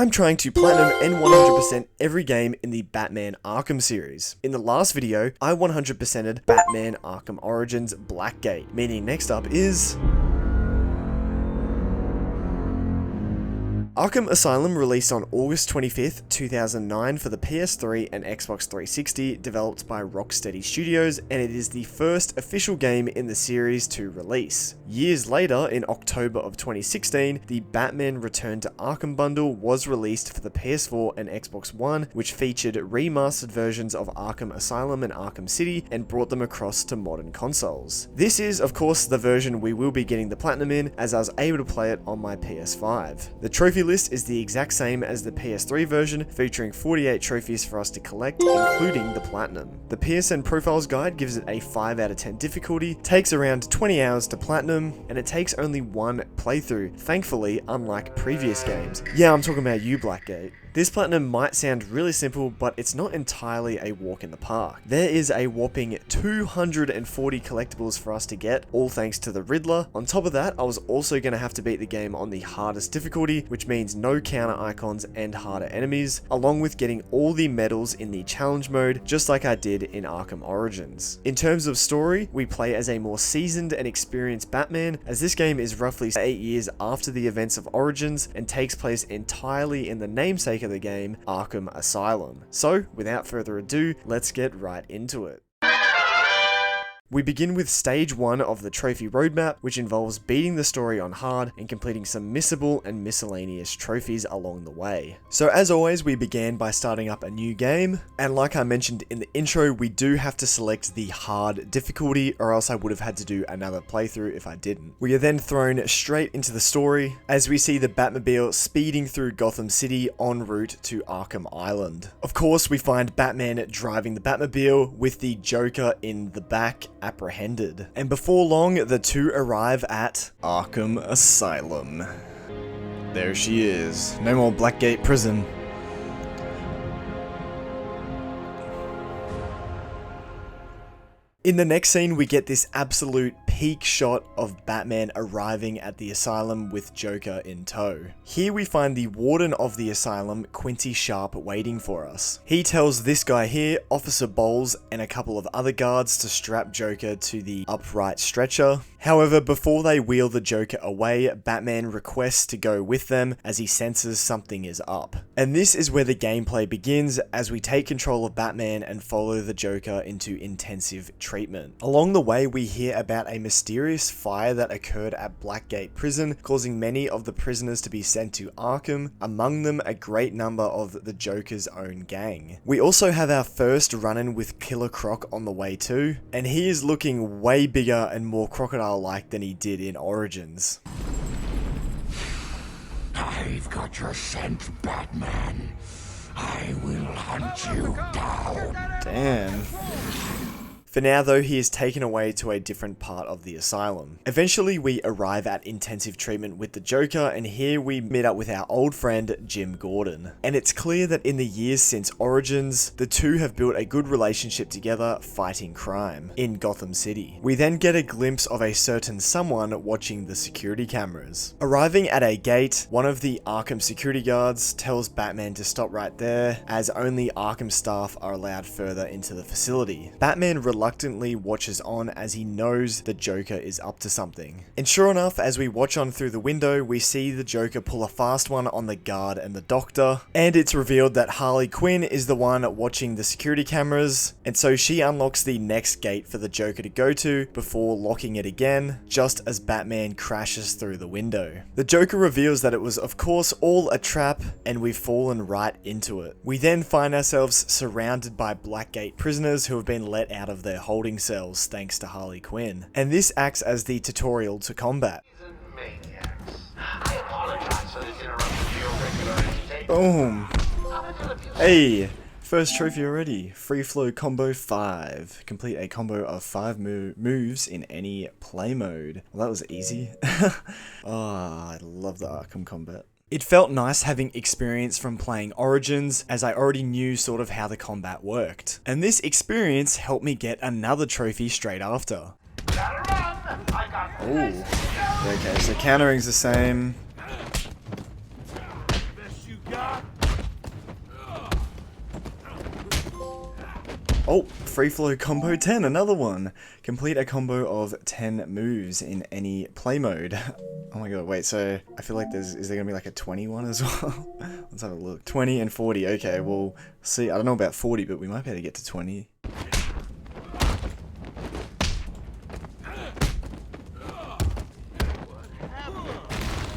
I'm trying to platinum and 100% every game in the Batman Arkham series. In the last video, I 100%ed Batman Arkham Origins Blackgate, meaning next up is Arkham Asylum released on August 25th, 2009 for the PS3 and Xbox 360, developed by Rocksteady Studios, and it is the first official game in the series to release. Years later, in October of 2016, the Batman Return to Arkham bundle was released for the PS4 and Xbox One, which featured remastered versions of Arkham Asylum and Arkham City and brought them across to modern consoles. This is, of course, the version we will be getting the platinum in, as I was able to play it on my PS5. The trophy list is the exact same as the PS3 version, featuring 48 trophies for us to collect, including the platinum. The PSN Profiles Guide gives it a 5 out of 10 difficulty, takes around 20 hours to platinum, and it takes only one playthrough, thankfully, unlike previous games. Yeah, I'm talking about you, Blackgate. This platinum might sound really simple, but it's not entirely a walk in the park. There is a whopping 240 collectibles for us to get, all thanks to the Riddler. On top of that, I was also going to have to beat the game on the hardest difficulty, which means no counter icons and harder enemies, along with getting all the medals in the challenge mode, just like I did in Arkham Origins. In terms of story, we play as a more seasoned and experienced Batman, as this game is roughly 8 years after the events of Origins and takes place entirely in the namesake of the game, Arkham Asylum. So, without further ado, let's get right into it. We begin with stage 1 of the trophy roadmap, which involves beating the story on hard and completing some missable and miscellaneous trophies along the way. So as always, we began by starting up a new game, and like I mentioned in the intro, we do have to select the hard difficulty, or else I would have had to do another playthrough if I didn't. We are then thrown straight into the story, as we see the Batmobile speeding through Gotham City en route to Arkham Island. Of course, we find Batman driving the Batmobile with the Joker in the back, apprehended. And before long, the two arrive at Arkham Asylum. There she is. No more Blackgate Prison. In the next scene, we get this absolute peak shot of Batman arriving at the asylum with Joker in tow. Here we find the warden of the asylum, Quincy Sharp, waiting for us. He tells this guy here, Officer Bowles, and a couple of other guards to strap Joker to the upright stretcher. However, before they wheel the Joker away, Batman requests to go with them as he senses something is up. And this is where the gameplay begins, as we take control of Batman and follow the Joker into intensive treatment. Along the way, we hear about a mysterious fire that occurred at Blackgate Prison, causing many of the prisoners to be sent to Arkham, among them a great number of the Joker's own gang. We also have our first run-in with Killer Croc on the way too, and he is looking way bigger and more crocodile-like than he did in Origins. I've got your scent, Batman. I will hunt you down. Damn. For now though, he is taken away to a different part of the asylum. Eventually we arrive at intensive treatment with the Joker, and here we meet up with our old friend Jim Gordon. And it's clear that in the years since Origins, the two have built a good relationship together fighting crime in Gotham City. We then get a glimpse of a certain someone watching the security cameras. Arriving at a gate, one of the Arkham security guards tells Batman to stop right there, as only Arkham staff are allowed further into the facility. Batman reluctantly watches on as he knows the Joker is up to something. And sure enough, as we watch on through the window, we see the Joker pull a fast one on the guard and the doctor, and it's revealed that Harley Quinn is the one watching the security cameras, and so she unlocks the next gate for the Joker to go to before locking it again, just as Batman crashes through the window. The Joker reveals that it was of course all a trap, and we've fallen right into it. We then find ourselves surrounded by Blackgate prisoners who have been let out of their holding cells thanks to Harley Quinn, and this acts as the tutorial to combat. Boom! Hey! First trophy already. Free flow combo 5. Complete a combo of 5 moves in any play mode. Well, that was easy. I love the Arkham combat. It felt nice having experience from playing Origins, as I already knew sort of how the combat worked. And this experience helped me get another trophy straight after. Oh, okay, so countering's the same. Oh, free flow combo 10, another one. Complete a combo of 10 moves in any play mode. Oh my god, wait, so I feel like is there gonna be like a 21 as well? Let's have a look. 20 and 40, okay, well, see, I don't know about 40, but we might be able to get to 20.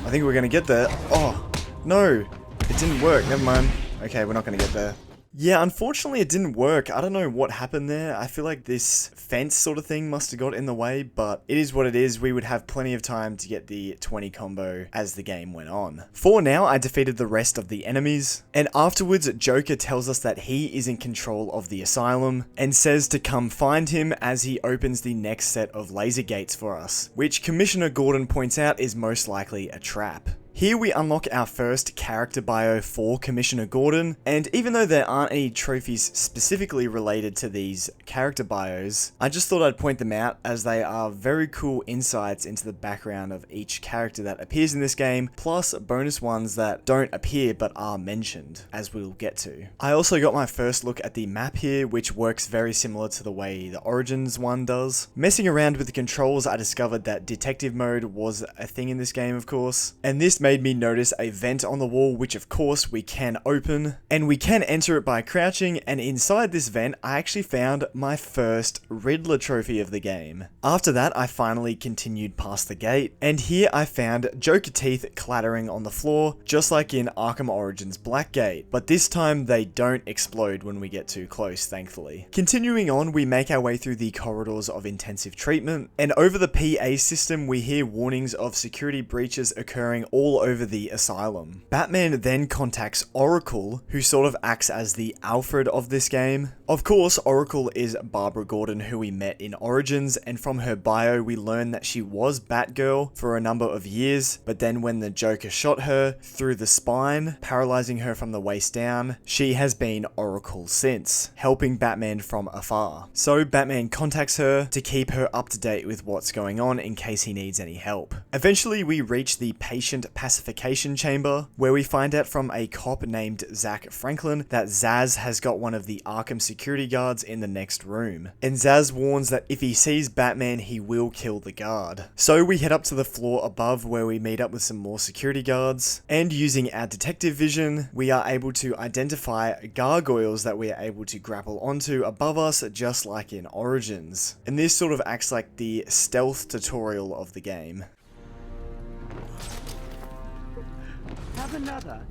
I think we're gonna get there. Oh, no, it didn't work, never mind. Okay, we're not gonna get there. Yeah, unfortunately it didn't work. I don't know what happened there. I feel like this fence sort of thing must have got in the way, but it is what it is. We would have plenty of time to get the 20 combo as the game went on. For now, I defeated the rest of the enemies, and afterwards, Joker tells us that he is in control of the asylum, and says to come find him as he opens the next set of laser gates for us, which Commissioner Gordon points out is most likely a trap. Here we unlock our first character bio for Commissioner Gordon, and even though there aren't any trophies specifically related to these character bios, I just thought I'd point them out as they are very cool insights into the background of each character that appears in this game, plus bonus ones that don't appear but are mentioned, as we'll get to. I also got my first look at the map here, which works very similar to the way the Origins one does. Messing around with the controls, I discovered that detective mode was a thing in this game, of course, and this made me notice a vent on the wall, which of course we can open, and we can enter it by crouching, and inside this vent I actually found my first Riddler trophy of the game. After that I finally continued past the gate, and here I found Joker teeth clattering on the floor, just like in Arkham Origins Blackgate, but this time they don't explode when we get too close, thankfully. Continuing on, we make our way through the corridors of intensive treatment, and over the PA system we hear warnings of security breaches occurring all over the asylum. Batman then contacts Oracle, who sort of acts as the Alfred of this game. Of course, Oracle is Barbara Gordon, who we met in Origins, and from her bio we learn that she was Batgirl for a number of years, but then when the Joker shot her through the spine, paralyzing her from the waist down, she has been Oracle since, helping Batman from afar. So Batman contacts her to keep her up to date with what's going on in case he needs any help. Eventually we reach the patient pacification chamber, where we find out from a cop named Zach Franklin that Zaz has got one of the Arkham security guards in the next room, and Zaz warns that if he sees Batman he will kill the guard. So we head up to the floor above where we meet up with some more security guards, and using our detective vision we are able to identify gargoyles that we are able to grapple onto above us, just like in Origins, and this sort of acts like the stealth tutorial of the game.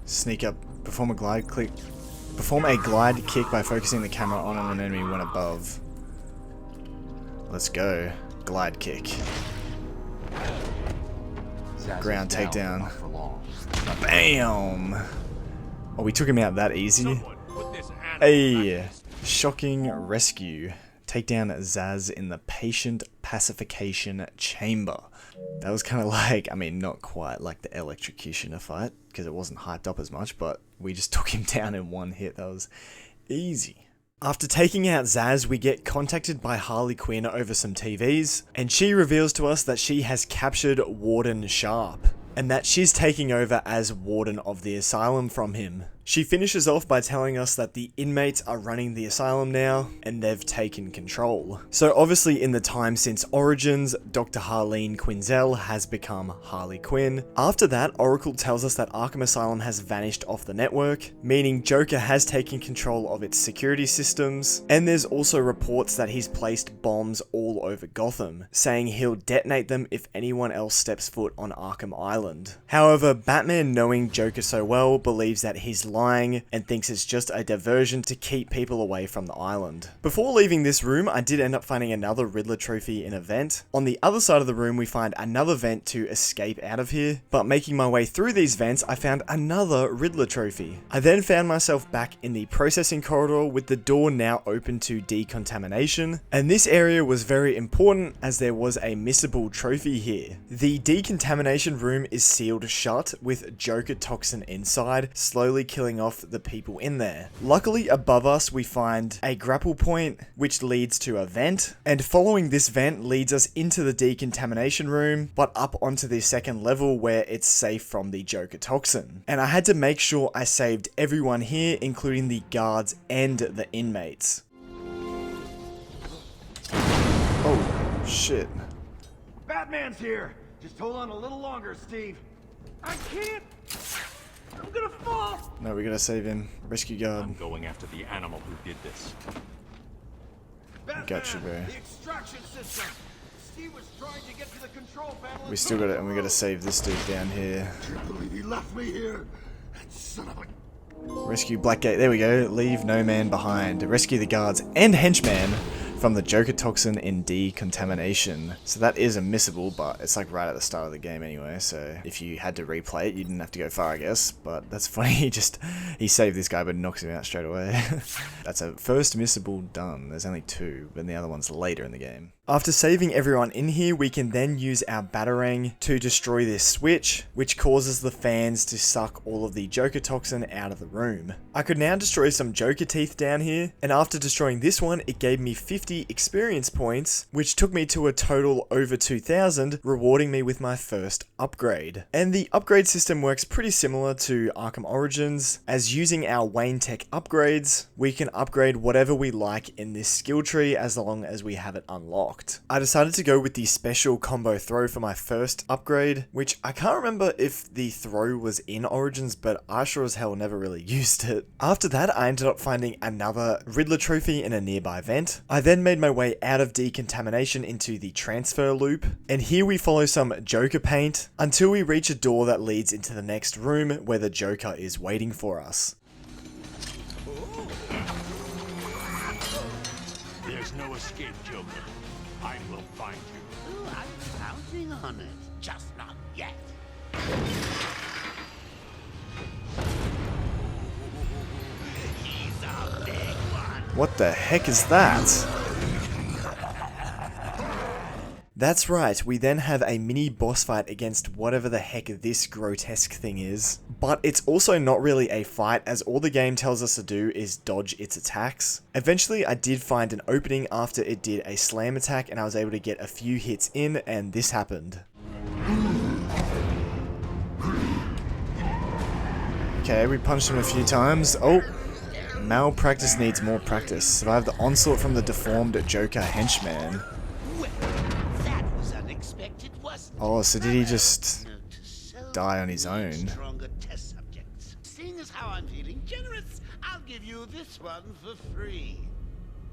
Sneak up, perform a glide kick by focusing the camera on an enemy when above. Let's go. Glide kick. Ground takedown. Bam! Oh, we took him out that easy. Hey! Shocking rescue. Take down Zaz in the patient pacification chamber. That was kind of like, I mean, not quite like the electrocutioner fight, because it wasn't hyped up as much, but we just took him down in one hit. That was easy. After taking out Zaz, we get contacted by Harley Quinn over some TVs, and she reveals to us that she has captured Warden Sharp, and that she's taking over as warden of the asylum from him. She finishes off by telling us that the inmates are running the asylum now, and they've taken control. So obviously in the time since Origins, Dr. Harleen Quinzel has become Harley Quinn. After that, Oracle tells us that Arkham Asylum has vanished off the network, meaning Joker has taken control of its security systems, and there's also reports that he's placed bombs all over Gotham, saying he'll detonate them if anyone else steps foot on Arkham Island. However, Batman, knowing Joker so well, believes that he's lying and thinks it's just a diversion to keep people away from the island. Before leaving this room, I did end up finding another Riddler trophy in a vent. On the other side of the room, we find another vent to escape out of here, but making my way through these vents, I found another Riddler trophy. I then found myself back in the processing corridor with the door now open to decontamination, and this area was very important as there was a missable trophy here. The decontamination room is sealed shut with Joker toxin inside, slowly killing off the people in there. Luckily above us we find a grapple point which leads to a vent, and following this vent leads us into the decontamination room, but up onto the second level where it's safe from the Joker toxin. And I had to make sure I saved everyone here, including the guards and the inmates. Shit. Batman's here! Just hold on a little longer, Steve. I can't! I'm gonna fall! No, we gotta save him. Rescue guard. I'm going after the animal who did this. Batman, Gotcha, bro. the extraction system! Steve was trying to get to the control panel. We still got it, and we gotta save this dude down here. I can't believe he left me here. That son of a... Rescue Blackgate. There we go. Leave no man behind. Rescue the guards and henchmen from the Joker toxin in decontamination. So that is a missable, but it's like right at the start of the game anyway, so if you had to replay it, you didn't have to go far, I guess. But that's funny, he saved this guy but knocks him out straight away. That's a first missable done. There's only 2, but the other one's later in the game. After saving everyone in here, we can then use our Batarang to destroy this switch, which causes the fans to suck all of the Joker toxin out of the room. I could now destroy some Joker teeth down here, and after destroying this one, it gave me 50 experience points, which took me to a total over 2,000, rewarding me with my first upgrade. And the upgrade system works pretty similar to Arkham Origins, as using our Wayne Tech upgrades, we can upgrade whatever we like in this skill tree as long as we have it unlocked. I decided to go with the special combo throw for my first upgrade, which I can't remember if the throw was in Origins, but I sure as hell never really used it. After that, I ended up finding another Riddler trophy in a nearby vent. I then made my way out of decontamination into the transfer loop, and here we follow some Joker paint until we reach a door that leads into the next room where the Joker is waiting for us. There's no escape, Joker. I will find you. Oh, I'm counting on it. Just not yet. He's a big one. What the heck is that? That's right, we then have a mini boss fight against whatever the heck this grotesque thing is. But it's also not really a fight, as all the game tells us to do is dodge its attacks. Eventually I did find an opening after it did a slam attack, and I was able to get a few hits in, and this happened. Okay, we punched him a few times. Oh! Malpractice needs more practice. Survive the onslaught from the deformed Joker henchman. Oh, so did he just die on his own? Stronger test subjects. Seeing as how I'm feeling generous, I'll give you this one for free.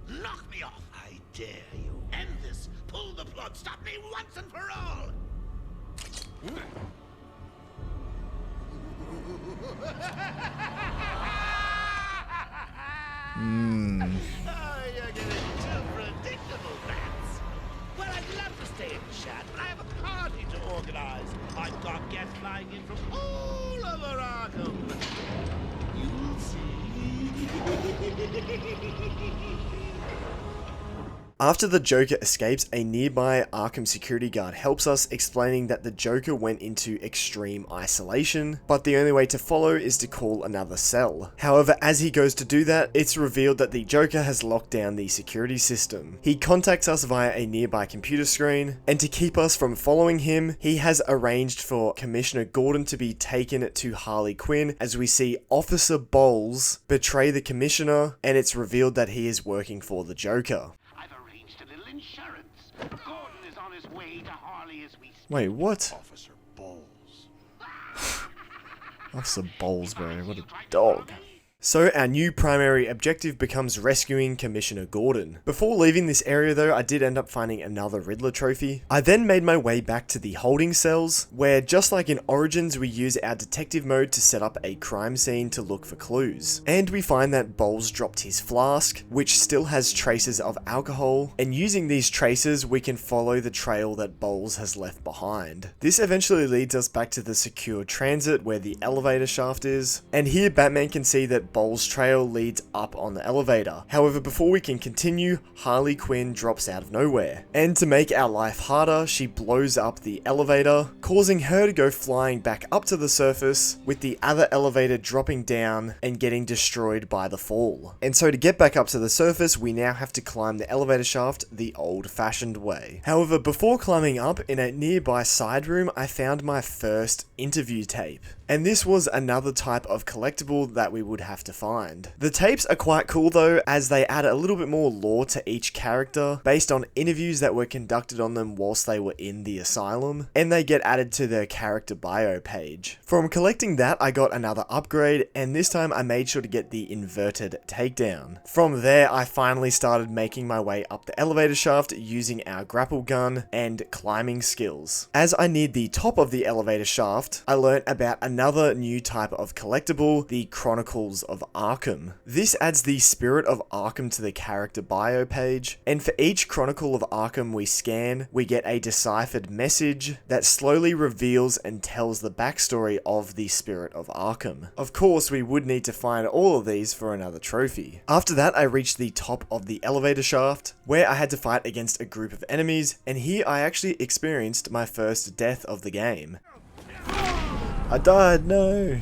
Knock me off, I dare you. End this. Pull the plug. Stop me once and for all. Oh, you're getting too predictable, Bats. Well, I'd love to stay and chat, but I have a party to organize. I've got guests flying in from all over Arkham. You'll see. After the Joker escapes, a nearby Arkham security guard helps us, explaining that the Joker went into extreme isolation, but the only way to follow is to call another cell. However, as he goes to do that, it's revealed that the Joker has locked down the security system. He contacts us via a nearby computer screen, and to keep us from following him, he has arranged for Commissioner Gordon to be taken to Harley Quinn, as we see Officer Bowles betray the Commissioner, and it's revealed that he is working for the Joker. Insurance. Gordon is on his way to Harley as we speak. Wait, what? Officer Bowles. Officer Bowles, bro, what a dog. So our new primary objective becomes rescuing Commissioner Gordon. Before leaving this area though, I did end up finding another Riddler trophy. I then made my way back to the holding cells, where just like in Origins, we use our detective mode to set up a crime scene to look for clues. And we find that Bowles dropped his flask, which still has traces of alcohol, and using these traces, we can follow the trail that Bowles has left behind. This eventually leads us back to the secure transit where the elevator shaft is, and here Batman can see that Bowles' trail leads up on the elevator. However, before we can continue, Harley Quinn drops out of nowhere. And to make our life harder, she blows up the elevator, causing her to go flying back up to the surface, with the other elevator dropping down and getting destroyed by the fall. And so to get back up to the surface, we now have to climb the elevator shaft the old-fashioned way. However, before climbing up, in a nearby side room, I found my first interview tape. And this was another type of collectible that we would have have to find. The tapes are quite cool though, as they add a little bit more lore to each character based on interviews that were conducted on them whilst they were in the asylum, and they get added to their character bio page. From collecting that, I got another upgrade, and this time I made sure to get the inverted takedown. From there, I finally started making my way up the elevator shaft using our grapple gun and climbing skills. As I neared the top of the elevator shaft, I learnt about another new type of collectible, the Chronicles of Arkham. This adds the spirit of Arkham to the character bio page, and for each Chronicle of Arkham we scan, we get a deciphered message that slowly reveals and tells the backstory of the spirit of Arkham. Of course, we would need to find all of these for another trophy. After that, I reached the top of the elevator shaft, where I had to fight against a group of enemies, and here I actually experienced my first death of the game. I died, no!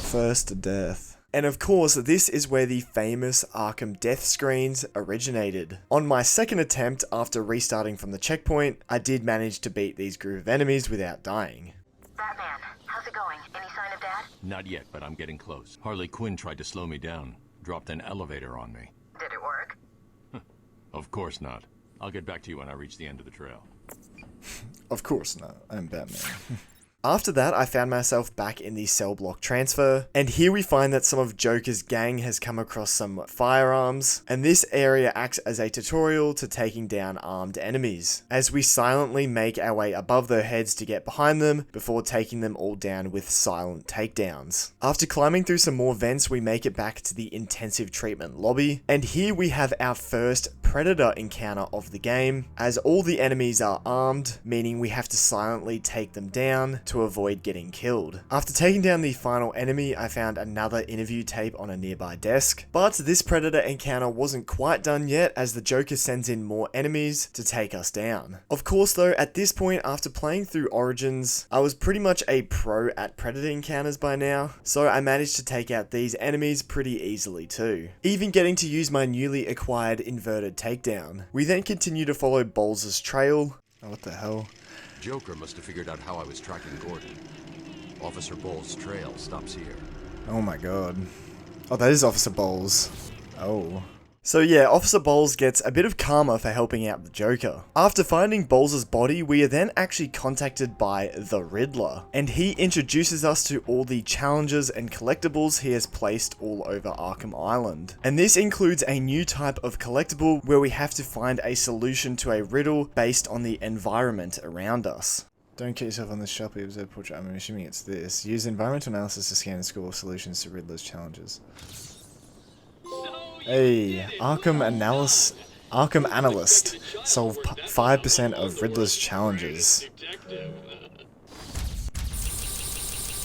First death. And of course, this is where the famous Arkham death screens originated. On my second attempt, after restarting from the checkpoint, I did manage to beat these group of enemies without dying. Batman, how's it going? Any sign of Dad? Not yet, but I'm getting close. Harley Quinn tried to slow me down. Dropped an elevator on me. Did it work? Of course not. I'll get back to you when I reach the end of the trail. Of course not, I'm Batman. After that, I found myself back in the cell block transfer, and here we find that some of Joker's gang has come across some firearms, and this area acts as a tutorial to taking down armed enemies, as we silently make our way above their heads to get behind them before taking them all down with silent takedowns. After climbing through some more vents, we make it back to the intensive treatment lobby, and here we have our first Predator encounter of the game, as all the enemies are armed, meaning we have to silently take them down to avoid getting killed. After taking down the final enemy, I found another interview tape on a nearby desk, but this Predator encounter wasn't quite done yet, as the Joker sends in more enemies to take us down. Of course though, at this point, after playing through Origins, I was pretty much a pro at Predator encounters by now, so I managed to take out these enemies pretty easily too, even getting to use my newly acquired inverted takedown. We then continue to follow Bowles' trail. Oh, what the hell? Joker must have figured out how I was tracking Gordon. Officer Bowles' trail stops here. Oh my god. Oh, that is Officer Bowles. Oh. So yeah, Officer Bowles gets a bit of karma for helping out the Joker. After finding Bowles' body, we are then actually contacted by the Riddler, and he introduces us to all the challenges and collectibles he has placed all over Arkham Island. And this includes a new type of collectible where we have to find a solution to a riddle based on the environment around us. Don't kill yourself on this sharply observed portrait. I'm assuming it's this. Use environmental analysis to scan and score solutions to Riddler's challenges. Hey, Arkham Analyst. Solve 5% of Riddler's challenges.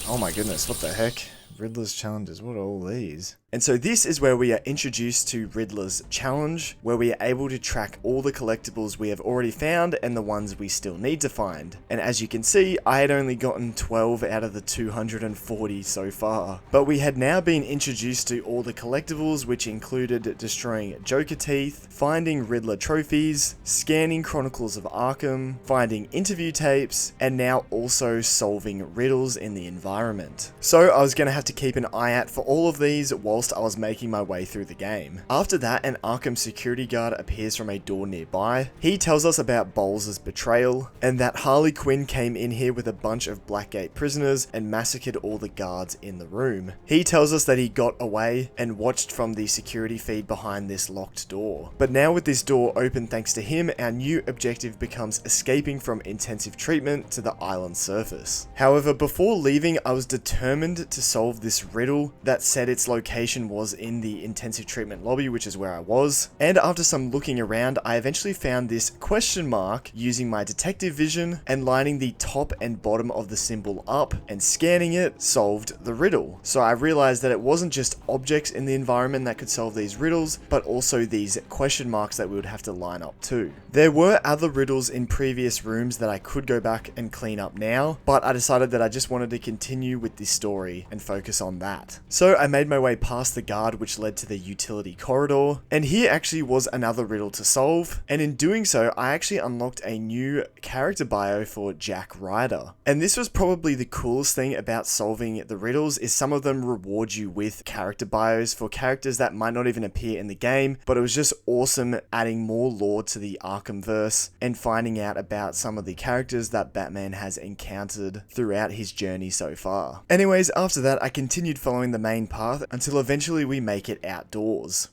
Oh my goodness, what the heck? Riddler's challenges, what are all these? And so this is where we are introduced to Riddler's challenge, where we are able to track all the collectibles we have already found and the ones we still need to find. And as you can see, I had only gotten 12 out of the 240 so far. But we had now been introduced to all the collectibles, which included destroying Joker teeth, finding Riddler trophies, scanning Chronicles of Arkham, finding interview tapes, and now also solving riddles in the environment. So I was going to have to keep an eye out for all of these whilst I was making my way through the game. After that, an Arkham security guard appears from a door nearby. He tells us about Bowles' betrayal, and that Harley Quinn came in here with a bunch of Blackgate prisoners and massacred all the guards in the room. He tells us that he got away and watched from the security feed behind this locked door. But now with this door open thanks to him, our new objective becomes escaping from intensive treatment to the island surface. However, before leaving, I was determined to solve this riddle that said its location was in the intensive treatment lobby, which is where I was. And after some looking around, I eventually found this question mark using my detective vision and lining the top and bottom of the symbol up and scanning it solved the riddle. So I realized that it wasn't just objects in the environment that could solve these riddles, but also these question marks that we would have to line up too. There were other riddles in previous rooms that I could go back and clean up now, but I decided that I just wanted to continue with this story and focus focus on that. So I made my way past the guard which led to the utility corridor, and here actually was another riddle to solve, and in doing so I actually unlocked a new character bio for Jack Ryder. And this was probably the coolest thing about solving the riddles, is some of them reward you with character bios for characters that might not even appear in the game, but it was just awesome adding more lore to the Arkhamverse and finding out about some of the characters that Batman has encountered throughout his journey so far. Anyways, after that I continued following the main path until eventually we make it outdoors.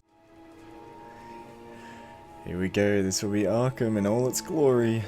Here we go, this will be Arkham in all its glory.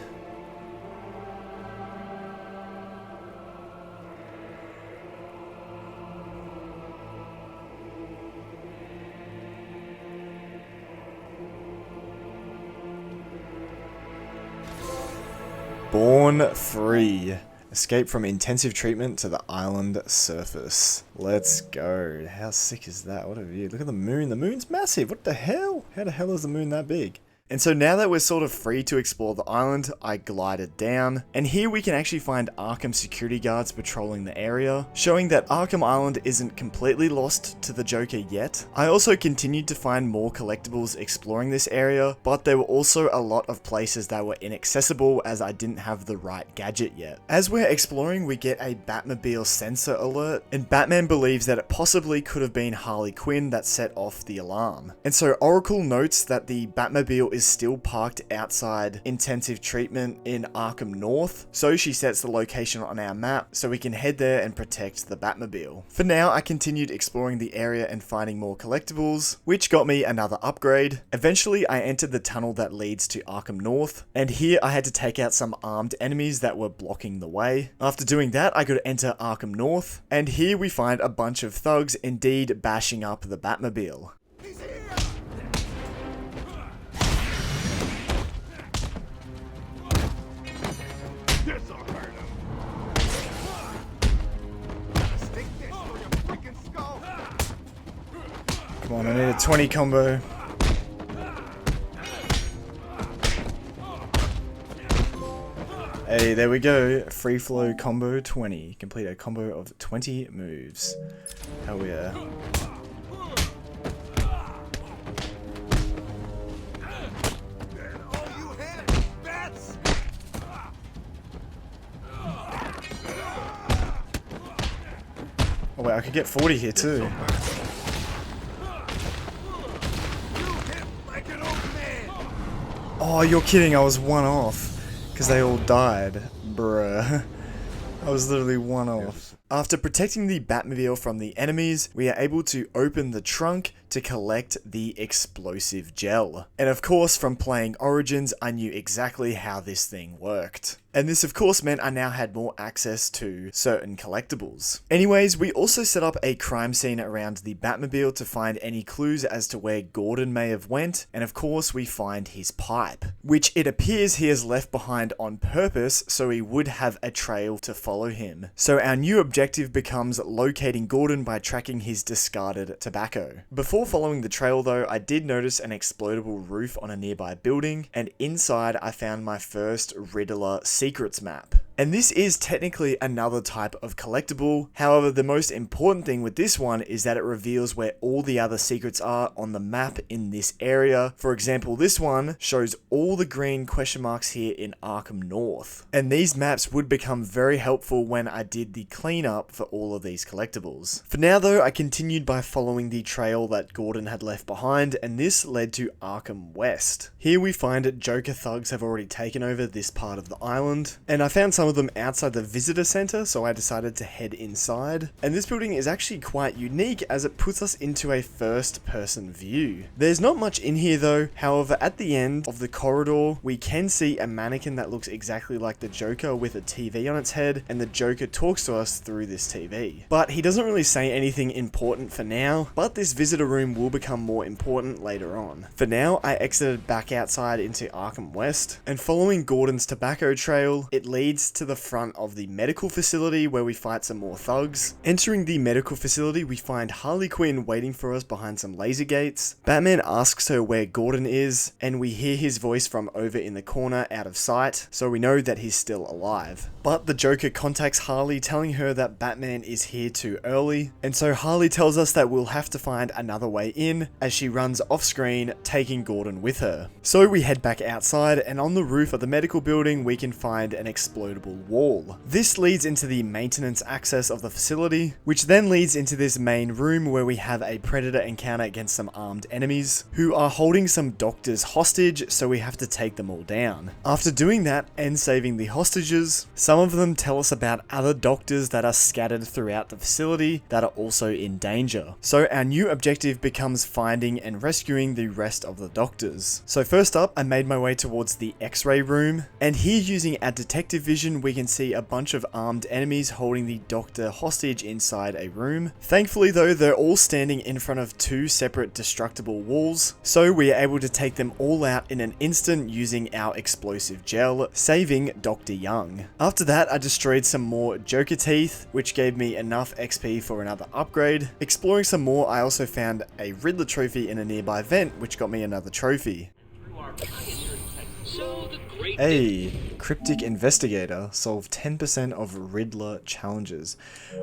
Born free. Escape from intensive treatment to the island surface. Let's go. How sick is that? What a view. Look at the moon. The moon's massive. What the hell? How the hell is the moon that big? And so now that we're sort of free to explore the island, I glided down, and here we can actually find Arkham security guards patrolling the area, showing that Arkham Island isn't completely lost to the Joker yet. I also continued to find more collectibles exploring this area, but there were also a lot of places that were inaccessible as I didn't have the right gadget yet. As we're exploring, we get a Batmobile sensor alert, and Batman believes that it possibly could have been Harley Quinn that set off the alarm. And so Oracle notes that the Batmobile is still parked outside intensive treatment in Arkham North, so she sets the location on our map so we can head there and protect the Batmobile. For now, I continued exploring the area and finding more collectibles, which got me another upgrade. Eventually, I entered the tunnel that leads to Arkham North, and here I had to take out some armed enemies that were blocking the way. After doing that, I could enter Arkham North, and here we find a bunch of thugs indeed bashing up the Batmobile. This'll hurt him. Stick this through your freaking skull. Come on, I need a 20 combo. Hey, there we go. Free flow combo 20. Complete a combo of 20 moves. Hell yeah. Oh wait, I could get 40 here too. Oh, you're kidding, I was one off. Because they all died. Bruh. I was literally one off. After protecting the Batmobile from the enemies, we are able to open the trunk to collect the explosive gel. And of course, from playing Origins, I knew exactly how this thing worked. And this of course meant I now had more access to certain collectibles. Anyways, we also set up a crime scene around the Batmobile to find any clues as to where Gordon may have went, and of course we find his pipe, which it appears he has left behind on purpose so we would have a trail to follow him. So our new objective becomes locating Gordon by tracking his discarded tobacco. Before following the trail though, I did notice an explodable roof on a nearby building, and inside I found my first Riddler secrets map. And this is technically another type of collectible. However, the most important thing with this one is that it reveals where all the other secrets are on the map in this area. For example, this one shows all the green question marks here in Arkham North. And these maps would become very helpful when I did the cleanup for all of these collectibles. For now though, I continued by following the trail that Gordon had left behind, and this led to Arkham West. Here we find Joker thugs have already taken over this part of the island, and I found some of them outside the visitor center, so I decided to head inside. And this building is actually quite unique as it puts us into a first person view. There's not much in here though. However, at the end of the corridor, we can see a mannequin that looks exactly like the Joker with a TV on its head, and the Joker talks to us through this TV. But he doesn't really say anything important for now, but this visitor room will become more important later on. For now, I exited back outside into Arkham West, and following Gordon's tobacco trail, it leads to the front of the medical facility where we fight some more thugs. Entering the medical facility, we find Harley Quinn waiting for us behind some laser gates. Batman asks her where Gordon is, and we hear his voice from over in the corner out of sight, so we know that he's still alive. But the Joker contacts Harley telling her that Batman is here too early, and so Harley tells us that we'll have to find another way in as she runs off screen, taking Gordon with her. So we head back outside, and on the roof of the medical building we can find an explodable wall. This leads into the maintenance access of the facility, which then leads into this main room where we have a Predator encounter against some armed enemies who are holding some doctors hostage, so we have to take them all down. After doing that and saving the hostages, some of them tell us about other doctors that are scattered throughout the facility that are also in danger. So our new objective becomes finding and rescuing the rest of the doctors. So first up, I made my way towards the X-ray room, and here using our detective vision we can see a bunch of armed enemies holding the doctor hostage inside a room. Thankfully though, they're all standing in front of two separate destructible walls, so we are able to take them all out in an instant using our explosive gel, saving Dr. Young. After that, I destroyed some more Joker teeth, which gave me enough XP for another upgrade. Exploring some more, I also found a Riddler trophy in a nearby vent, which got me another trophy. Hey, Cryptic Investigator solved 10% of Riddler challenges.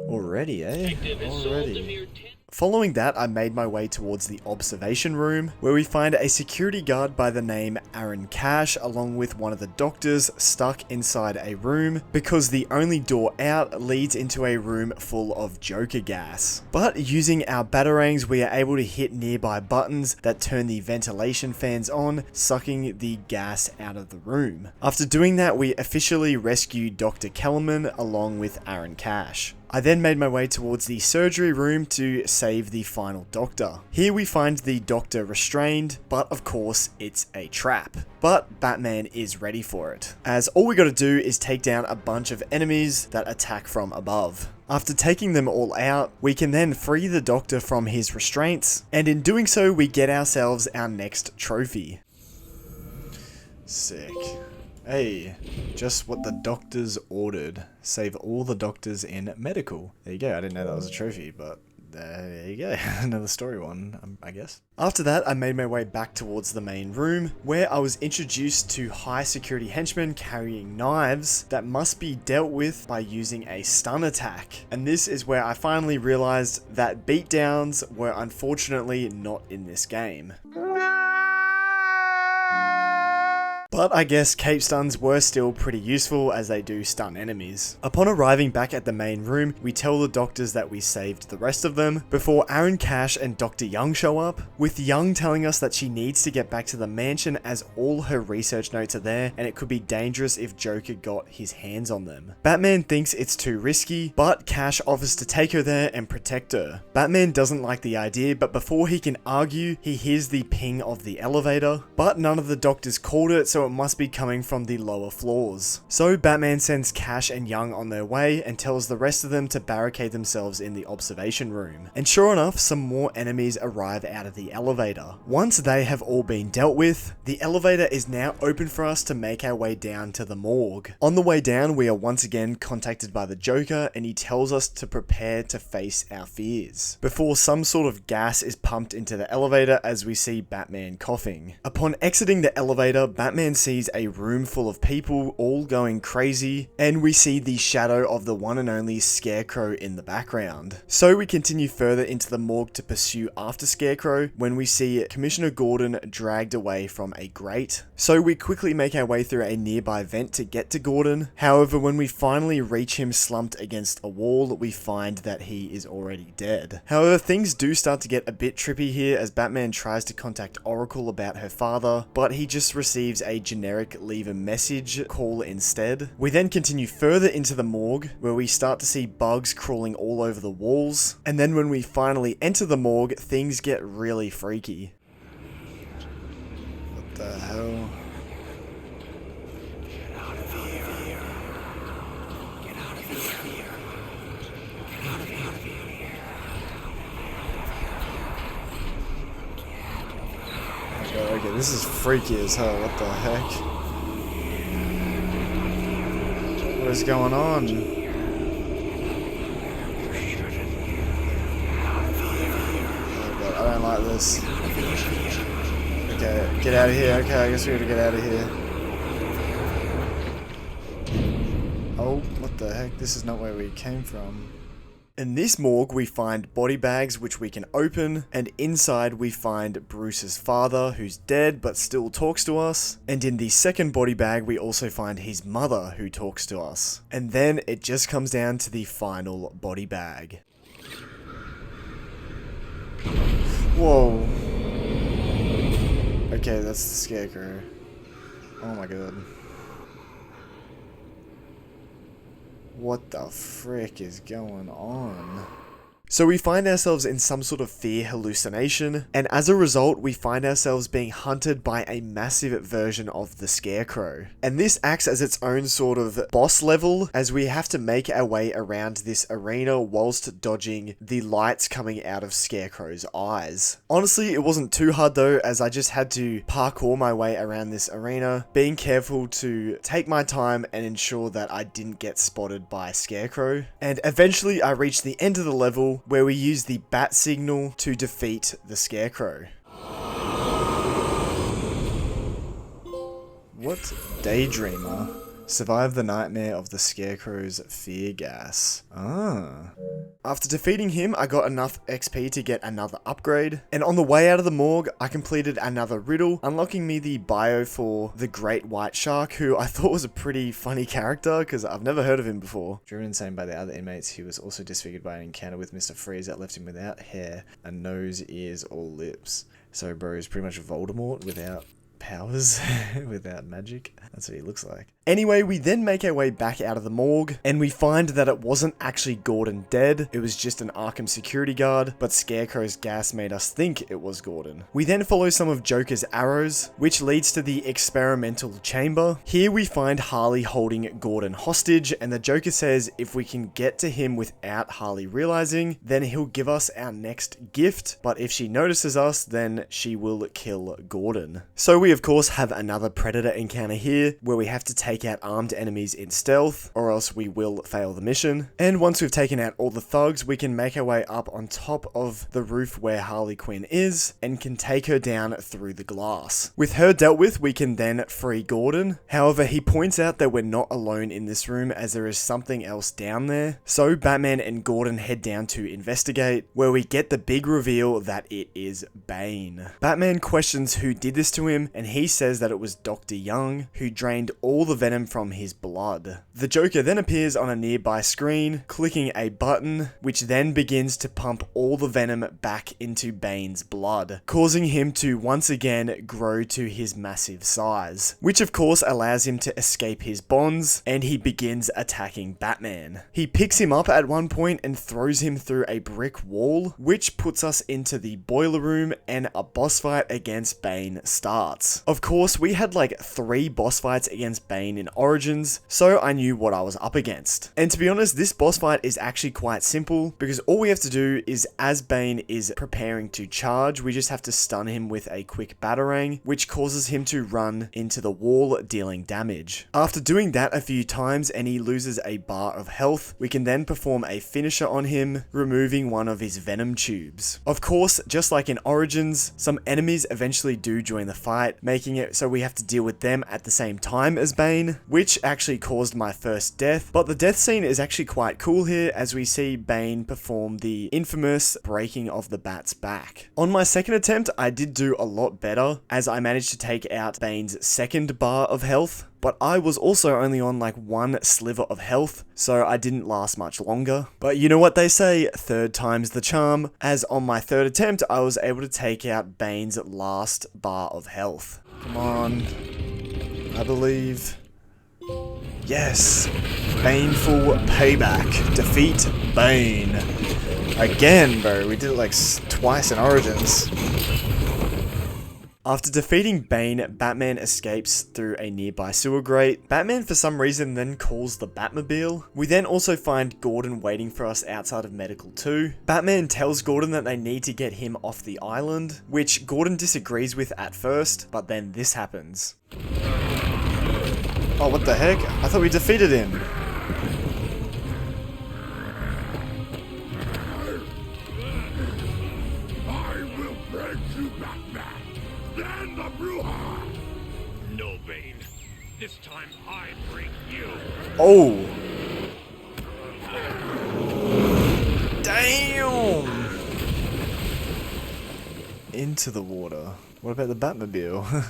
Already, eh? Already. Following that, I made my way towards the observation room, where we find a security guard by the name Aaron Cash along with one of the doctors stuck inside a room because the only door out leads into a room full of Joker gas. But using our batarangs, we are able to hit nearby buttons that turn the ventilation fans on, sucking the gas out of the room. After doing that, we officially rescue Dr. Kellerman along with Aaron Cash. I then made my way towards the surgery room to save the final doctor. Here we find the doctor restrained, but of course it's a trap. But Batman is ready for it, as all we gotta do is take down a bunch of enemies that attack from above. After taking them all out, we can then free the doctor from his restraints, and in doing so we get ourselves our next trophy. Sick. Hey, just what the doctors ordered. Save all the doctors in medical. There you go, I didn't know that was a trophy, but there you go. Another story one, I guess. After that, I made my way back towards the main room, where I was introduced to high security henchmen carrying knives that must be dealt with by using a stun attack. And this is where I finally realized that beatdowns were unfortunately not in this game. But I guess cape stuns were still pretty useful as they do stun enemies. Upon arriving back at the main room, we tell the doctors that we saved the rest of them before Aaron Cash and Dr. Young show up, with Young telling us that she needs to get back to the mansion as all her research notes are there and it could be dangerous if Joker got his hands on them. Batman thinks it's too risky, but Cash offers to take her there and protect her. Batman doesn't like the idea, but before he can argue, he hears the ping of the elevator, but none of the doctors called it, so it must be coming from the lower floors. So Batman sends Cash and Young on their way and tells the rest of them to barricade themselves in the observation room. And sure enough, some more enemies arrive out of the elevator. Once they have all been dealt with, the elevator is now open for us to make our way down to the morgue. On the way down, we are once again contacted by the Joker and he tells us to prepare to face our fears, before some sort of gas is pumped into the elevator as we see Batman coughing. Upon exiting the elevator, Batman sees a room full of people all going crazy, and we see the shadow of the one and only Scarecrow in the background. So we continue further into the morgue to pursue after Scarecrow when we see Commissioner Gordon dragged away from a grate. So we quickly make our way through a nearby vent to get to Gordon. However, when we finally reach him slumped against a wall, we find that he is already dead. However, things do start to get a bit trippy here as Batman tries to contact Oracle about her father, but he just receives a generic leave a message call instead. We then continue further into the morgue where we start to see bugs crawling all over the walls, and then when we finally enter the morgue, things get really freaky. What the hell? Get out of here. Get out of here. Get out of here. Okay, this is freaky as hell. What the heck? What is going on? Oh god, I don't like this. Okay, get out of here. Okay, I guess we gotta get out of here. Oh, what the heck? This is not where we came from. In this morgue, we find body bags which we can open, and inside we find Bruce's father, who's dead but still talks to us. And in the second body bag, we also find his mother, who talks to us. And then it just comes down to the final body bag. Whoa. Okay, that's the Scarecrow. Oh my god. What the frick is going on? So we find ourselves in some sort of fear hallucination, and as a result, we find ourselves being hunted by a massive version of the Scarecrow. And this acts as its own sort of boss level, as we have to make our way around this arena whilst dodging the lights coming out of Scarecrow's eyes. Honestly, it wasn't too hard though, as I just had to parkour my way around this arena, being careful to take my time and ensure that I didn't get spotted by Scarecrow. And eventually I reached the end of the level, where we use the bat signal to defeat the Scarecrow. What? Daydreamer. Survive the nightmare of the Scarecrow's fear gas. Ah. After defeating him, I got enough XP to get another upgrade. And on the way out of the morgue, I completed another riddle, unlocking me the bio for the Great White Shark, who I thought was a pretty funny character, because I've never heard of him before. Driven insane by the other inmates, he was also disfigured by an encounter with Mr. Freeze that left him without hair, a nose, ears, or lips. So bro is pretty much Voldemort without powers, without magic. That's what he looks like. Anyway, we then make our way back out of the morgue, and we find that it wasn't actually Gordon dead, it was just an Arkham security guard, but Scarecrow's gas made us think it was Gordon. We then follow some of Joker's arrows, which leads to the experimental chamber. Here we find Harley holding Gordon hostage, and the Joker says if we can get to him without Harley realizing, then he'll give us our next gift, but if she notices us, then she will kill Gordon. So we of course have another Predator encounter here, where we have to take out armed enemies in stealth, or else we will fail the mission. And once we've taken out all the thugs, we can make our way up on top of the roof where Harley Quinn is, and can take her down through the glass. With her dealt with, we can then free Gordon. However, he points out that we're not alone in this room, as there is something else down there. So Batman and Gordon head down to investigate, where we get the big reveal that it is Bane. Batman questions who did this to him, and he says that it was Dr. Young, who drained all the venom from his blood. The Joker then appears on a nearby screen, clicking a button, which then begins to pump all the venom back into Bane's blood, causing him to once again grow to his massive size, which of course allows him to escape his bonds, and he begins attacking Batman. He picks him up at one point and throws him through a brick wall, which puts us into the boiler room, and a boss fight against Bane starts. Of course, we had like 3 boss fights against Bane in Origins, so I knew what I was up against. And to be honest, this boss fight is actually quite simple, because all we have to do is, as Bane is preparing to charge, we just have to stun him with a quick batarang, which causes him to run into the wall, dealing damage. After doing that a few times and he loses a bar of health, we can then perform a finisher on him, removing one of his venom tubes. Of course, just like in Origins, some enemies eventually do join the fight, making it so we have to deal with them at the same time as Bane, which actually caused my first death. But the death scene is actually quite cool here, as we see Bane perform the infamous breaking of the bat's back. On my second attempt, I did do a lot better, as I managed to take out Bane's second bar of health, but I was also only on like 1 sliver of health, so I didn't last much longer. But you know what they say, third time's the charm, as on my third attempt, I was able to take out Bane's last bar of health. Come on, I believe. Yes, baneful payback, defeat Bane. Again, bro, we did it like twice in Origins. After defeating Bane, Batman escapes through a nearby sewer grate. Batman for some reason then calls the Batmobile. We then also find Gordon waiting for us outside of Medical 2. Batman tells Gordon that they need to get him off the island, which Gordon disagrees with at first, but then this happens. Oh, what the heck? I thought we defeated him. to Batman, then the Bruja. No, Bane. This time I bring you. Oh! Damn! Into the water. What about the Batmobile?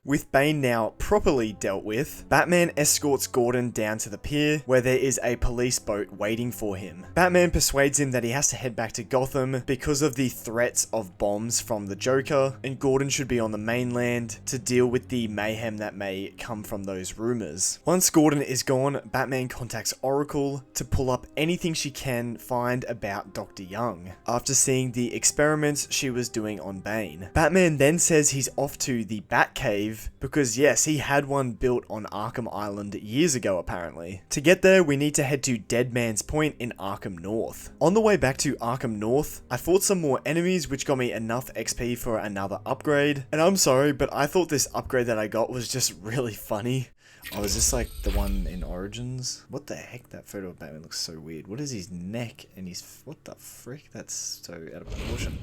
With Bane now properly dealt with, Batman escorts Gordon down to the pier where there is a police boat waiting for him. Batman persuades him that he has to head back to Gotham because of the threats of bombs from the Joker, and Gordon should be on the mainland to deal with the mayhem that may come from those rumors. Once Gordon is gone, Batman contacts Oracle to pull up anything she can find about Dr. Young, after seeing the experiments she was doing on Bane. Batman then says he's off to the Batcave because yes, he had one built on Arkham Island years ago apparently. To get there, we need to head to Dead Man's Point in Arkham North. On the way back to Arkham North, I fought some more enemies which got me enough XP for another upgrade. And I'm sorry, but I thought this upgrade that I got was just really funny. Oh, is this like the one in Origins? What the heck? That photo of Batman looks so weird. What is his neck and his... What the frick? That's so out of proportion.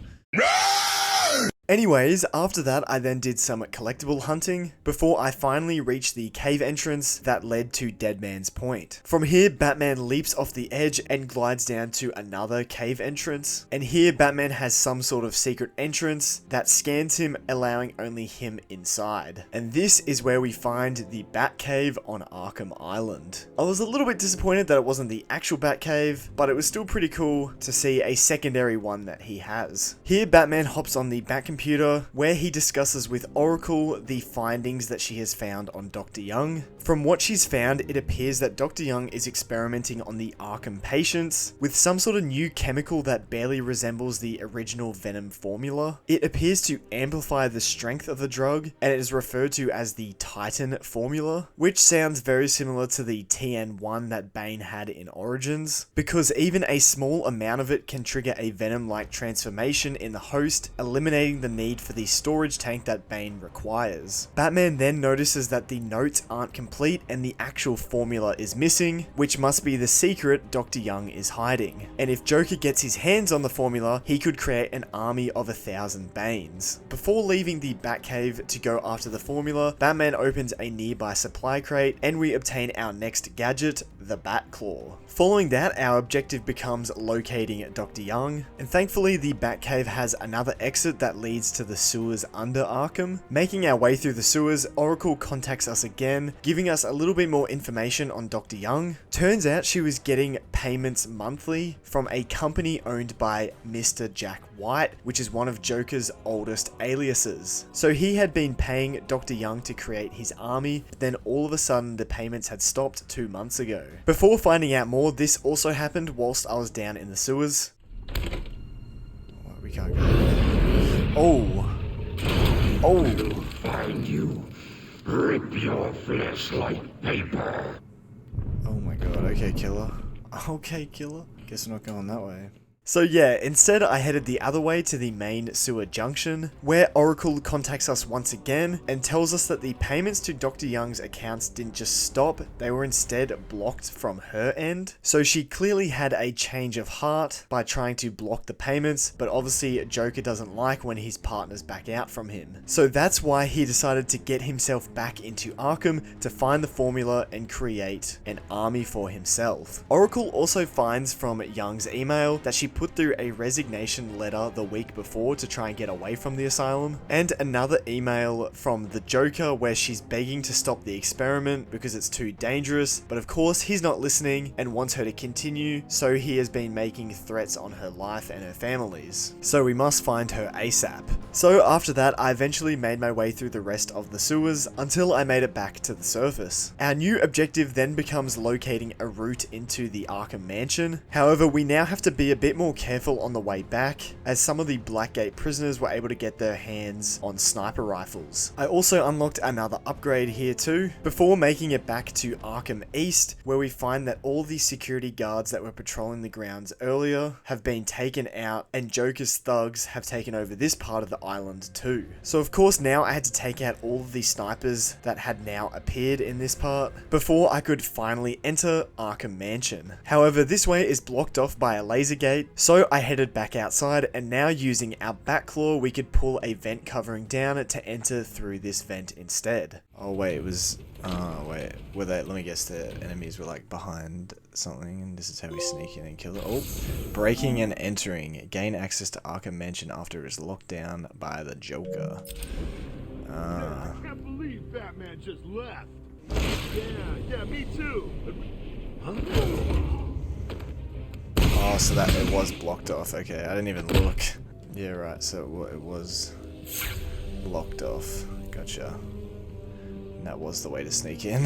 Anyways, after that I then did some collectible hunting before I finally reached the cave entrance that led to Dead Man's Point. From here, Batman leaps off the edge and glides down to another cave entrance. And here Batman has some sort of secret entrance that scans him, allowing only him inside. And this is where we find the Batcave on Arkham Island. I was a little bit disappointed that it wasn't the actual Batcave, but it was still pretty cool to see a secondary one that he has. Here Batman hops on the Batcomputer where he discusses with Oracle the findings that she has found on Dr. Young. From what she's found, it appears that Dr. Young is experimenting on the Arkham patients with some sort of new chemical that barely resembles the original Venom formula. It appears to amplify the strength of the drug, and it is referred to as the Titan formula, which sounds very similar to the TN1 that Bane had in Origins, because even a small amount of it can trigger a Venom-like transformation in the host, eliminating the need for the storage tank that Bane requires. Batman then notices that the notes aren't complete and the actual formula is missing, which must be the secret Dr. Young is hiding. And if Joker gets his hands on the formula, he could create an army of 1,000 Banes. Before leaving the Batcave to go after the formula, Batman opens a nearby supply crate and we obtain our next gadget, the Batclaw. Following that, our objective becomes locating Dr. Young, and thankfully the Batcave has another exit that leads to the sewers under Arkham. Making our way through the sewers, Oracle contacts us again, giving us a little bit more information on Dr. Young. Turns out she was getting payments monthly from a company owned by Mr. Jack White, which is one of Joker's oldest aliases. So he had been paying Dr. Young to create his army, but then all of a sudden the payments had stopped 2 months ago. Before finding out more, this also happened whilst I was down in the sewers. Oh, we can't go there. Oh. Oh. Find you. Rip your flesh like paper. Oh my god, okay, killer. Okay, killer. Guess we're not going that way. So yeah, instead I headed the other way to the main sewer junction, where Oracle contacts us once again and tells us that the payments to Dr. Young's accounts didn't just stop, they were instead blocked from her end. So she clearly had a change of heart by trying to block the payments, but obviously Joker doesn't like when his partners back out from him. So that's why he decided to get himself back into Arkham to find the formula and create an army for himself. Oracle also finds from Young's email that she put through a resignation letter the week before to try and get away from the asylum, and another email from the Joker where she's begging to stop the experiment because it's too dangerous, but of course he's not listening and wants her to continue, so he has been making threats on her life and her family's. So we must find her ASAP. So after that, I eventually made my way through the rest of the sewers until I made it back to the surface. Our new objective then becomes locating a route into the Arkham Mansion. However, we now have to be a bit more careful on the way back, as some of the Blackgate prisoners were able to get their hands on sniper rifles. I also unlocked another upgrade here too, before making it back to Arkham East, where we find that all the security guards that were patrolling the grounds earlier have been taken out, and Joker's thugs have taken over this part of the Island 2. So of course now I had to take out all of the snipers that had now appeared in this part before I could finally enter Arkham Mansion. However, this way is blocked off by a laser gate, so I headed back outside, and now using our back claw we could pull a vent covering down to enter through this vent instead. Oh wait, it was... oh wait, were they... let me guess, the enemies were like behind something, and this is how we sneak in and kill it. Oh, breaking and entering. Gain access to Arkham Mansion after it is locked down by the Joker. I can't believe Batman just left. Yeah, me too. Huh? Oh, so that it was blocked off. Okay, I didn't even look. Yeah, right, so it was blocked off. Gotcha. And that was the way to sneak in.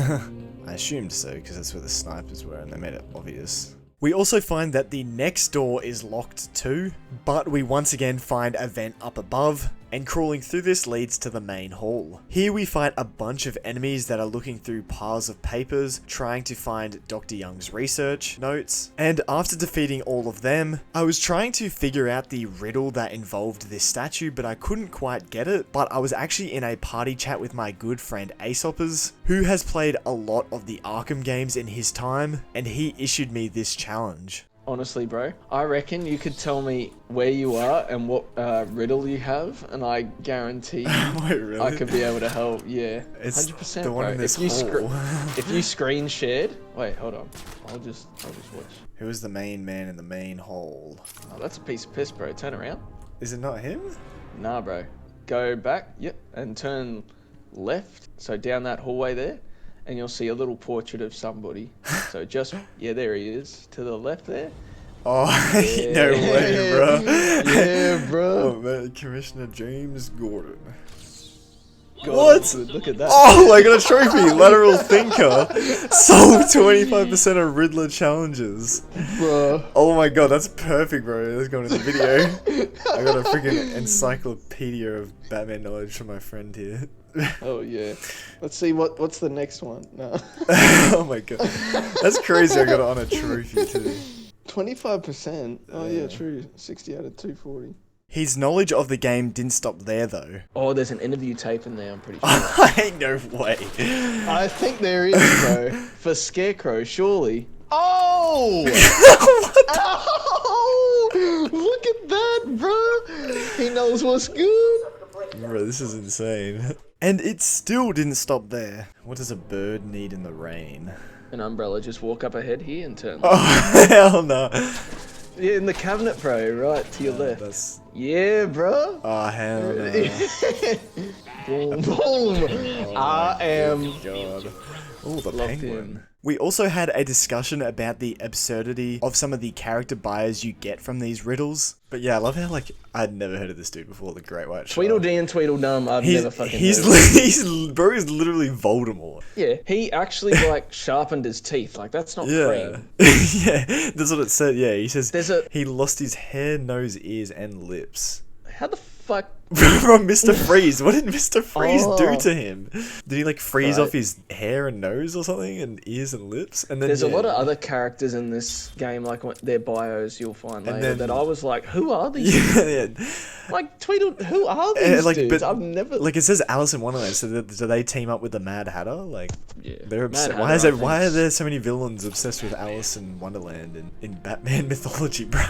I assumed so, because that's where the snipers were, and they made it obvious. We also find that the next door is locked too, but we once again find a vent up above, and crawling through this leads to the main hall. Here we fight a bunch of enemies that are looking through piles of papers, trying to find Dr. Young's research notes, and after defeating all of them, I was trying to figure out the riddle that involved this statue, but I couldn't quite get it. But I was actually in a party chat with my good friend Aesopers, who has played a lot of the Arkham games in his time, and he issued me this challenge. Honestly, bro, I reckon you could tell me where you are and what riddle you have, and I guarantee Wait, really? I could be able to help. Yeah, It's 100%, the one bro. in this If you hall. if you screen shared, wait, hold on, I'll just watch. Who is the main man in the main hall? Oh, that's a piece of piss, bro. Turn around. Is it not him? Nah, bro. Go back, yep, and turn left. So down that hallway there, and you'll see a little portrait of somebody. So just, yeah, there he is, to the left there. Oh, no way, bro. Yeah, bro. Oh, man, Commissioner James Gordon. God, What? Look at that. Oh, I got a trophy! Lateral Thinker! Solved 25% of Riddler challenges. Bro. Oh my god, that's perfect, bro. Let's go into the video. I got a freaking encyclopedia of Batman knowledge from my friend here. Oh yeah. Let's see what's the next one. No. Oh my god. That's crazy, I got it on a trophy too. 25%. Oh yeah, true. 60 out of 240. His knowledge of the game didn't stop there though. Oh, there's an interview tape in there, I'm pretty sure. Ain't no way. I think there is, bro. For Scarecrow, surely. Oh! Oh! Look at that, bro! He knows what's good. Bro, this is insane. And it still didn't stop there. What does a bird need in the rain? An umbrella, just walk up ahead here and turn. Oh, hell no. Yeah, in the cabinet, bro, right to your left. That's... Yeah, bro. Oh, hell no. Boom, boom. I am God. Oh, the locked penguin. in. We also had a discussion about the absurdity of some of the character bios you get from these riddles. But yeah, I love how, like, I'd never heard of this dude before, the Great White Shark. Tweedledee and Tweedledum, I've never fucking he's, heard of. bro is literally Voldemort. Yeah, he actually, like, sharpened his teeth. Like, that's not Yeah. cream. Yeah, that's what it said. Yeah, he says he lost his hair, nose, ears, and lips. How the fuck? From Mr. Freeze. What did Mr. Freeze do Oh. to him? Did he like freeze Right. off his hair and nose or something, and ears and lips? And then There's a lot of other characters in this game, like their bios you'll find later, then- that I was like, who are these? yeah, Like, who are these like, dudes? but, I've never... like it says Alice in Wonderland. So do they team up with the Mad Hatter? Like, Yeah. they're Mad obsessed. Why Hatter, is I there? Why think. are there so many villains obsessed with Alice in Wonderland in Batman mythology, bro?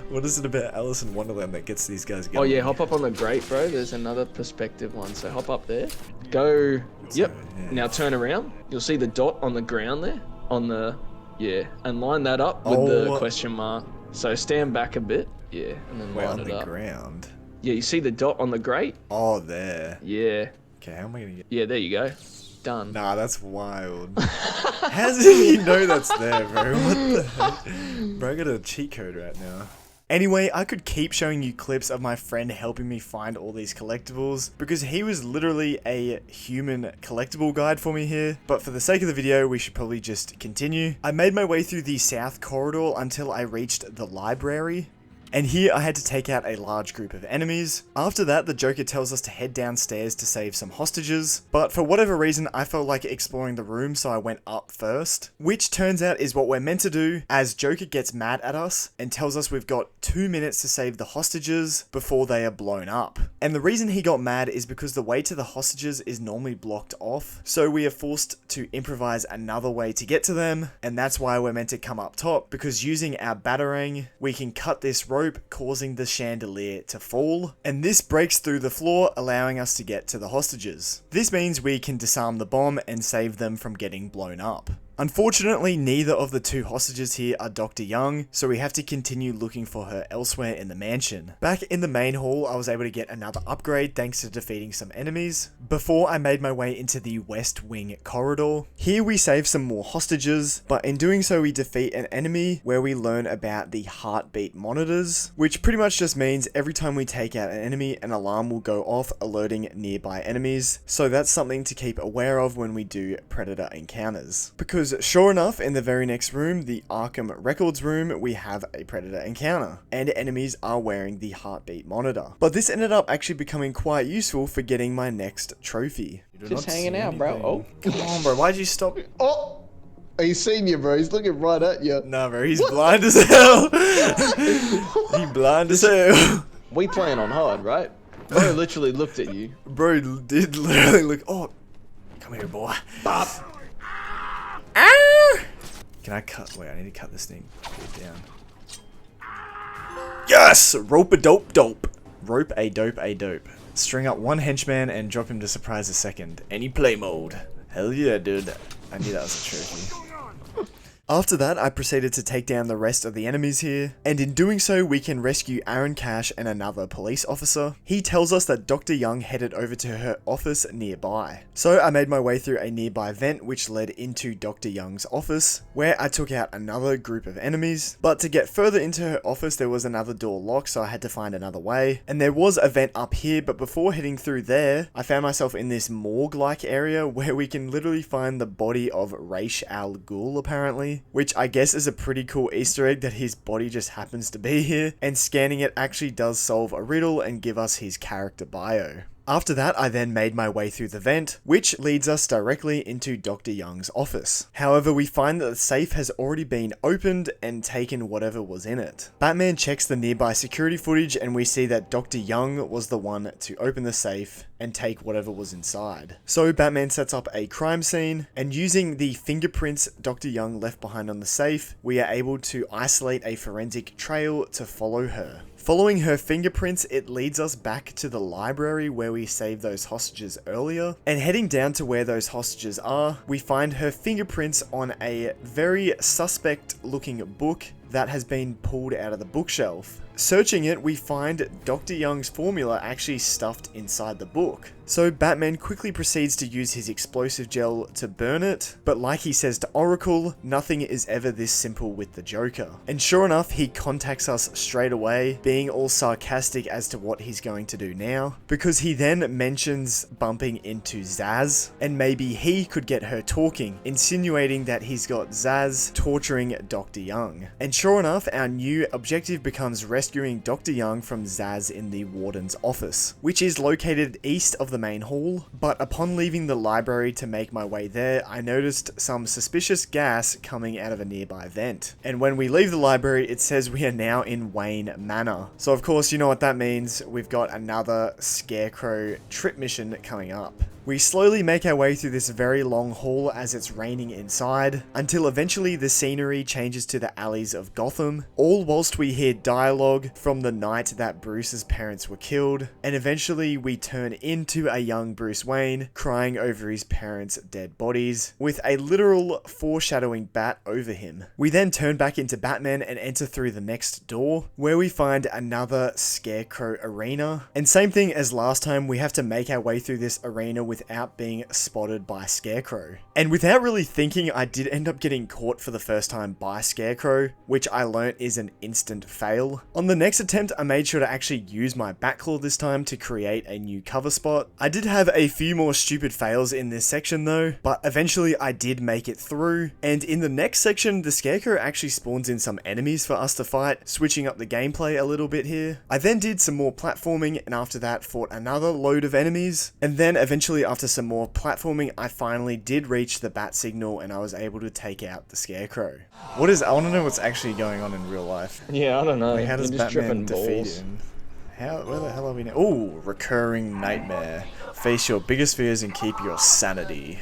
What is it about Alice in Wonderland that gets these guys going? Oh yeah, hop up on the grate, bro. There's another perspective one, so hop up there. Go, yep. yeah. Now turn around. You'll see the dot on the ground there, on the, yeah, and line that up with the Oh. question mark. So stand back a bit, yeah, and then Wait, line on it the up. ground. Yeah, you see the dot on the grate? Oh, there. Yeah, Okay, how am I gonna get? yeah, there you go. Done. Nah, that's wild. How does he know that's there, bro? What the heck? Bro, I got a cheat code right now. Anyway, I could keep showing you clips of my friend helping me find all these collectibles, because he was literally a human collectible guide for me here, but for the sake of the video, we should probably just continue. I made my way through the south corridor until I reached the library. And here I had to take out a large group of enemies. After that, the Joker tells us to head downstairs to save some hostages, but for whatever reason, I felt like exploring the room, so I went up first, which turns out is what we're meant to do, as Joker gets mad at us and tells us we've got 2 minutes to save the hostages before they are blown up. And the reason he got mad is because the way to the hostages is normally blocked off, so we are forced to improvise another way to get to them, and that's why we're meant to come up top, because using our batarang, we can cut this rope, causing the chandelier to fall, and this breaks through the floor, allowing us to get to the hostages. This means we can disarm the bomb and save them from getting blown up. Unfortunately, neither of the two hostages here are Dr. Young, so we have to continue looking for her elsewhere in the mansion. Back in the main hall, I was able to get another upgrade thanks to defeating some enemies, before I made my way into the West Wing corridor. Here we save some more hostages, but in doing so we defeat an enemy where we learn about the heartbeat monitors, which pretty much just means every time we take out an enemy, an alarm will go off alerting nearby enemies, so that's something to keep aware of when we do Predator encounters. Because sure enough, in the very next room, the Arkham Records room, we have a Predator encounter, and enemies are wearing the heartbeat monitor. But this ended up actually becoming quite useful for getting my next trophy. Just hanging out, bro. Oh, come on, bro. Why'd you stop? Oh! He's seen you, bro. He's looking right at you. Nah, bro. He's blind as hell. He's blind as hell. We playing on hard, right? Bro literally looked at you. Bro did literally look. Oh, come here, boy. Bop. Can I cut? Wait, I need to cut this thing down. Yes! Rope a dope dope. Rope a dope a dope. String up one henchman and drop him to surprise a second. Any play mode. Hell yeah, dude. I knew that was a trophy. After that, I proceeded to take down the rest of the enemies here, and in doing so, we can rescue Aaron Cash and another police officer. He tells us that Dr. Young headed over to her office nearby. So I made my way through a nearby vent which led into Dr. Young's office, where I took out another group of enemies. But to get further into her office, there was another door locked, so I had to find another way. And there was a vent up here, but before heading through there, I found myself in this morgue-like area where we can literally find the body of Ra's al Ghul, apparently. Which I guess is a pretty cool Easter egg that his body just happens to be here, and scanning it actually does solve a riddle and give us his character bio. After that, I then made my way through the vent, which leads us directly into Dr. Young's office. However, we find that the safe has already been opened and taken whatever was in it. Batman checks the nearby security footage and we see that Dr. Young was the one to open the safe and take whatever was inside. So Batman sets up a crime scene, and using the fingerprints Dr. Young left behind on the safe, we are able to isolate a forensic trail to follow her. Following her fingerprints, it leads us back to the library where we saved those hostages earlier, and heading down to where those hostages are, we find her fingerprints on a very suspect looking book that has been pulled out of the bookshelf. Searching it, we find Dr. Young's formula actually stuffed inside the book. So Batman quickly proceeds to use his explosive gel to burn it, but like he says to Oracle, nothing is ever this simple with the Joker. And sure enough, he contacts us straight away, being all sarcastic as to what he's going to do now, because he then mentions bumping into Zsasz, and maybe he could get her talking, insinuating that he's got Zsasz torturing Dr. Young. And sure enough, our new objective becomes rescuing Dr. Young from Zsasz in the warden's office, which is located east of the main hall. But upon leaving the library to make my way there, I noticed some suspicious gas coming out of a nearby vent. And when we leave the library, it says we are now in Wayne Manor. So of course, you know what that means. We've got another Scarecrow trip mission coming up. We slowly make our way through this very long hall as it's raining inside, until eventually the scenery changes to the alleys of Gotham, all whilst we hear dialogue from the night that Bruce's parents were killed, and eventually we turn into a young Bruce Wayne crying over his parents' dead bodies, with a literal foreshadowing bat over him. We then turn back into Batman and enter through the next door, where we find another Scarecrow arena, and same thing as last time, we have to make our way through this arena without being spotted by Scarecrow. And without really thinking, I did end up getting caught for the first time by Scarecrow, which I learnt is an instant fail. On the next attempt, I made sure to actually use my Batclaw this time to create a new cover spot. I did have a few more stupid fails in this section though, but eventually I did make it through. And in the next section, the Scarecrow actually spawns in some enemies for us to fight, switching up the gameplay a little bit here. I then did some more platforming, and after that fought another load of enemies. And then eventually after some more platforming, I finally did reach the bat signal and I was able to take out the Scarecrow. I want to know what's actually going on in real life. Yeah, I don't know. Like, how does You're just Batman dripping defeat balls. him? Where the hell are we now? Ooh, recurring nightmare. Face your biggest fears and keep your sanity.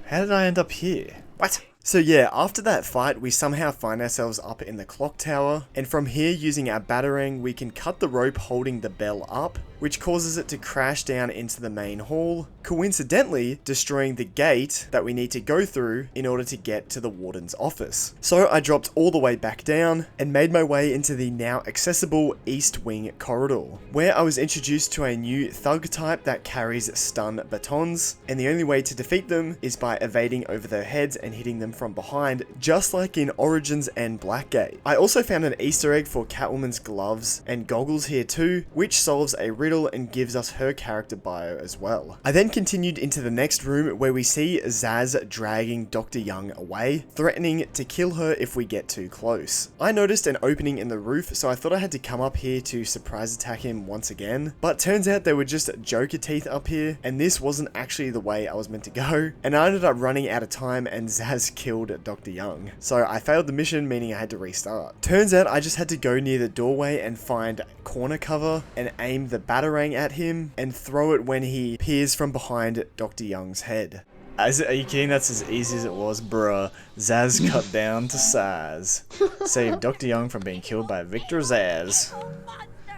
How did I end up here? What? So yeah, after that fight, we somehow find ourselves up in the clock tower, and from here, using our batarang, we can cut the rope holding the bell up, which causes it to crash down into the main hall, coincidentally destroying the gate that we need to go through in order to get to the warden's office. So I dropped all the way back down and made my way into the now accessible East Wing corridor, where I was introduced to a new thug type that carries stun batons, and the only way to defeat them is by evading over their heads and hitting them from behind, just like in Origins and Blackgate. I also found an Easter egg for Catwoman's gloves and goggles here too, which solves a riddle and gives us her character bio as well. I then continued into the next room where we see Zaz dragging Dr. Young away, threatening to kill her if we get too close. I noticed an opening in the roof, so I thought I had to come up here to surprise attack him once again, but turns out there were just Joker teeth up here, and this wasn't actually the way I was meant to go, and I ended up running out of time and Zaz killed Dr. Young. So I failed the mission, meaning I had to restart. Turns out I just had to go near the doorway and find corner cover and aim the batarang at him and throw it when he peers from behind Dr. Young's head. Are you kidding? That's as easy as it was, bruh. Zaz cut down to size. Saved Dr. Young from being killed by Victor Zaz.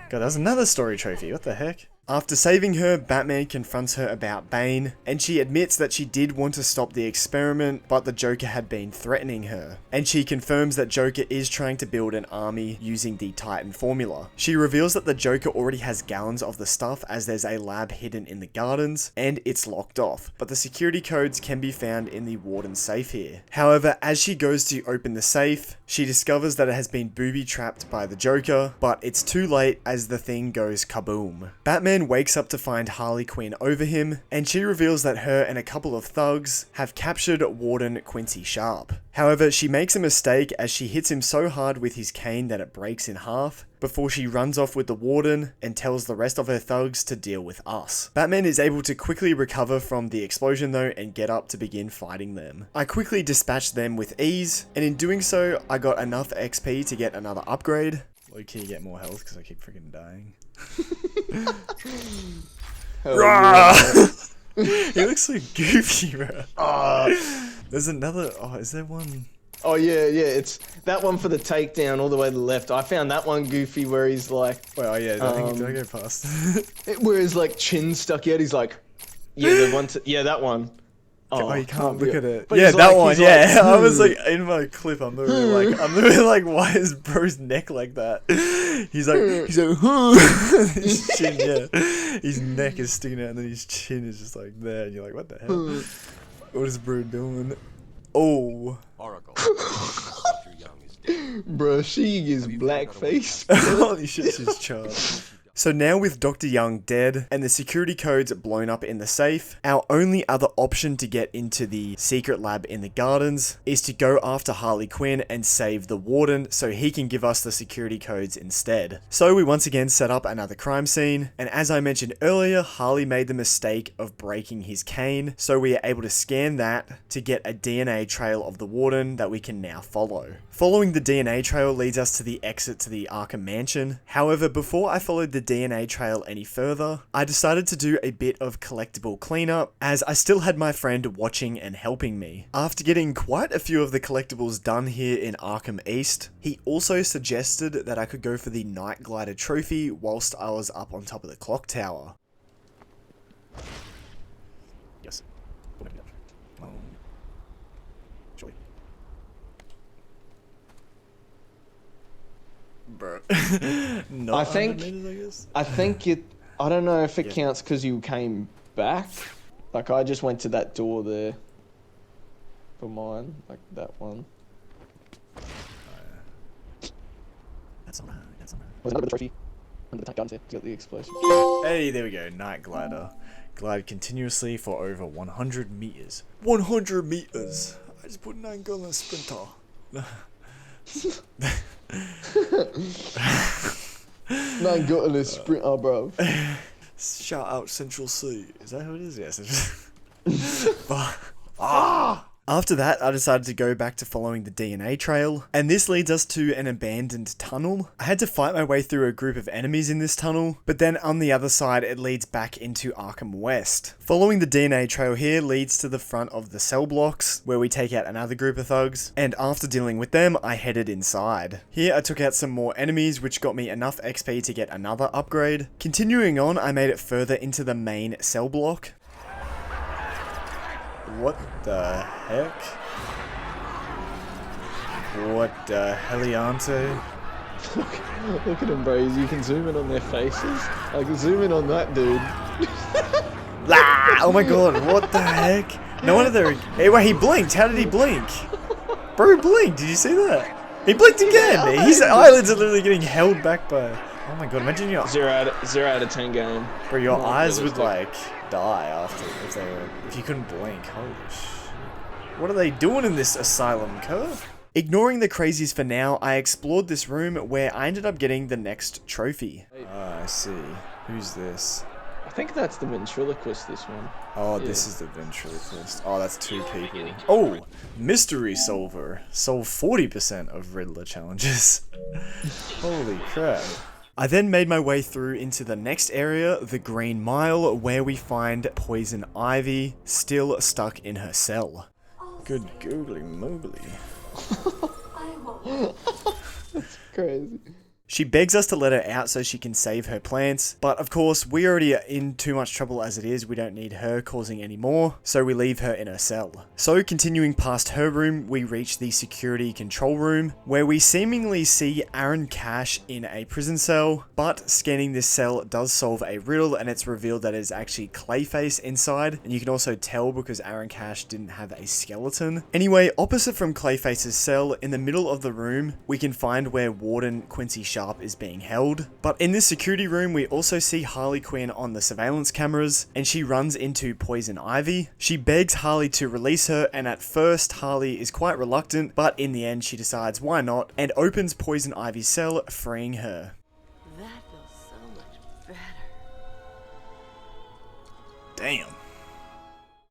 God, that was another story trophy. What the heck? After saving her, Batman confronts her about Bane, and she admits that she did want to stop the experiment, but the Joker had been threatening her. And she confirms that Joker is trying to build an army using the Titan formula. She reveals that the Joker already has gallons of the stuff, as there's a lab hidden in the gardens, and it's locked off, but the security codes can be found in the warden's safe here. However, as she goes to open the safe, she discovers that it has been booby-trapped by the Joker, but it's too late as the thing goes kaboom. Batman wakes up to find Harley Quinn over him, and she reveals that her and a couple of thugs have captured Warden Quincy Sharp. However, she makes a mistake as she hits him so hard with his cane that it breaks in half, before she runs off with the warden and tells the rest of her thugs to deal with us. Batman is able to quickly recover from the explosion though and get up to begin fighting them. I quickly dispatched them with ease, and in doing so, I got enough XP to get another upgrade. Low-key get more health because I keep freaking dying. He looks so goofy, bro. There's another. Oh, is there one? Oh yeah, it's that one for the takedown all the way to the left. I found that one goofy where he's like, wait, oh yeah, did I go past? Where his like chin stuck out. He's like, yeah, the one, that one. Oh, you can't look at it. But Yeah, that like, one. Yeah, like, I was like in my clip. I'm literally like, why is bro's neck like that? He's like, his chin, yeah, his neck is sticking out, and then his chin is just like there, and you're like, what the hell? What is bro doing? Oh. Oracle. Dr. Young is dead. Bruh, she is blackface. Holy shit, she's charged. So now with Dr. Young dead and the security codes blown up in the safe, our only other option to get into the secret lab in the gardens is to go after Harley Quinn and save the warden so he can give us the security codes instead. So we once again set up another crime scene, and as I mentioned earlier, Harley made the mistake of breaking his cane, so we are able to scan that to get a DNA trail of the warden that we can now follow. Following the DNA trail leads us to the exit to the Arkham Mansion. However, before I followed the DNA trail any further, I decided to do a bit of collectible cleanup, as I still had my friend watching and helping me. After getting quite a few of the collectibles done here in Arkham East, he also suggested that I could go for the Night Glider trophy whilst I was up on top of the clock tower. Yes. Joy. Bro. I think I don't know if it counts because you came back. Like, I just went to that door there for mine, like that one. That's on her. That's on her. Was another trophy under the tank guns here? Got the explosion. Hey, there we go. Night glider. Glide continuously for over 100 meters. 100 meters. I just put 9 gun on a sprinter. 9 got in a sprinter, bro. Shout out Central C. Is that who it is? Yes. After that, I decided to go back to following the DNA trail, and this leads us to an abandoned tunnel. I had to fight my way through a group of enemies in this tunnel, but then on the other side it leads back into Arkham West. Following the DNA trail here leads to the front of the cell blocks, where we take out another group of thugs, and after dealing with them, I headed inside. Here I took out some more enemies, which got me enough XP to get another upgrade. Continuing on, I made it further into the main cell block. What the heck? What the heliante? Look at them, bros. You can zoom in on their faces. I can zoom in on that dude. Oh my god, what the heck? No wonder they're... Hey, wait, he blinked. How did he blink? Bro, blinked. Did you see that? He blinked again. His eyelids are literally getting held back by... Oh my god, imagine your... 0 out of 10 game. Bro, your eyes would like die after if you couldn't blink. Holy shit. What are they doing in this asylum, curve? Ignoring the crazies for now, I explored this room where I ended up getting the next trophy. Ah, I see. Who's this? I think that's the ventriloquist, this one. Oh, yeah. This is the ventriloquist. Oh, that's 2 people. Oh, mystery solver. Solve 40% of Riddler challenges. Holy crap. I then made my way through into the next area, the Green Mile, where we find Poison Ivy still stuck in her cell. Good googly moogly. That's crazy. She begs us to let her out so she can save her plants, but of course we already are in too much trouble as it is, we don't need her causing any more, so we leave her in her cell. So continuing past her room, we reach the security control room, where we seemingly see Aaron Cash in a prison cell, but scanning this cell does solve a riddle and it's revealed that it is actually Clayface inside, and you can also tell because Aaron Cash didn't have a skeleton. Anyway, opposite from Clayface's cell, in the middle of the room, we can find where Warden Quincy Sharp is being held. But in this security room, we also see Harley Quinn on the surveillance cameras, and she runs into Poison Ivy. She begs Harley to release her, and at first Harley is quite reluctant, but in the end she decides why not, and opens Poison Ivy's cell, freeing her. That feels so much better. Damn.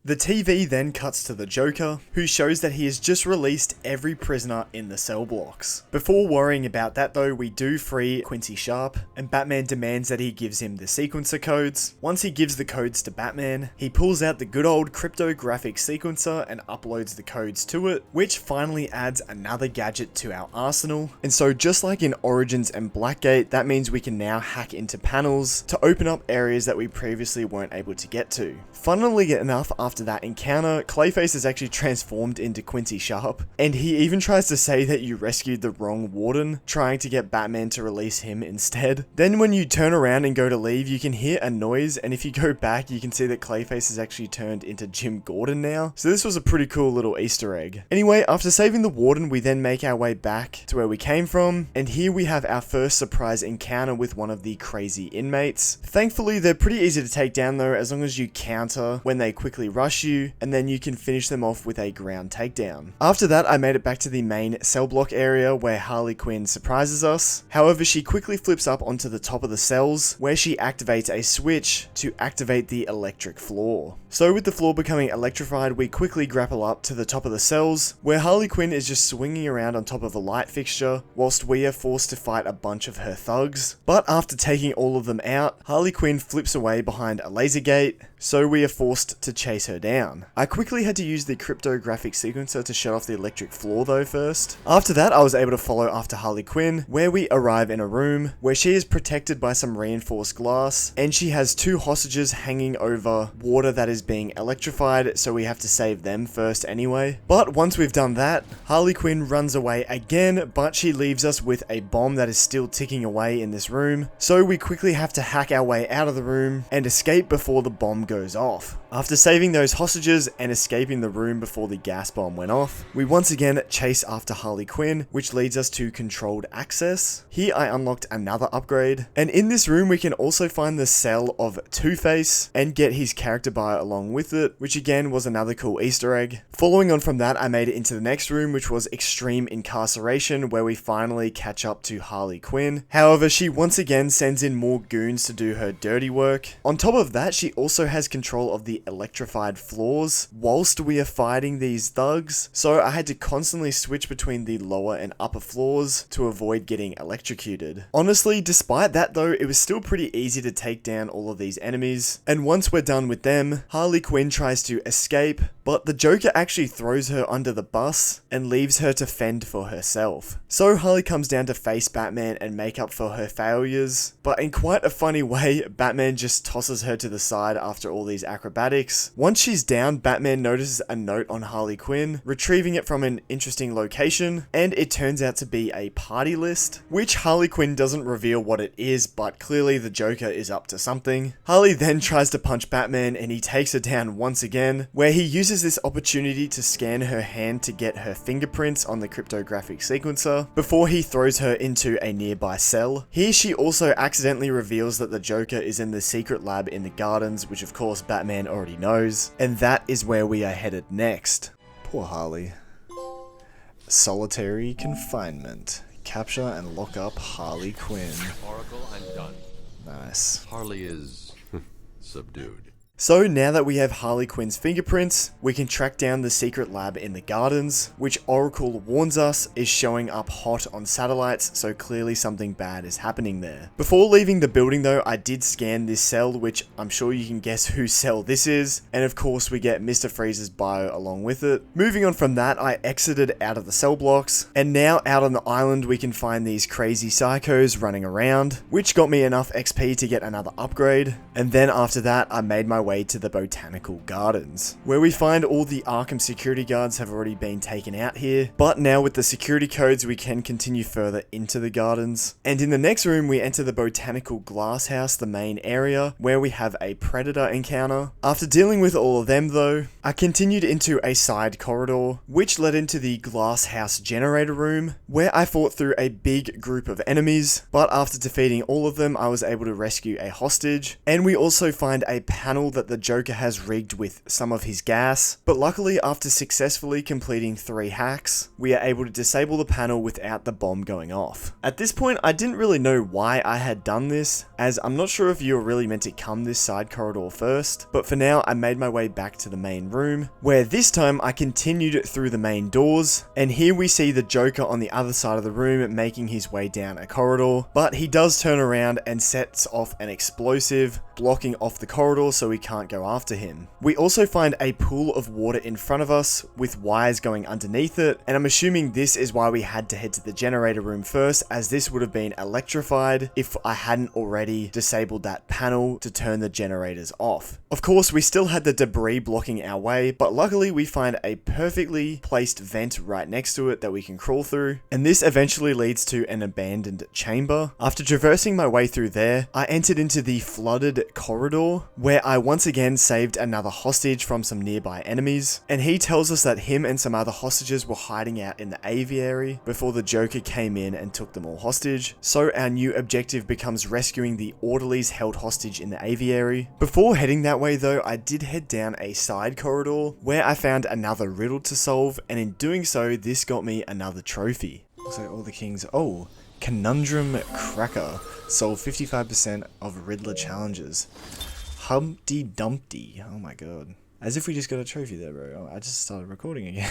The TV then cuts to the Joker, who shows that he has just released every prisoner in the cell blocks. Before worrying about that though, we do free Quincy Sharp, and Batman demands that he gives him the sequencer codes. Once he gives the codes to Batman, he pulls out the good old cryptographic sequencer and uploads the codes to it, which finally adds another gadget to our arsenal. And so just like in Origins and Blackgate, that means we can now hack into panels to open up areas that we previously weren't able to get to. Funnily enough, after that encounter, Clayface is actually transformed into Quincy Sharp, and he even tries to say that you rescued the wrong warden, trying to get Batman to release him instead. Then when you turn around and go to leave, you can hear a noise, and if you go back, you can see that Clayface is actually turned into Jim Gordon now. So this was a pretty cool little Easter egg. Anyway, after saving the warden, we then make our way back to where we came from, and here we have our first surprise encounter with one of the crazy inmates. Thankfully, they're pretty easy to take down though, as long as you counter when they quickly rush you, and then you can finish them off with a ground takedown. After that, I made it back to the main cell block area where Harley Quinn surprises us. However, she quickly flips up onto the top of the cells, where she activates a switch to activate the electric floor. So with the floor becoming electrified, we quickly grapple up to the top of the cells, where Harley Quinn is just swinging around on top of a light fixture, whilst we are forced to fight a bunch of her thugs. But after taking all of them out, Harley Quinn flips away behind a laser gate, so we are forced to chase her down. I quickly had to use the cryptographic sequencer to shut off the electric floor though first. After that, I was able to follow after Harley Quinn, where we arrive in a room where she is protected by some reinforced glass, and she has 2 hostages hanging over water that is being electrified, so we have to save them first anyway. But once we've done that, Harley Quinn runs away again, but she leaves us with a bomb that is still ticking away in this room, so we quickly have to hack our way out of the room and escape before the bomb goes off. After saving those hostages and escaping the room before the gas bomb went off, we once again chase after Harley Quinn, which leads us to controlled access. Here I unlocked another upgrade, and in this room we can also find the cell of Two-Face and get his character bio along with it, which again was another cool Easter egg. Following on from that, I made it into the next room, which was Extreme Incarceration, where we finally catch up to Harley Quinn. However, she once again sends in more goons to do her dirty work. On top of that, she also has control of the electrified floors whilst we are fighting these thugs, so I had to constantly switch between the lower and upper floors to avoid getting electrocuted. Honestly, despite that though, it was still pretty easy to take down all of these enemies, and once we're done with them, Harley Quinn tries to escape, but the Joker actually throws her under the bus and leaves her to fend for herself. So Harley comes down to face Batman and make up for her failures, but in quite a funny way, Batman just tosses her to the side after all these acrobatics. Once she's down, Batman notices a note on Harley Quinn, retrieving it from an interesting location, and it turns out to be a party list, which Harley Quinn doesn't reveal what it is, but clearly the Joker is up to something. Harley then tries to punch Batman and he takes her down once again, where he uses this opportunity to scan her hand to get her fingerprints on the cryptographic sequencer before he throws her into a nearby cell. Here she also accidentally reveals that the Joker is in the secret lab in the gardens, which of course Batman already knows, and that is where we are headed next. Poor Harley. Solitary confinement. Capture and lock up Harley Quinn. Oracle, I'm done. Nice. Harley is subdued. So now that we have Harley Quinn's fingerprints, we can track down the secret lab in the gardens, which Oracle warns us is showing up hot on satellites, so clearly something bad is happening there. Before leaving the building though, I did scan this cell, which I'm sure you can guess whose cell this is, and of course we get Mr. Freeze's bio along with it. Moving on from that, I exited out of the cell blocks, and now out on the island we can find these crazy psychos running around, which got me enough XP to get another upgrade, and then after that I made my way to the botanical gardens, where we find all the Arkham security guards have already been taken out here, but now with the security codes we can continue further into the gardens. And in the next room we enter the botanical glass house, the main area, where we have a predator encounter. After dealing with all of them though, I continued into a side corridor, which led into the glass house generator room, where I fought through a big group of enemies, but after defeating all of them I was able to rescue a hostage, and we also find a panel that the Joker has rigged with some of his gas, but luckily after successfully completing 3 hacks, we are able to disable the panel without the bomb going off. At this point I didn't really know why I had done this, as I'm not sure if you were really meant to come this side corridor first, but for now I made my way back to the main room, where this time I continued through the main doors, and here we see the Joker on the other side of the room making his way down a corridor, but he does turn around and sets off an explosive, blocking off the corridor so we can't go after him. We also find a pool of water in front of us with wires going underneath it, and I'm assuming this is why we had to head to the generator room first, as this would have been electrified if I hadn't already disabled that panel to turn the generators off. Of course, we still had the debris blocking our way, but luckily we find a perfectly placed vent right next to it that we can crawl through, and this eventually leads to an abandoned chamber. After traversing my way through there, I entered into the flooded corridor, where I once again saved another hostage from some nearby enemies, and he tells us that him and some other hostages were hiding out in the aviary before the Joker came in and took them all hostage, so our new objective becomes rescuing the orderlies held hostage in the aviary. Before heading that way though, I did head down a side corridor where I found another riddle to solve, and in doing so this got me another trophy. Looks like all the kings... Oh! Conundrum Cracker. Solve 55% of Riddler challenges. Humpty Dumpty. Oh my god. As if we just got a trophy there, bro. Oh, I just started recording again.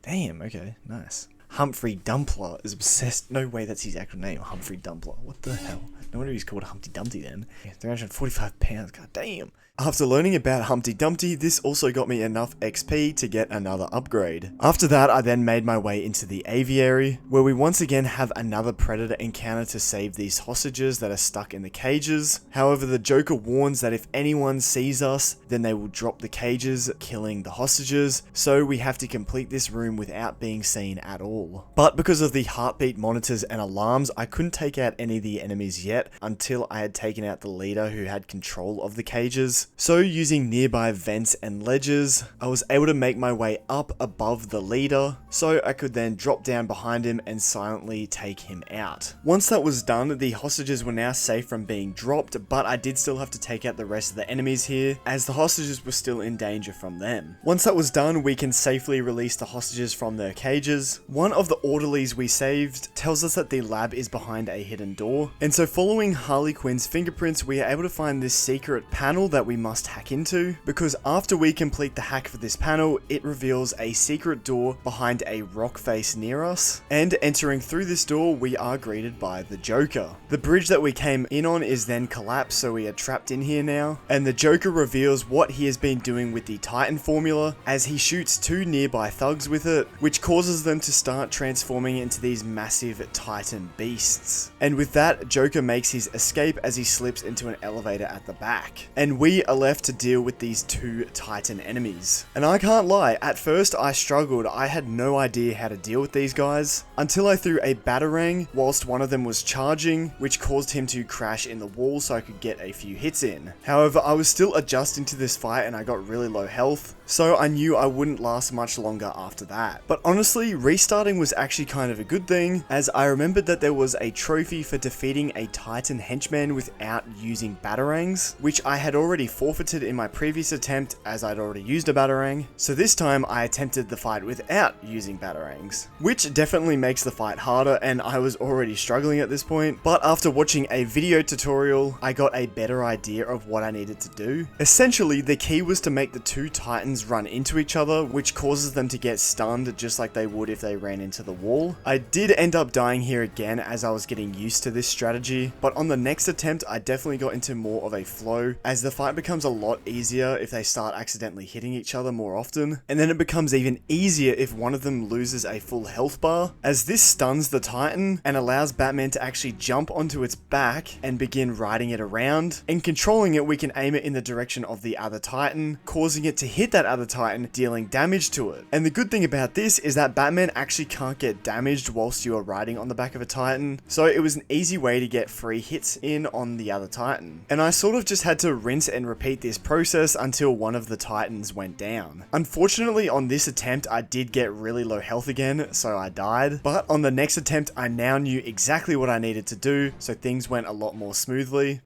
Damn, okay, nice. Humphrey Dumpler is obsessed. No way that's his actual name, Humphrey Dumpler. What the hell? No wonder he's called Humpty Dumpty then. 345 pounds, god damn. After learning about Humpty Dumpty, this also got me enough XP to get another upgrade. After that, I then made my way into the aviary, where we once again have another predator encounter to save these hostages that are stuck in the cages. However, the Joker warns that if anyone sees us, then they will drop the cages, killing the hostages, so we have to complete this room without being seen at all. But because of the heartbeat monitors and alarms, I couldn't take out any of the enemies yet until I had taken out the leader who had control of the cages. So using nearby vents and ledges, I was able to make my way up above the leader, so I could then drop down behind him and silently take him out. Once that was done, the hostages were now safe from being dropped, but I did still have to take out the rest of the enemies here, as the hostages were still in danger from them. Once that was done, we can safely release the hostages from their cages. One of the orderlies we saved tells us that the lab is behind a hidden door, and so following Harley Quinn's fingerprints, we are able to find this secret panel that we must hack into, because after we complete the hack for this panel, it reveals a secret door behind a rock face near us, and entering through this door, we are greeted by the Joker. The bridge that we came in on is then collapsed, so we are trapped in here now, and the Joker reveals what he has been doing with the Titan formula, as he shoots two nearby thugs with it, which causes them to start transforming into these massive Titan beasts. And with that, Joker makes his escape as he slips into an elevator at the back, and we are left to deal with these two Titan enemies. And I can't lie, at first I struggled. I had no idea how to deal with these guys, until I threw a batarang whilst one of them was charging, which caused him to crash in the wall so I could get a few hits in. However, I was still adjusting to this fight and I got really low health, so I knew I wouldn't last much longer after that. But honestly, restarting was actually kind of a good thing, as I remembered that there was a trophy for defeating a Titan henchman without using batarangs, which I had already forfeited in my previous attempt as I'd already used a batarang, so this time I attempted the fight without using batarangs, which definitely makes the fight harder, and I was already struggling at this point. But after watching a video tutorial, I got a better idea of what I needed to do. Essentially, the key was to make the two Titans run into each other, which causes them to get stunned just like they would if they ran into the wall. I did end up dying here again as I was getting used to this strategy, but on the next attempt I definitely got into more of a flow, as the fight becomes a lot easier if they start accidentally hitting each other more often, and then it becomes even easier if one of them loses a full health bar, as this stuns the Titan and allows Batman to actually jump onto its back and begin riding it around, and controlling it we can aim it in the direction of the other Titan, causing it to hit that other Titan, dealing damage to it. And the good thing about this is that Batman actually can't get damaged whilst you are riding on the back of a Titan, so it was an easy way to get free hits in on the other Titan. And I sort of just had to rinse and repeat this process until one of the Titans went down. Unfortunately, on this attempt I did get really low health again, so I died, but on the next attempt I now knew exactly what I needed to do, so things went a lot more smoothly.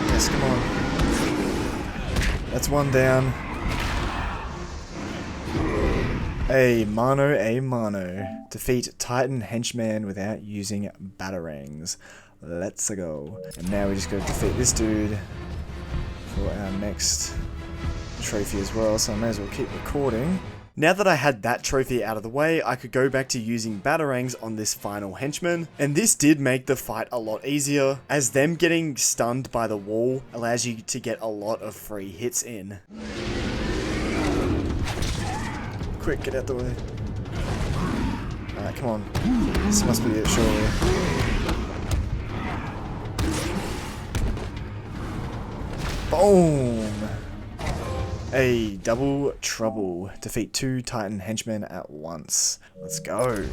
Yes, come on. That's one down. A mano. Defeat Titan henchman without using batarangs. Let's go. And now we just gotta defeat this dude for our next trophy as well, so I may as well keep recording. Now that I had that trophy out of the way, I could go back to using batarangs on this final henchman, and this did make the fight a lot easier, as them getting stunned by the wall allows you to get a lot of free hits in. Quick, get out the way. Alright, come on. This must be it, surely. Boom! A double trouble. Defeat two Titan henchmen at once. Let's go.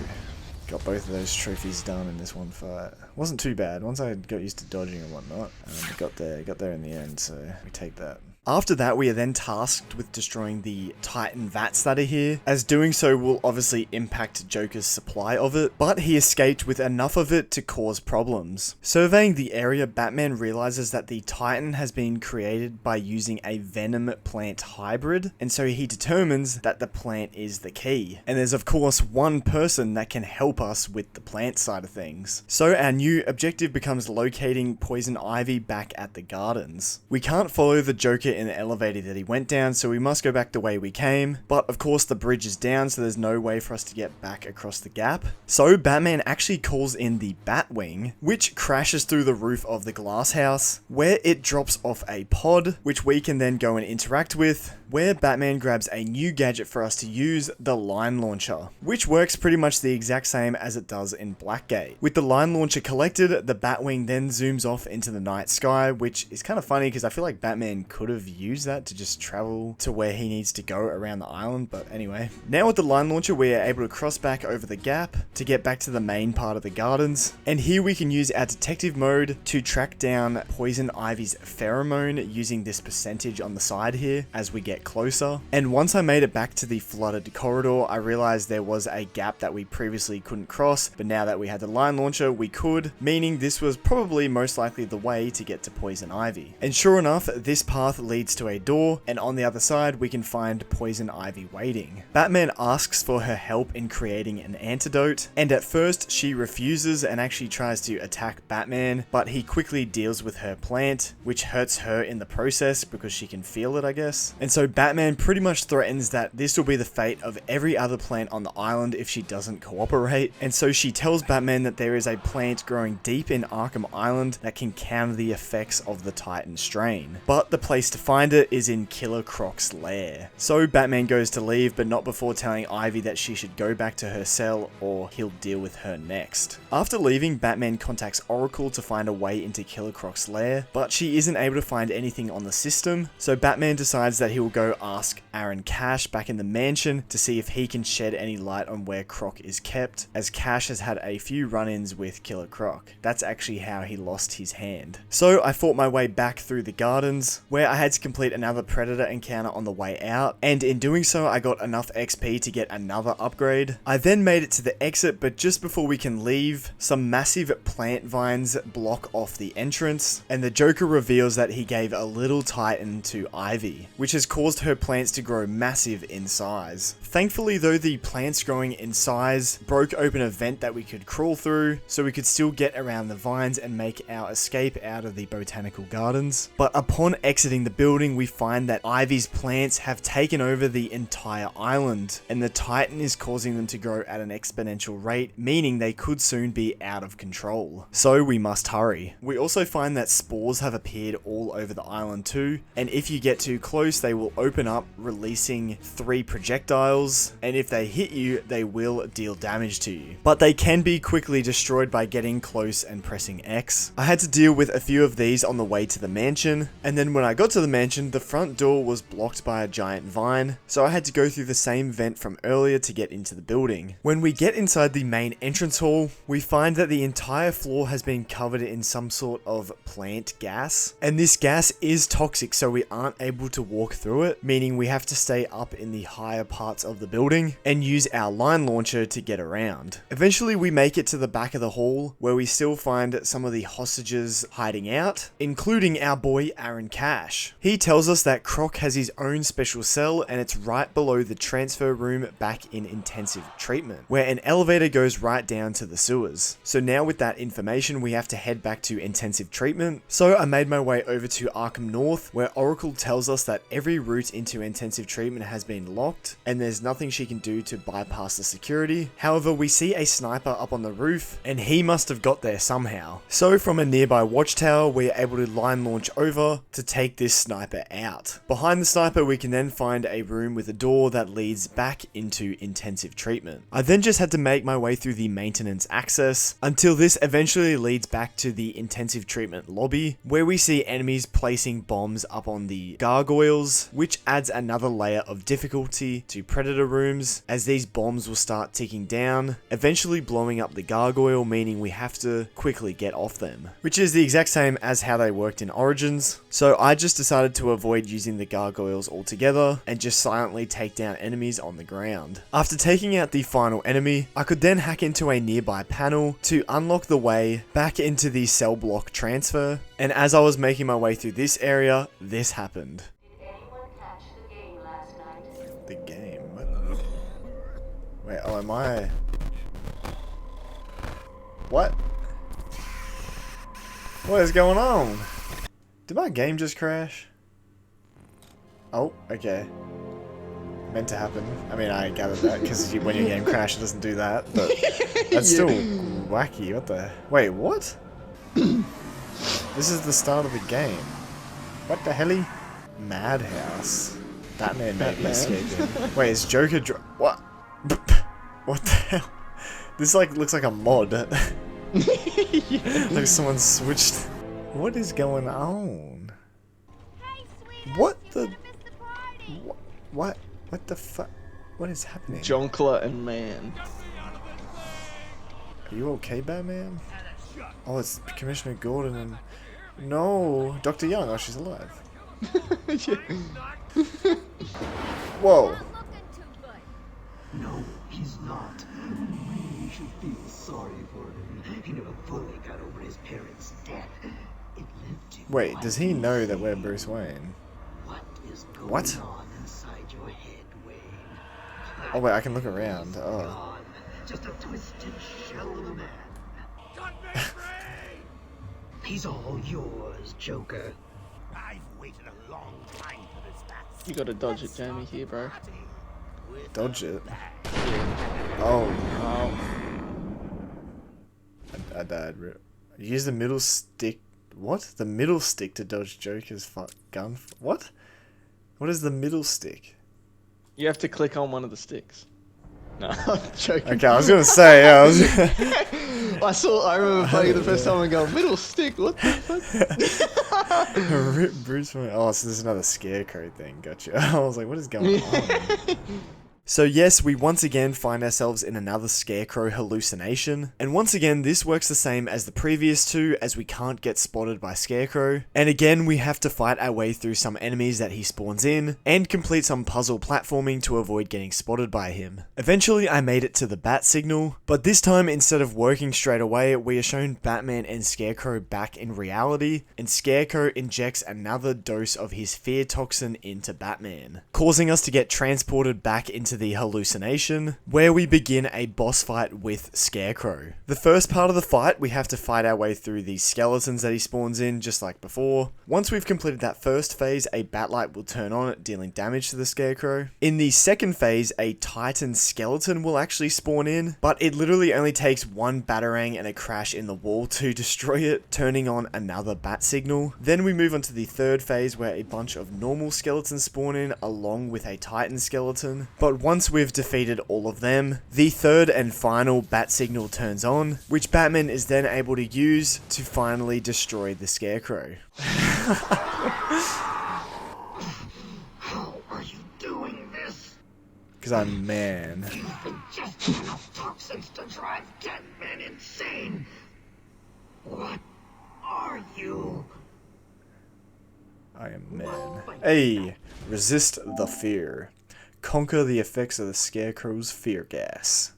Got both of those trophies done in this one fight. Wasn't too bad. Once I got used to dodging and whatnot, got there in the end, so we take that. After that, we are then tasked with destroying the Titan vats that are here, as doing so will obviously impact Joker's supply of it, but he escaped with enough of it to cause problems. Surveying the area, Batman realizes that the Titan has been created by using a venom plant hybrid, and so he determines that the plant is the key. And there's of course one person that can help us with the plant side of things. So our new objective becomes locating Poison Ivy back at the gardens. We can't follow the Joker in the elevator that he went down, so we must go back the way we came, but of course the bridge is down, so there's no way for us to get back across the gap. So Batman actually calls in the Batwing, which crashes through the roof of the glass house, where it drops off a pod, which we can then go and interact with, where Batman grabs a new gadget for us to use, the line launcher, which works pretty much the exact same as it does in Blackgate. With the line launcher collected, the Batwing then zooms off into the night sky, which is kind of funny because I feel like Batman could have used that to just travel to where he needs to go around the island, but anyway. Now with the line launcher, we are able to cross back over the gap to get back to the main part of the gardens, and here we can use our detective mode to track down Poison Ivy's pheromone using this percentage on the side here as we get closer. And once I made it back to the flooded corridor, I realized there was a gap that we previously couldn't cross, but now that we had the line launcher, we could, meaning this was probably most likely the way to get to Poison Ivy. And sure enough, this path leads to a door, and on the other side we can find Poison Ivy waiting. Batman asks for her help in creating an antidote, and at first she refuses and actually tries to attack Batman, but he quickly deals with her plant, which hurts her in the process because she can feel it, I guess. And so Batman pretty much threatens that this will be the fate of every other plant on the island if she doesn't cooperate, and so she tells Batman that there is a plant growing deep in Arkham Island that can counter the effects of the Titan strain, but the place to find it is in Killer Croc's lair. So Batman goes to leave, but not before telling Ivy that she should go back to her cell or he'll deal with her next. After leaving, Batman contacts Oracle to find a way into Killer Croc's lair, but she isn't able to find anything on the system, so Batman decides that he will go ask Aaron Cash back in the mansion to see if he can shed any light on where Croc is kept, as Cash has had a few run-ins with Killer Croc. That's actually how he lost his hand. So I fought my way back through the gardens, where I had to complete another Predator encounter on the way out, and in doing so I got enough XP to get another upgrade. I then made it to the exit, but just before we can leave, some massive plant vines block off the entrance, and the Joker reveals that he gave a little Titan to Ivy, which has caused her plants to grow massive in size. Thankfully though, the plants growing in size broke open a vent that we could crawl through, so we could still get around the vines and make our escape out of the botanical gardens. But upon exiting the building, we find that Ivy's plants have taken over the entire island, and the Titan is causing them to grow at an exponential rate, meaning they could soon be out of control. So we must hurry. We also find that spores have appeared all over the island too, and if you get too close, they will open up, releasing 3 projectiles, and if they hit you, they will deal damage to you. But they can be quickly destroyed by getting close and pressing X. I had to deal with a few of these on the way to the mansion, and then when I got to the mansion, the front door was blocked by a giant vine, so I had to go through the same vent from earlier to get into the building. When we get inside the main entrance hall, we find that the entire floor has been covered in some sort of plant gas, and this gas is toxic, so we aren't able to walk through it, meaning we have to stay up in the higher parts of the building and use our line launcher to get around. Eventually we make it to the back of the hall, where we still find some of the hostages hiding out, including our boy Aaron Cash. He tells us that Croc has his own special cell, and it's right below the transfer room back in intensive treatment, where an elevator goes right down to the sewers. So now with that information, we have to head back to intensive treatment. So I made my way over to Arkham North, where Oracle tells us that every route into intensive treatment has been locked, and there's nothing she can do to bypass the security. However, we see a sniper up on the roof, and he must have got there somehow. So from a nearby watchtower, we are able to line launch over to take this sniper out. Behind the sniper, we can then find a room with a door that leads back into intensive treatment. I then just had to make my way through the maintenance access until this eventually leads back to the intensive treatment lobby, where we see enemies placing bombs up on the gargoyles, which adds another layer of difficulty to Predator rooms, as these bombs will start ticking down, eventually blowing up the gargoyle, meaning we have to quickly get off them, which is the exact same as how they worked in Origins. So I just decided decided to avoid using the gargoyles altogether and just silently take down enemies on the ground. After taking out the final enemy, I could then hack into a nearby panel to unlock the way back into the cell block transfer, and as I was making my way through this area, this happened. Did anyone catch the game last night? The game? What? Wait, oh, am I... What? What is going on? Did my game just crash? Oh, okay. Meant to happen. I mean, I gathered that because when your game crashes, it doesn't do that, but that's still wacky. What the... Wait, what? This is the start of the game. What the helly? Madhouse. Batman may be escaping. Wait, is Joker what? What the hell? This like looks like a mod. Like someone switched. What is going on? What the... What? What the fuck? What is happening? Jonkler and Man. Are you okay, Batman? Oh, it's Commissioner Gordon and... No! Dr. Young! Oh, she's alive. Whoa! No, he's not. You should feel sorry for him. He never fully got over his parents' death. It lived him. Wait, does he know that we're Bruce Wayne? What is going What? on inside your head, Wayne? Oh wait, I can look around. Oh. Gone. Just a twisted shell of a man. He's all yours, Joker. I've waited a long time for this bat. You gotta dodge it, Jamie, here, bro. Dodge it? Oh. I died. Use the middle stick. What? The middle stick to dodge Joker's gun? What? What is the middle stick? You have to click on one of the sticks. No, I'm joking. Okay, I was gonna say, yeah. I remember playing it the first time and going, middle stick, what the fuck? Rip Bruce Wayne. Oh, so there's another scarecrow thing. Gotcha. I was like, what is going on? So yes, we once again find ourselves in another Scarecrow hallucination, and once again this works the same as the previous two as we can't get spotted by Scarecrow, and again we have to fight our way through some enemies that he spawns in, and complete some puzzle platforming to avoid getting spotted by him. Eventually I made it to the bat signal, but this time instead of working straight away, we are shown Batman and Scarecrow back in reality, and Scarecrow injects another dose of his fear toxin into Batman, causing us to get transported back into the hallucination, where we begin a boss fight with Scarecrow. The first part of the fight, we have to fight our way through these skeletons that he spawns in, just like before. Once we've completed that first phase, a Batlight will turn on, dealing damage to the Scarecrow. In the second phase, a Titan skeleton will actually spawn in, but it literally only takes one Batarang and a crash in the wall to destroy it, turning on another bat signal. Then we move on to the third phase, where a bunch of normal skeletons spawn in, along with a Titan skeleton. But once we've defeated all of them, the third and final bat signal turns on, which Batman is then able to use to finally destroy the Scarecrow. How are you doing this? Because I'm man. You've ingested enough toxins to drive dead men insane. What are you? I am man. Hey, resist the fear. Conquer the effects of the Scarecrow's fear gas.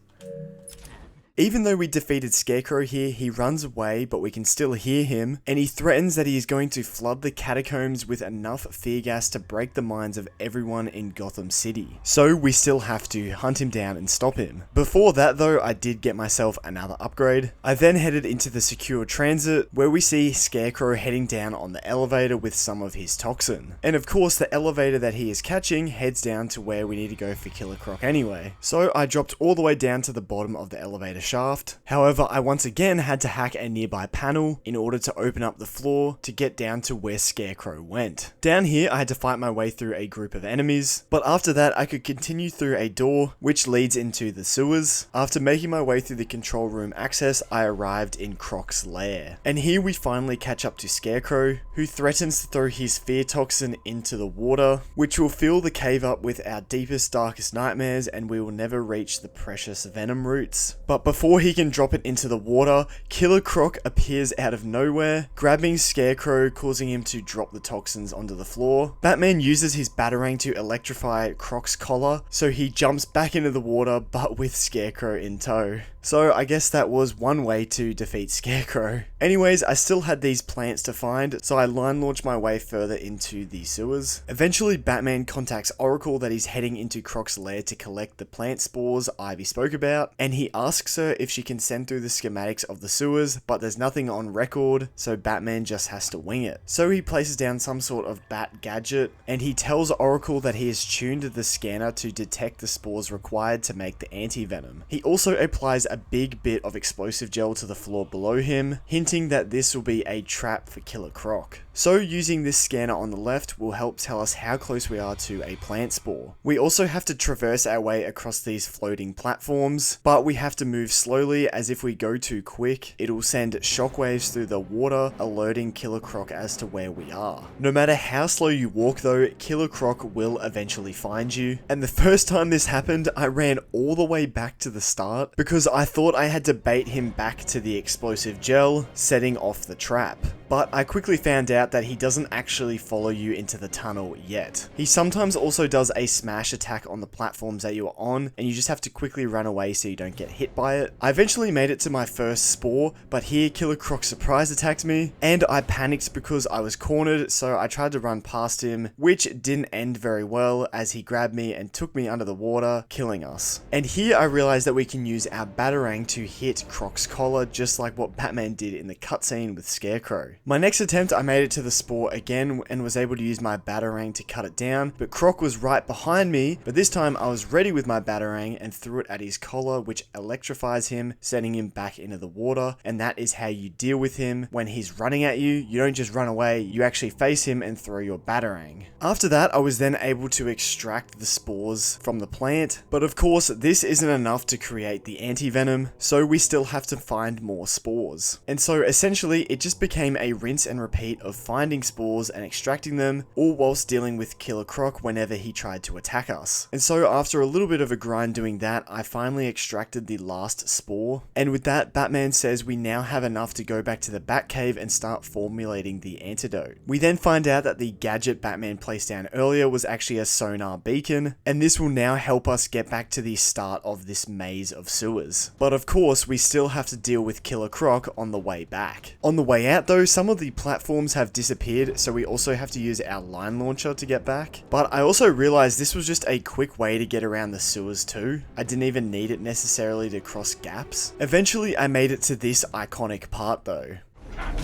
Even though we defeated Scarecrow here, he runs away, but we can still hear him, and he threatens that he is going to flood the catacombs with enough fear gas to break the minds of everyone in Gotham City. So we still have to hunt him down and stop him. Before that though, I did get myself another upgrade. I then headed into the secure transit, where we see Scarecrow heading down on the elevator with some of his toxin. And of course, the elevator that he is catching heads down to where we need to go for Killer Croc anyway. So I dropped all the way down to the bottom of the elevator shaft. However, I once again had to hack a nearby panel in order to open up the floor to get down to where Scarecrow went. Down here, I had to fight my way through a group of enemies, but after that, I could continue through a door which leads into the sewers. After making my way through the control room access, I arrived in Croc's lair. And here we finally catch up to Scarecrow, who threatens to throw his fear toxin into the water, which will fill the cave up with our deepest, darkest nightmares, and we will never reach the precious venom roots. But before before he can drop it into the water, Killer Croc appears out of nowhere, grabbing Scarecrow, causing him to drop the toxins onto the floor. Batman uses his Batarang to electrify Croc's collar, so he jumps back into the water, but with Scarecrow in tow. So I guess that was one way to defeat Scarecrow. Anyways, I still had these plants to find, so I line launched my way further into the sewers. Eventually, Batman contacts Oracle that he's heading into Croc's lair to collect the plant spores Ivy spoke about, and he asks her if she can send through the schematics of the sewers, but there's nothing on record, so Batman just has to wing it. So he places down some sort of bat gadget, and he tells Oracle that he has tuned the scanner to detect the spores required to make the anti-venom. He also applies a big bit of explosive gel to the floor below him, hinting that this will be a trap for Killer Croc. So using this scanner on the left will help tell us how close we are to a plant spore. We also have to traverse our way across these floating platforms, but we have to move slowly, as if we go too quick, it'll send shockwaves through the water, alerting Killer Croc as to where we are. No matter how slow you walk though, Killer Croc will eventually find you. And the first time this happened, I ran all the way back to the start, because I thought I had to bait him back to the explosive gel, setting off the trap. But I quickly found out that he doesn't actually follow you into the tunnel yet. He sometimes also does a smash attack on the platforms that you are on, and you just have to quickly run away so you don't get hit by it. I eventually made it to my first spore, but here Killer Croc surprise attacked me, and I panicked because I was cornered, so I tried to run past him, which didn't end very well as he grabbed me and took me under the water, killing us. And here I realized that we can use our Batarang to hit Croc's collar, just like what Batman did in the cutscene with Scarecrow. My next attempt, I made it to the spore again and was able to use my Batarang to cut it down, but Croc was right behind me, but this time I was ready with my Batarang and threw it at his collar, which electrifies him, sending him back into the water, and that is how you deal with him when he's running at you. You don't just run away, you actually face him and throw your Batarang. After that, I was then able to extract the spores from the plant, but of course this isn't enough to create the anti-venom, so we still have to find more spores. And so essentially it just became a rinse and repeat of finding spores and extracting them, all whilst dealing with Killer Croc whenever he tried to attack us. And so after a little bit of a grind doing that, I finally extracted the last spore, and with that, Batman says we now have enough to go back to the Batcave and start formulating the antidote. We then find out that the gadget Batman placed down earlier was actually a sonar beacon, and this will now help us get back to the start of this maze of sewers. But of course, we still have to deal with Killer Croc on the way back. On the way out though, some of the platforms have disappeared, so we also have to use our line launcher to get back. But I also realized this was just a quick way to get around the sewers too. I didn't even need it necessarily to cross gaps. Eventually, I made it to this iconic part though.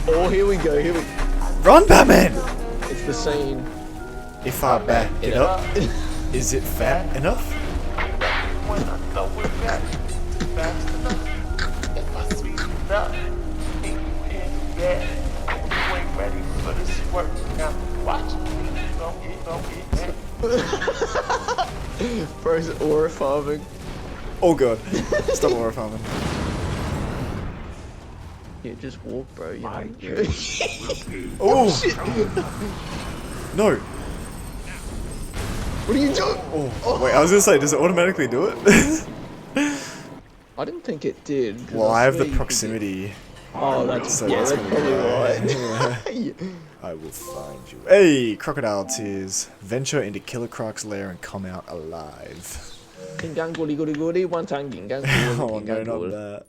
Oh, here we go, here we Run, Batman! It's the scene. If I back it up, is it fat enough? Bro's aura farming. Oh god, stop aura farming. Yeah, just walk, bro. You know. Oh shit! No. What are you doing? Oh, wait, I was gonna say, does it automatically do it? I didn't think it did. Well, I have the proximity. Oh, that's So yeah, that's that's probably why. right. I will find you. Hey, crocodile tears. Venture into Killer Croc's lair and come out alive. Gingang goody goody goody, one time gingang. Oh no, not that.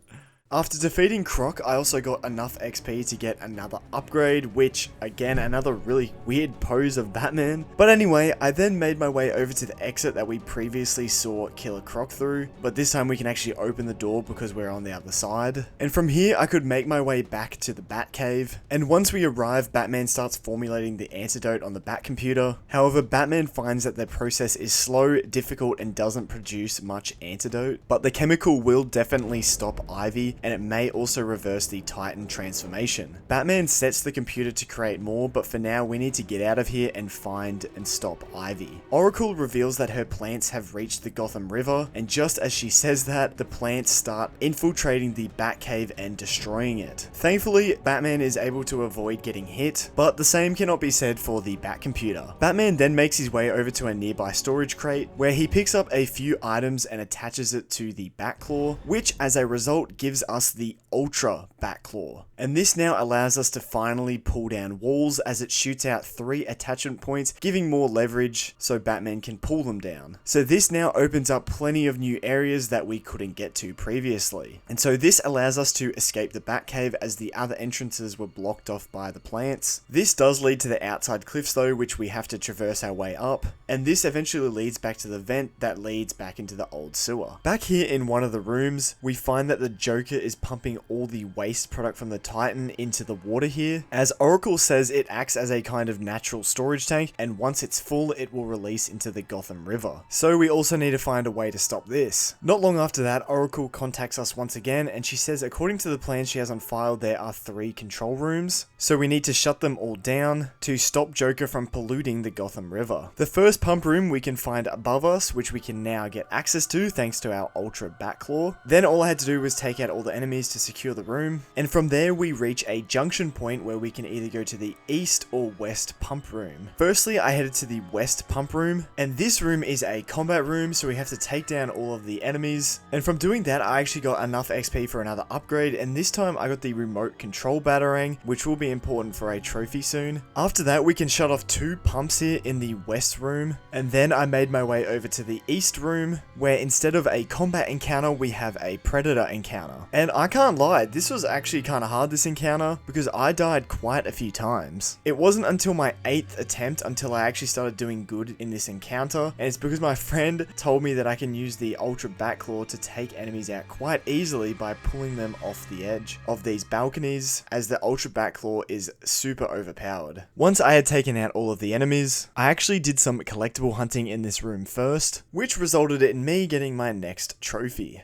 After defeating Croc, I also got enough XP to get another upgrade, which, again, another really weird pose of Batman. But anyway, I then made my way over to the exit that we previously saw Killer Croc through, but this time we can actually open the door because we're on the other side. And from here, I could make my way back to the Batcave, and once we arrive, Batman starts formulating the antidote on the Batcomputer. However, Batman finds that the process is slow, difficult, and doesn't produce much antidote, but the chemical will definitely stop Ivy, and it may also reverse the Titan transformation. Batman sets the computer to create more, but for now we need to get out of here and find and stop Ivy. Oracle reveals that her plants have reached the Gotham River, and just as she says that, the plants start infiltrating the Batcave and destroying it. Thankfully, Batman is able to avoid getting hit, but the same cannot be said for the Batcomputer. Batman then makes his way over to a nearby storage crate, where he picks up a few items and attaches it to the Batclaw, which as a result gives us the Ultra Batclaw. And this now allows us to finally pull down walls, as it shoots out 3 attachment points, giving more leverage so Batman can pull them down. So this now opens up plenty of new areas that we couldn't get to previously. And so this allows us to escape the Batcave, as the other entrances were blocked off by the plants. This does lead to the outside cliffs though, which we have to traverse our way up, and this eventually leads back to the vent that leads back into the old sewer. Back here in one of the rooms, we find that the Joker is pumping all the waste product from the Titan into the water here, as Oracle says it acts as a kind of natural storage tank, and once it's full it will release into the Gotham River. So we also need to find a way to stop this. Not long after that, Oracle contacts us once again, and she says according to the plan she has on file there are 3 control rooms, so we need to shut them all down to stop Joker from polluting the Gotham River. The first pump room we can find above us, which we can now get access to thanks to our Ultra Batclaw. Then all I had to do was take out all the enemies to secure the room, and from there we reach a junction point where we can either go to the east or west pump room. Firstly, I headed to the west pump room, and this room is a combat room, so we have to take down all of the enemies, and from doing that I actually got enough XP for another upgrade, and this time I got the remote control batarang, which will be important for a trophy soon. After that we can shut off 2 pumps here in the west room, and then I made my way over to the east room, where instead of a combat encounter we have a predator encounter. And I can't lie, this was actually kind of hard, this encounter, because I died quite a few times. It wasn't until my 8th attempt until I actually started doing good in this encounter, and it's because my friend told me that I can use the Ultra Batclaw to take enemies out quite easily by pulling them off the edge of these balconies, as the Ultra Batclaw is super overpowered. Once I had taken out all of the enemies, I actually did some collectible hunting in this room first, which resulted in me getting my next trophy.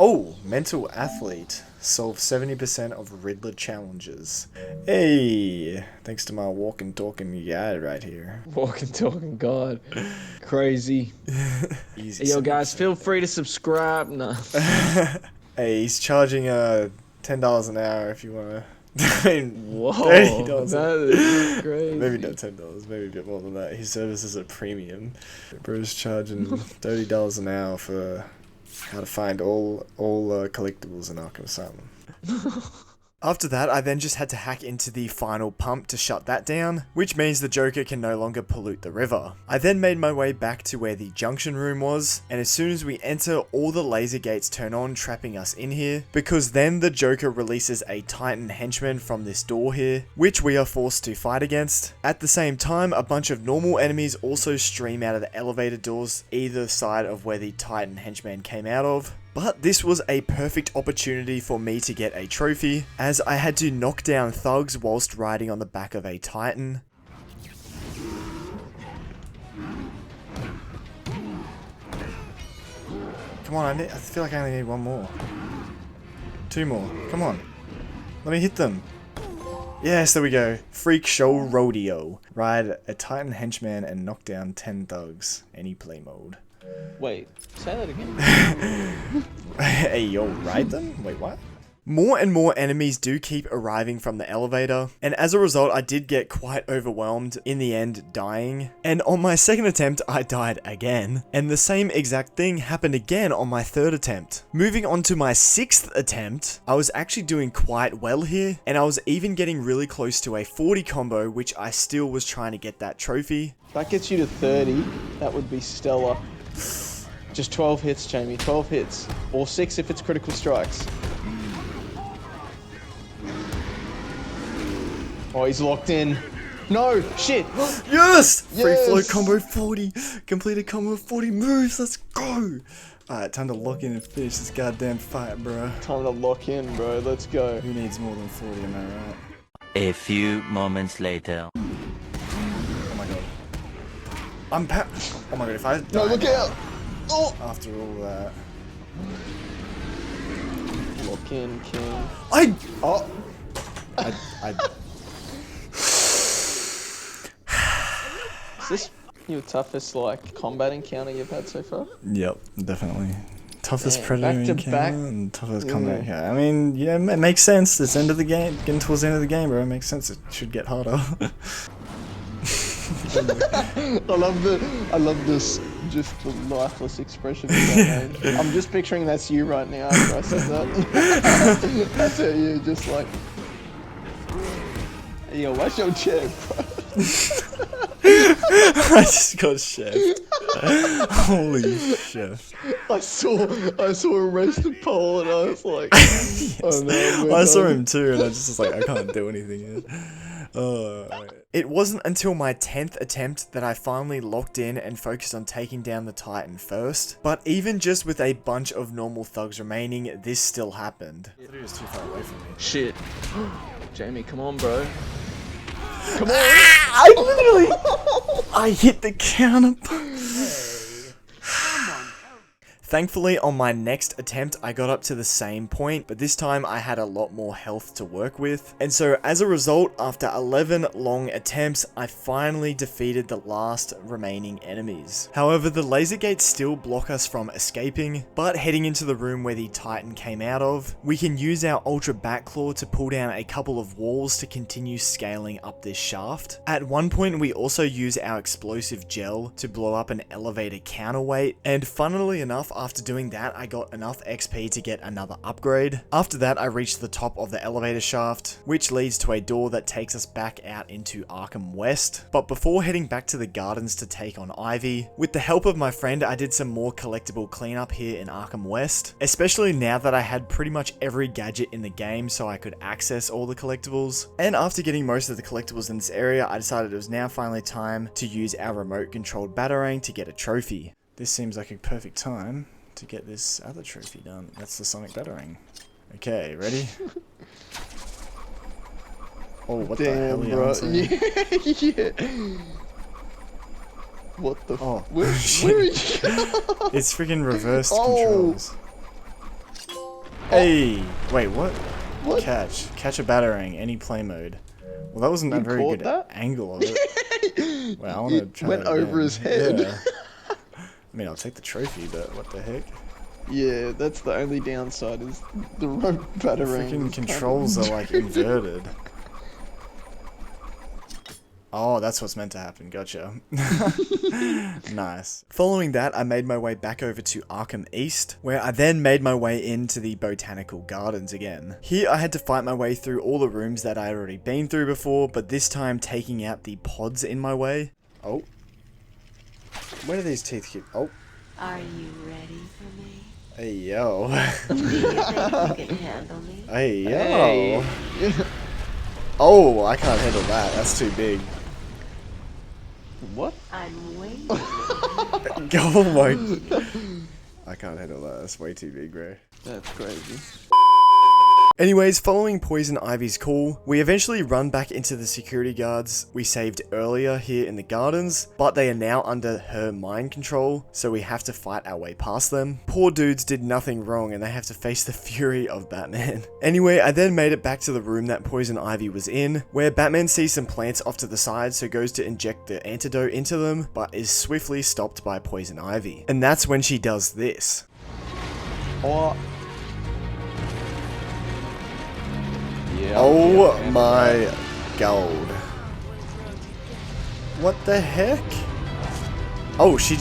Oh, mental athlete. Solve 70% of Riddler challenges. Hey, thanks to my walking, talking guide right here. Walking, talking god. Crazy. Easy. Hey, yo, guys, feel free to subscribe. No. Hey, he's charging $10 an hour if you want to. I mean, whoa, $30. that is crazy. Maybe not $10, maybe a bit more than that. His services are premium. Bro's charging $30 an hour for how to find all collectibles in Arkham Asylum. After that, I then just had to hack into the final pump to shut that down, which means the Joker can no longer pollute the river. I then made my way back to where the junction room was, and as soon as we enter, all the laser gates turn on, trapping us in here, because then the Joker releases a Titan henchman from this door here, which we are forced to fight against. At the same time, a bunch of normal enemies also stream out of the elevator doors either side of where the Titan henchman came out of. But this was a perfect opportunity for me to get a trophy, as I had to knock down thugs whilst riding on the back of a Titan. Come on, I feel like I only need 1 more. 2 more, come on. Let me hit them. Yes, there we go. Freak Show Rodeo. Ride a Titan henchman and knock down 10 thugs. Any play mode. Wait, say that again. Hey, yo, ride them? Wait, what? More and more enemies do keep arriving from the elevator, and as a result I did get quite overwhelmed, in the end dying, and on my 2nd attempt I died again, and the same exact thing happened again on my 3rd attempt. Moving on to my 6th attempt, I was actually doing quite well here, and I was even getting really close to a 40 combo, which I still was trying to get that trophy. If that gets you to 30, that would be stellar. Just 12 hits, Jamie, 12 hits. Or 6 if it's critical strikes. Oh, he's locked in. No, shit. Yes! Free Yes! flow combo 40. Complete a combo of 40 moves. Let's go. Alright, time to lock in and finish this goddamn fight, bro. Time to lock in, bro. Let's go. Who needs more than 40, am I right? A few moments later. Oh my god. Oh my god, if I die No, look out! Oh! after all that. Lock in, king. Oh, Is this your toughest like combat encounter you've had so far? Yep, definitely. Toughest Man, predator back to encounter back. and toughest combat encounter. I mean, yeah, it makes sense. It's end of the game, getting towards the end of the game, bro. It makes sense. It should get harder. I love this just the lifeless expression of that, man. I'm just picturing that's you right now after I said that. That's it, you just like, yo, what's your chair, bro? I just got chefed. Holy shit. I saw a roasted pole and I was like, oh no. I saw him too and I just was like, I can't do anything here. It wasn't until my 10th attempt that I finally locked in and focused on taking down the Titan first. But even just with a bunch of normal thugs remaining, this still happened. He was too far away from me. Shit. Jamie, come on, bro. Come on! I hit the counter. Thankfully, on my next attempt, I got up to the same point, but this time I had a lot more health to work with. And so as a result, after 11 long attempts, I finally defeated the last remaining enemies. However, the laser gates still block us from escaping, but heading into the room where the Titan came out of, we can use our Ultra Batclaw to pull down a couple of walls to continue scaling up this shaft. At one point, we also use our explosive gel to blow up an elevator counterweight, and funnily enough, after doing that, I got enough XP to get another upgrade. After that, I reached the top of the elevator shaft, which leads to a door that takes us back out into Arkham West. But before heading back to the gardens to take on Ivy, with the help of my friend, I did some more collectible cleanup here in Arkham West, especially now that I had pretty much every gadget in the game so I could access all the collectibles. And after getting most of the collectibles in this area, I decided it was now finally time to use our remote controlled Batarang to get a trophy. This seems like a perfect time to get this other trophy done. That's the Sonic Batarang. Okay, ready? Oh, what the hell are you bro. on? Yeah. What the Oh, where are you? It's freaking reversed controls. Hey! Wait, what? What? Catch a Batarang, any play mode. Well, that wasn't a very caught good that? angle of it. Well, I want to try went that over again. his head. Yeah. I mean, I'll take the trophy, but what the heck? Yeah, that's the only downside is the rope Batarang. Freaking controls are like inverted. Oh, that's what's meant to happen. Gotcha. Nice. Following that, I made my way back over to Arkham East, where I then made my way into the Botanical Gardens again. Here, I had to fight my way through all the rooms that I had already been through before, but this time taking out the pods in my way. Oh. Where do these teeth keep? Oh. Are you ready for me? Hey, yo. Do you think you can handle me? Hey, yo. Hey. Oh, I can't handle that. That's too big. What? I'm waiting. Oh my. I can't handle that. That's way too big, bro. That's crazy. Anyways, following Poison Ivy's call, we eventually run back into the security guards we saved earlier here in the gardens, but they are now under her mind control, so we have to fight our way past them. Poor dudes did nothing wrong and they have to face the fury of Batman. Anyway, I then made it back to the room that Poison Ivy was in, where Batman sees some plants off to the side, so goes to inject the antidote into them, but is swiftly stopped by Poison Ivy. And that's when she does this. Oh. Yeah, Oh my god. What the heck? Oh, she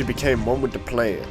became one with the player.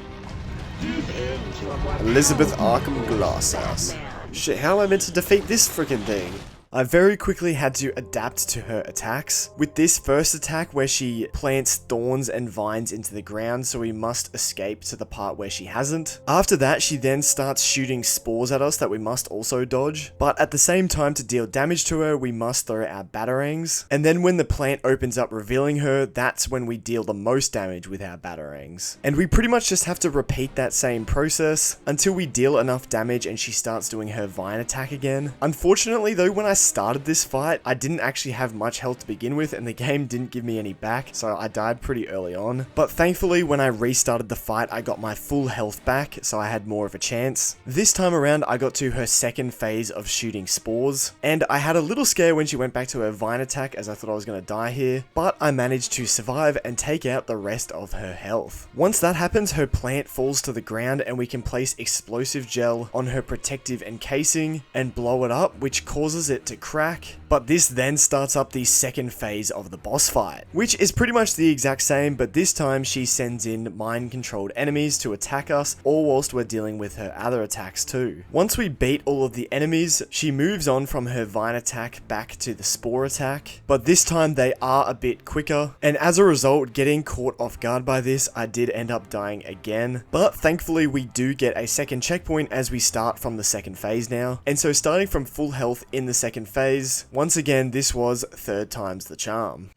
Elizabeth Arkham Glasshouse. Shit, how am I meant to defeat this freaking thing? I very quickly had to adapt to her attacks. With this first attack where she plants thorns and vines into the ground, so we must escape to the part where she hasn't. After that, she then starts shooting spores at us that we must also dodge. But at the same time, to deal damage to her, we must throw our batarangs. And then when the plant opens up revealing her, that's when we deal the most damage with our batarangs. And we pretty much just have to repeat that same process until we deal enough damage and she starts doing her vine attack again. Unfortunately though, when I started this fight, I didn't actually have much health to begin with, and the game didn't give me any back, so I died pretty early on. But thankfully, when I restarted the fight, I got my full health back, so I had more of a chance. This time around, I got to her second phase of shooting spores, and I had a little scare when she went back to her vine attack, as I thought I was going to die here, but I managed to survive and take out the rest of her health. Once that happens, her plant falls to the ground, and we can place explosive gel on her protective encasing and blow it up, which causes it to crack. But this then starts up the second phase of the boss fight, which is pretty much the exact same, but this time she sends in mind-controlled enemies to attack us, all whilst we're dealing with her other attacks too. Once we beat all of the enemies, she moves on from her vine attack back to the spore attack, but this time they are a bit quicker, and as a result, getting caught off guard by this, I did end up dying again. But thankfully we do get a second checkpoint as we start from the second phase now, and so starting from full health in the second phase, once again this was third time's the charm.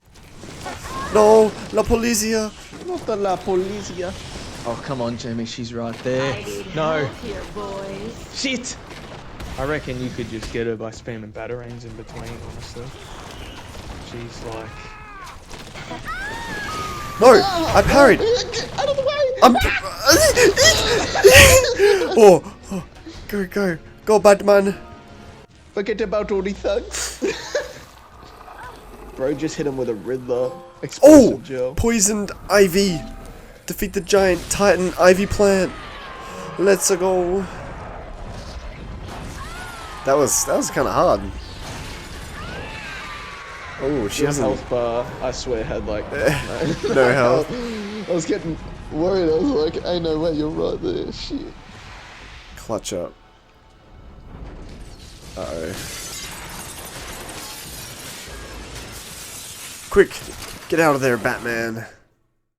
No, la policia! Not the la policia. Oh, come on, Jamie, she's right there. No. Here, boys. Shit! I reckon you could just get her by spamming batarangs in between, honestly. She's like... No! I parried! Out of the way! Oh, go, go, Batman! Forget about all the thugs. Bro just hit him with a Riddler. Explosive gel. Poisoned ivy! Defeat the giant Titan ivy plant! Let's go! That was kind of hard. Oh, she His doesn't... health bar, I swear, had like... no health. I was getting worried. I was like, I know where you're right there. Shit. Clutch up. Uh-oh. Quick! Get out of there, Batman!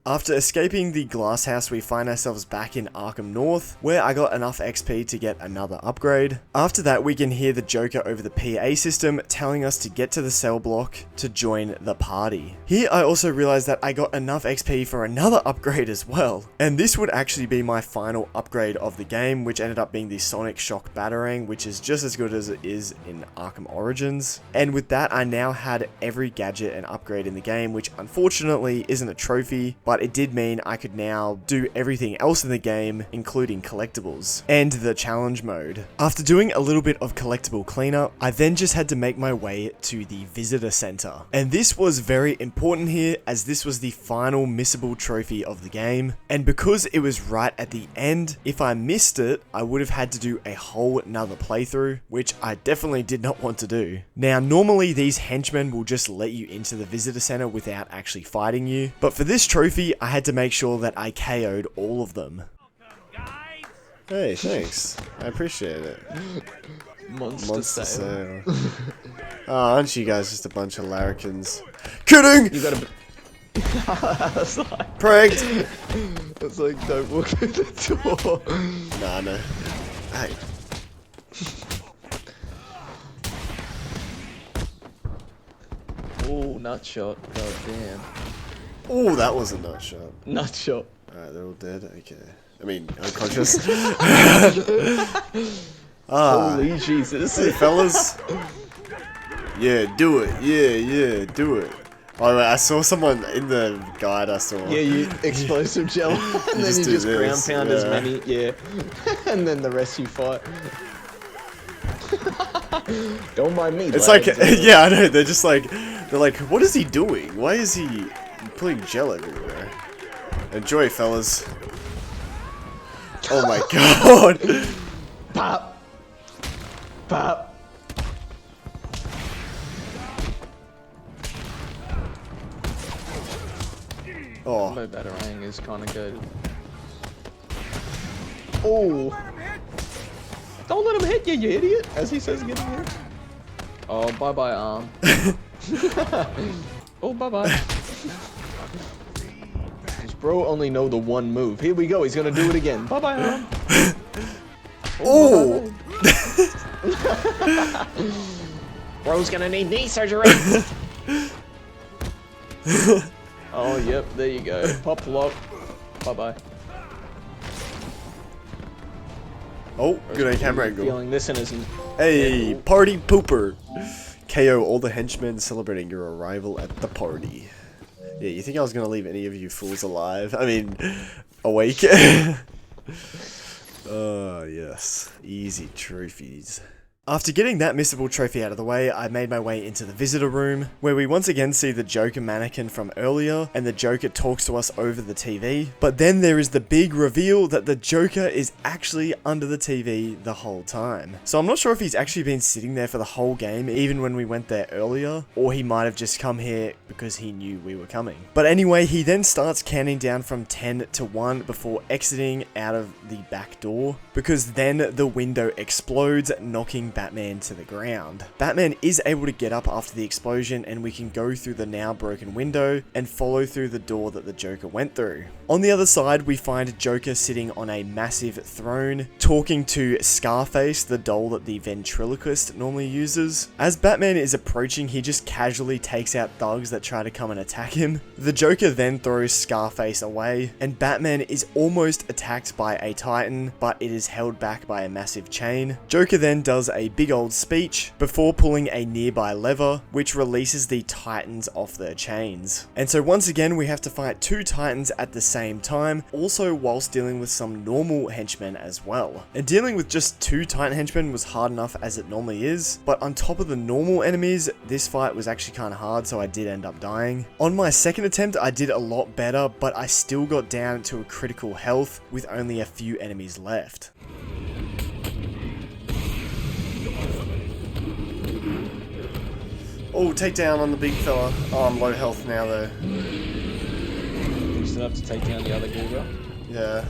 After escaping the glass house, we find ourselves back in Arkham North, where I got enough XP to get another upgrade. After that, we can hear the Joker over the PA system telling us to get to the cell block to join the party. Here, I also realized that I got enough XP for another upgrade as well. And this would actually be my final upgrade of the game, which ended up being the Sonic Shock Batarang, which is just as good as it is in Arkham Origins. And with that, I now had every gadget and upgrade in the game, which unfortunately isn't a trophy, but it did mean I could now do everything else in the game, including collectibles, and the challenge mode. After doing a little bit of collectible cleanup, I then just had to make my way to the visitor center. And this was very important here, as this was the final missable trophy of the game, and because it was right at the end, if I missed it, I would have had to do a whole nother playthrough, which I definitely did not want to do. Now, normally these henchmen will just let you into the visitor center without actually fighting you, but for this trophy, I had to make sure that I KO'd all of them. Hey, thanks. I appreciate it. Monster sale. Oh, aren't you guys just a bunch of larrikins? Kidding! You gotta... That's like... Pranked! It's like, don't walk through the door. Nah, no. Hey. Oh, nut shot. God damn. Oh, that was a nut shot. Nut shot. Alright, they're all dead. Okay. I mean, unconscious. Holy Jesus. Hey, fellas. Yeah, do it. Yeah, do it. Oh, wait, I saw someone in the guide. I saw. Yeah, you explosive gel, and then you just ground pound as many. Yeah, and then the rest you fight. Don't mind me. It's like, yeah, I know. They're just like, what is he doing? Why is he putting gel everywhere? Enjoy, fellas. Oh my god. Pop. Pop. Oh. My batarang is kind of good. Oh. Don't let him hit you, you idiot. As he says, getting hit. Oh, bye-bye, arm. Oh, bye-bye. Does bro only know the one move? Here we go. He's going to do it again. Bye-bye, arm. Oh. Bro's going to need knee surgery. Oh, yep, there you go. Pop lock. Bye-bye. Oh, good on camera angle. Feeling this in his... Hey, party pooper. KO all the henchmen celebrating your arrival at the party. Yeah, you think I was gonna leave any of you fools alive? I mean, awake? Oh, yes. Easy trophies. After getting that missable trophy out of the way, I made my way into the visitor room, where we once again see the Joker mannequin from earlier, and the Joker talks to us over the TV. But then there is the big reveal that the Joker is actually under the TV the whole time. So I'm not sure if he's actually been sitting there for the whole game, even when we went there earlier, or he might have just come here because he knew we were coming. But anyway, he then starts counting down from 10 to 1 before exiting out of the back door, because then the window explodes, knocking Batman to the ground. Batman is able to get up after the explosion, and we can go through the now broken window and follow through the door that the Joker went through. On the other side, we find Joker sitting on a massive throne, talking to Scarface, the doll that the ventriloquist normally uses. As Batman is approaching, he just casually takes out thugs that try to come and attack him. The Joker then throws Scarface away, and Batman is almost attacked by a Titan, but it is held back by a massive chain. Joker then does a big old speech before pulling a nearby lever, which releases the Titans off their chains. And so once again, we have to fight 2 Titans at the same time, also whilst dealing with some normal henchmen as well. And dealing with just 2 Titan henchmen was hard enough as it normally is, but on top of the normal enemies, this fight was actually kind of hard, so I did end up dying. On my second attempt, I did a lot better, but I still got down to a critical health with only a few enemies left. Oh, take down on the big fella. Oh, I'm low health now though. You still have to take down the other Goober? Yeah.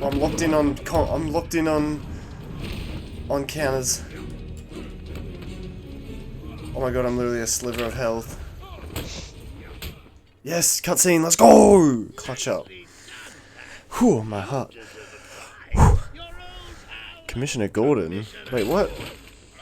I'm locked in on counters. Oh my god, I'm literally a sliver of health. Yes, cutscene, let's go! Clutch up. Whew, my heart. Whew. Commissioner Gordon? Wait, what?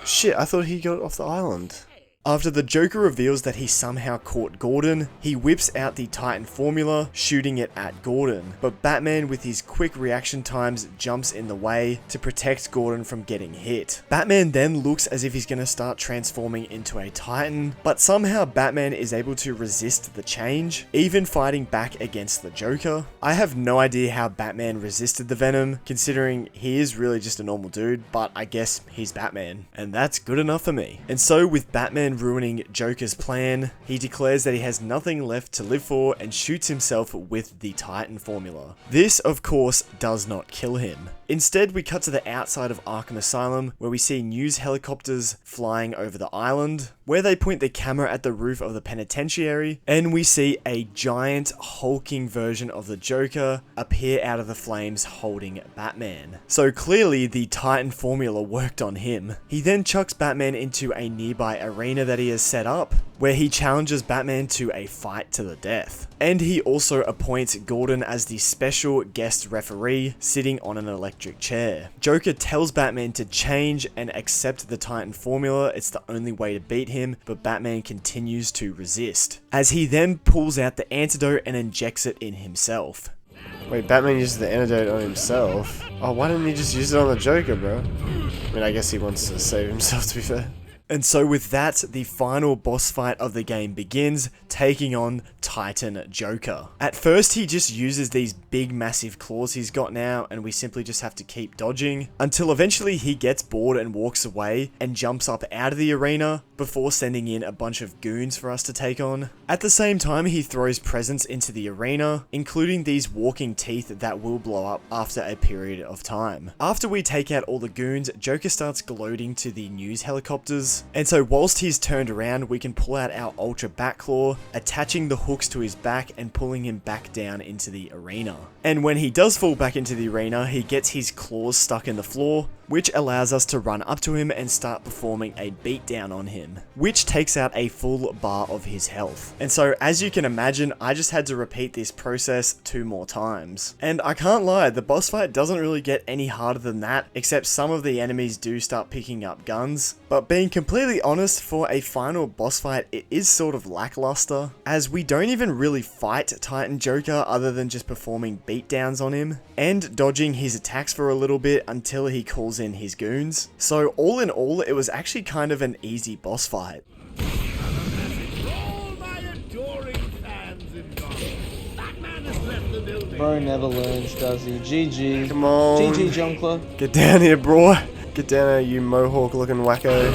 Shit, I thought he got off the island. After the Joker reveals that he somehow caught Gordon, he whips out the Titan formula, shooting it at Gordon. But Batman, with his quick reaction times, jumps in the way to protect Gordon from getting hit. Batman then looks as if he's going to start transforming into a Titan, but somehow Batman is able to resist the change, even fighting back against the Joker. I have no idea how Batman resisted the Venom, considering he is really just a normal dude, but I guess he's Batman, and that's good enough for me. And so with Batman ruining Joker's plan, he declares that he has nothing left to live for and shoots himself with the Titan formula. This, of course, does not kill him. Instead, we cut to the outside of Arkham Asylum, where we see news helicopters flying over the island, where they point the camera at the roof of the penitentiary, and we see a giant hulking version of the Joker appear out of the flames holding Batman. So clearly the Titan formula worked on him. He then chucks Batman into a nearby arena that he has set up, where he challenges Batman to a fight to the death. And he also appoints Gordon as the special guest referee, sitting on an electric chair. Joker tells Batman to change and accept the Titan formula, it's the only way to beat him, but Batman continues to resist, as he then pulls out the antidote and injects it in himself. Wait, Batman uses the antidote on himself? Oh, why didn't he just use it on the Joker, bro? I mean, I guess he wants to save himself, to be fair. And so with that, the final boss fight of the game begins, taking on Titan Joker. At first, he just uses these big massive claws he's got now, and we simply just have to keep dodging, until eventually he gets bored and walks away, and jumps up out of the arena, before sending in a bunch of goons for us to take on. At the same time, he throws presents into the arena, including these walking teeth that will blow up after a period of time. After we take out all the goons, Joker starts gloating to the news helicopters, and so whilst he's turned around, we can pull out our Ultra Bat Claw, attaching the hooks to his back and pulling him back down into the arena. And when he does fall back into the arena, he gets his claws stuck in the floor, which allows us to run up to him and start performing a beatdown on him. him, which takes out a full bar of his health. And so as you can imagine, I just had to repeat this process 2 more times. And I can't lie, the boss fight doesn't really get any harder than that, except some of the enemies do start picking up guns. But being completely honest, for a final boss fight, it is sort of lackluster, as we don't even really fight Titan Joker other than just performing beatdowns on him, and dodging his attacks for a little bit until he calls in his goons. So all in all, it was actually kind of an easy boss fight. Bro never learns, does he? GG. Come on. GG, Jonkler. Get down here, bro. Get down here, you mohawk looking wacko.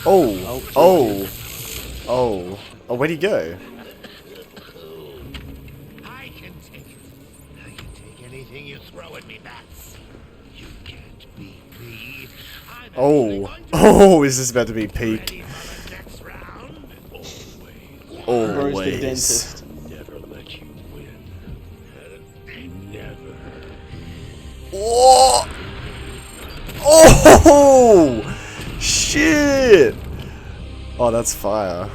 Oh, where'd he go? I can take anything you throw at me, bats. You can't beat me. Is this about to be peak? Bro's the dentist. Never let you win. Never. Oh, shit! Oh, that's fire.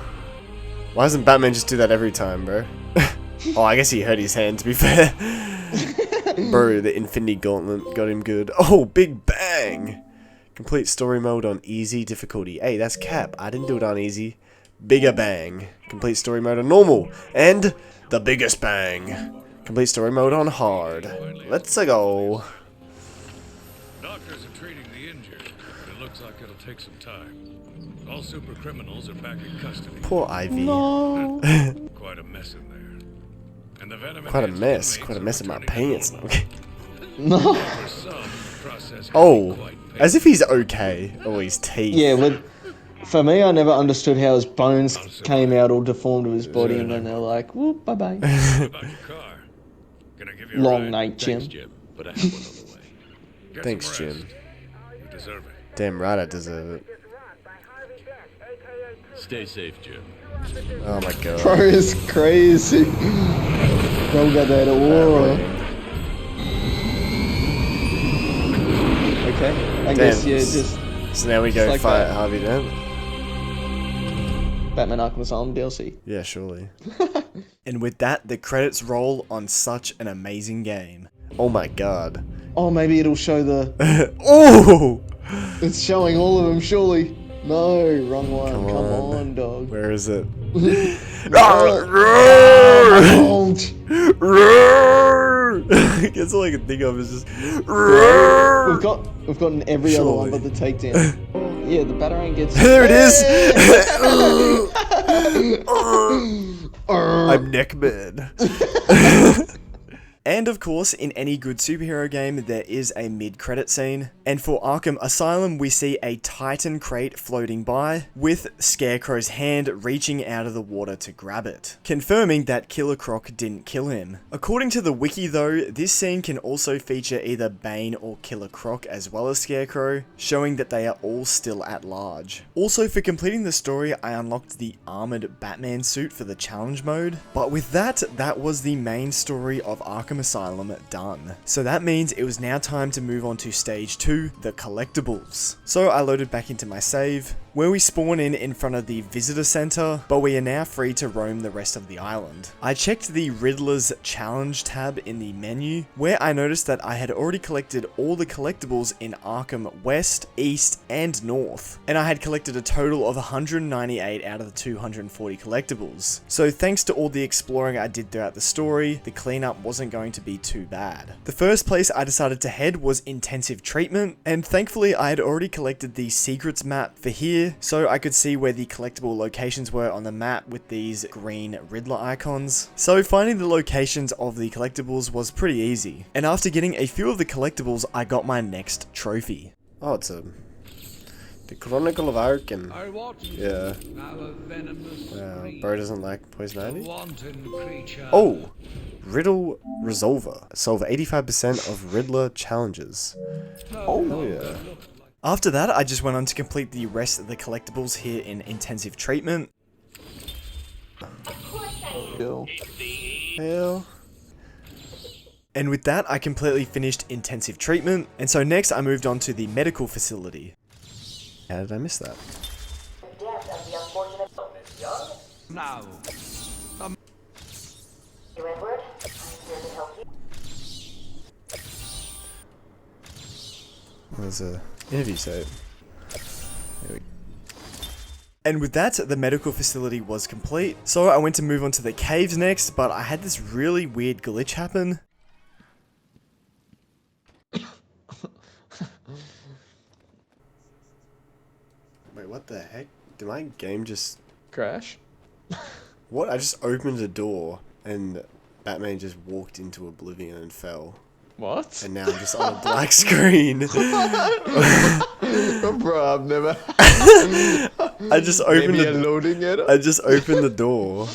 Why doesn't Batman just do that every time, bro? Oh, I guess he hurt his hand, to be fair. Bro, the Infinity Gauntlet got him good. Oh, big bang! Complete story mode on easy difficulty. Hey, that's cap. I didn't do it on easy. Bigger bang. Complete story mode on normal. And the biggest bang. Complete story mode on hard. Let's go. Doctors are treating the injured, but it looks like it'll take some time. All super criminals are back in custody. Poor Ivy. No. Quite a mess in there. And the venom Quite a mess. Quite a mess in my pants. Okay. No. Oh, as if he's okay. Oh, his teeth. Yeah, but for me, I never understood how his bones came out all deformed to his body, and then they're like, whoop, bye bye. Long night, Jim. But I have one on the way. Get Thanks, some Jim. rest. You deserve it. Damn right I deserve it. Stay safe, Jim. Oh my god. Bro is crazy. Bro got that aura. Okay, I guess yeah, just. So now we go like fight that. Harvey Dent. Batman Arkham Asylum DLC. Yeah, surely. And with that, the credits roll on such an amazing game. Oh my god. Oh, maybe it'll show the. Oh! It's showing all of them, surely. No, wrong one. Come on, dog. Where is it? That's all I can think of is just. We've gotten every other one but the takedown. Yeah, the Batarang gets. There it is. I'm Neckman. And of course, in any good superhero game, there is a mid-credit scene. And for Arkham Asylum, we see a Titan crate floating by, with Scarecrow's hand reaching out of the water to grab it, confirming that Killer Croc didn't kill him. According to the wiki though, this scene can also feature either Bane or Killer Croc as well as Scarecrow, showing that they are all still at large. Also, for completing the story, I unlocked the armored Batman suit for the challenge mode, but with that was the main story of Arkham Asylum done. So that means it was now time to move on to stage 2, the collectibles. So I loaded back into my save, where we spawn in front of the visitor center, but we are now free to roam the rest of the island. I checked the Riddler's challenge tab in the menu, where I noticed that I had already collected all the collectibles in Arkham West, East, and North, and I had collected a total of 198 out of the 240 collectibles. So thanks to all the exploring I did throughout the story, the cleanup wasn't going to be too bad. The first place I decided to head was Intensive Treatment, and thankfully I had already collected the secrets map for here, so I could see where the collectible locations were on the map with these green Riddler icons. So finding the locations of the collectibles was pretty easy, and after getting a few of the collectibles, I got my next trophy. Oh, it's the Chronicle of Arkham. Yeah. Bro doesn't like poison ivy. Oh! Riddle Resolver. Solve 85% of Riddler challenges. Oh yeah. After that, I just went on to complete the rest of the collectibles here in Intensive Treatment. Hell. And with that, I completely finished Intensive Treatment, and so next I moved on to the medical facility. How did I miss that? Now. You Edward? I'm here to help you. There's a interview tape. There we go. And with that, the medical facility was complete. So I went to move on to the caves next, but I had this really weird glitch happen. Wait, what the heck? Did my game just Crash? What? I just opened a door and Batman just walked into oblivion and fell. What? And now I'm just on a black screen. Bro, I've never. I just opened Maybe loading it. I just opened the door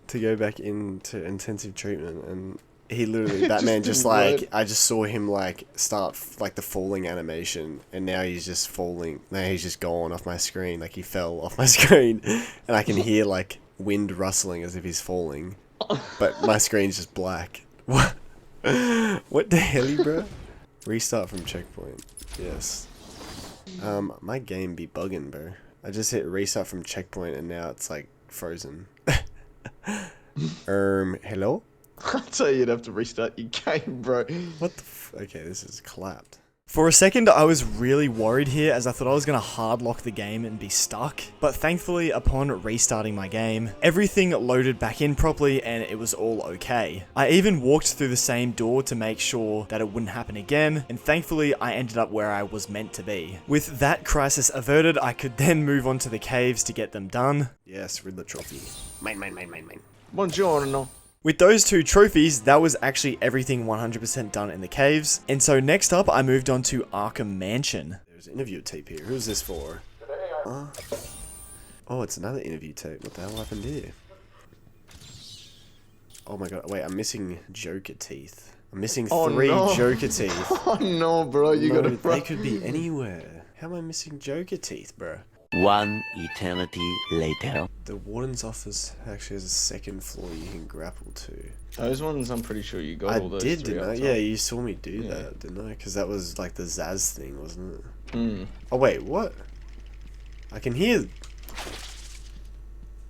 to go back into intensive treatment, and he literally Batman just like I just saw him like start like the falling animation, and now he's just falling. Now he's just gone off my screen, like he fell off my screen, and I can hear like wind rustling as if he's falling, but my screen's just black. What? What the hell, bro? Restart from checkpoint. Yes. My game be bugging, bro. I just hit restart from checkpoint and now it's like frozen. Hello? I'd say you'd have to restart your game, bro. What the okay, this is clapped. For a second, I was really worried here as I thought I was going to hard lock the game and be stuck. But thankfully, upon restarting my game, everything loaded back in properly and it was all okay. I even walked through the same door to make sure that it wouldn't happen again, and thankfully I ended up where I was meant to be. With that crisis averted, I could then move on to the caves to get them done. Yes, Riddler trophy. Mine. Buongiorno. With those two trophies, that was actually everything 100% done in the caves. And so next up, I moved on to Arkham Mansion. There's an interview tape here. Who's this for? Oh, it's another interview tape. What the hell happened here? Oh my god, wait, I'm missing Joker teeth. I'm missing three Joker teeth. Oh no, bro, you gotta... They could be anywhere. How am I missing Joker teeth, bro? One eternity later. The warden's office actually has a second floor you can grapple to. Those ones, I'm pretty sure you got all those three didn't I? up top. Yeah, you saw me do that, didn't I? Because that was like the Zaz thing, wasn't it? Mm. Oh wait, what? I can hear...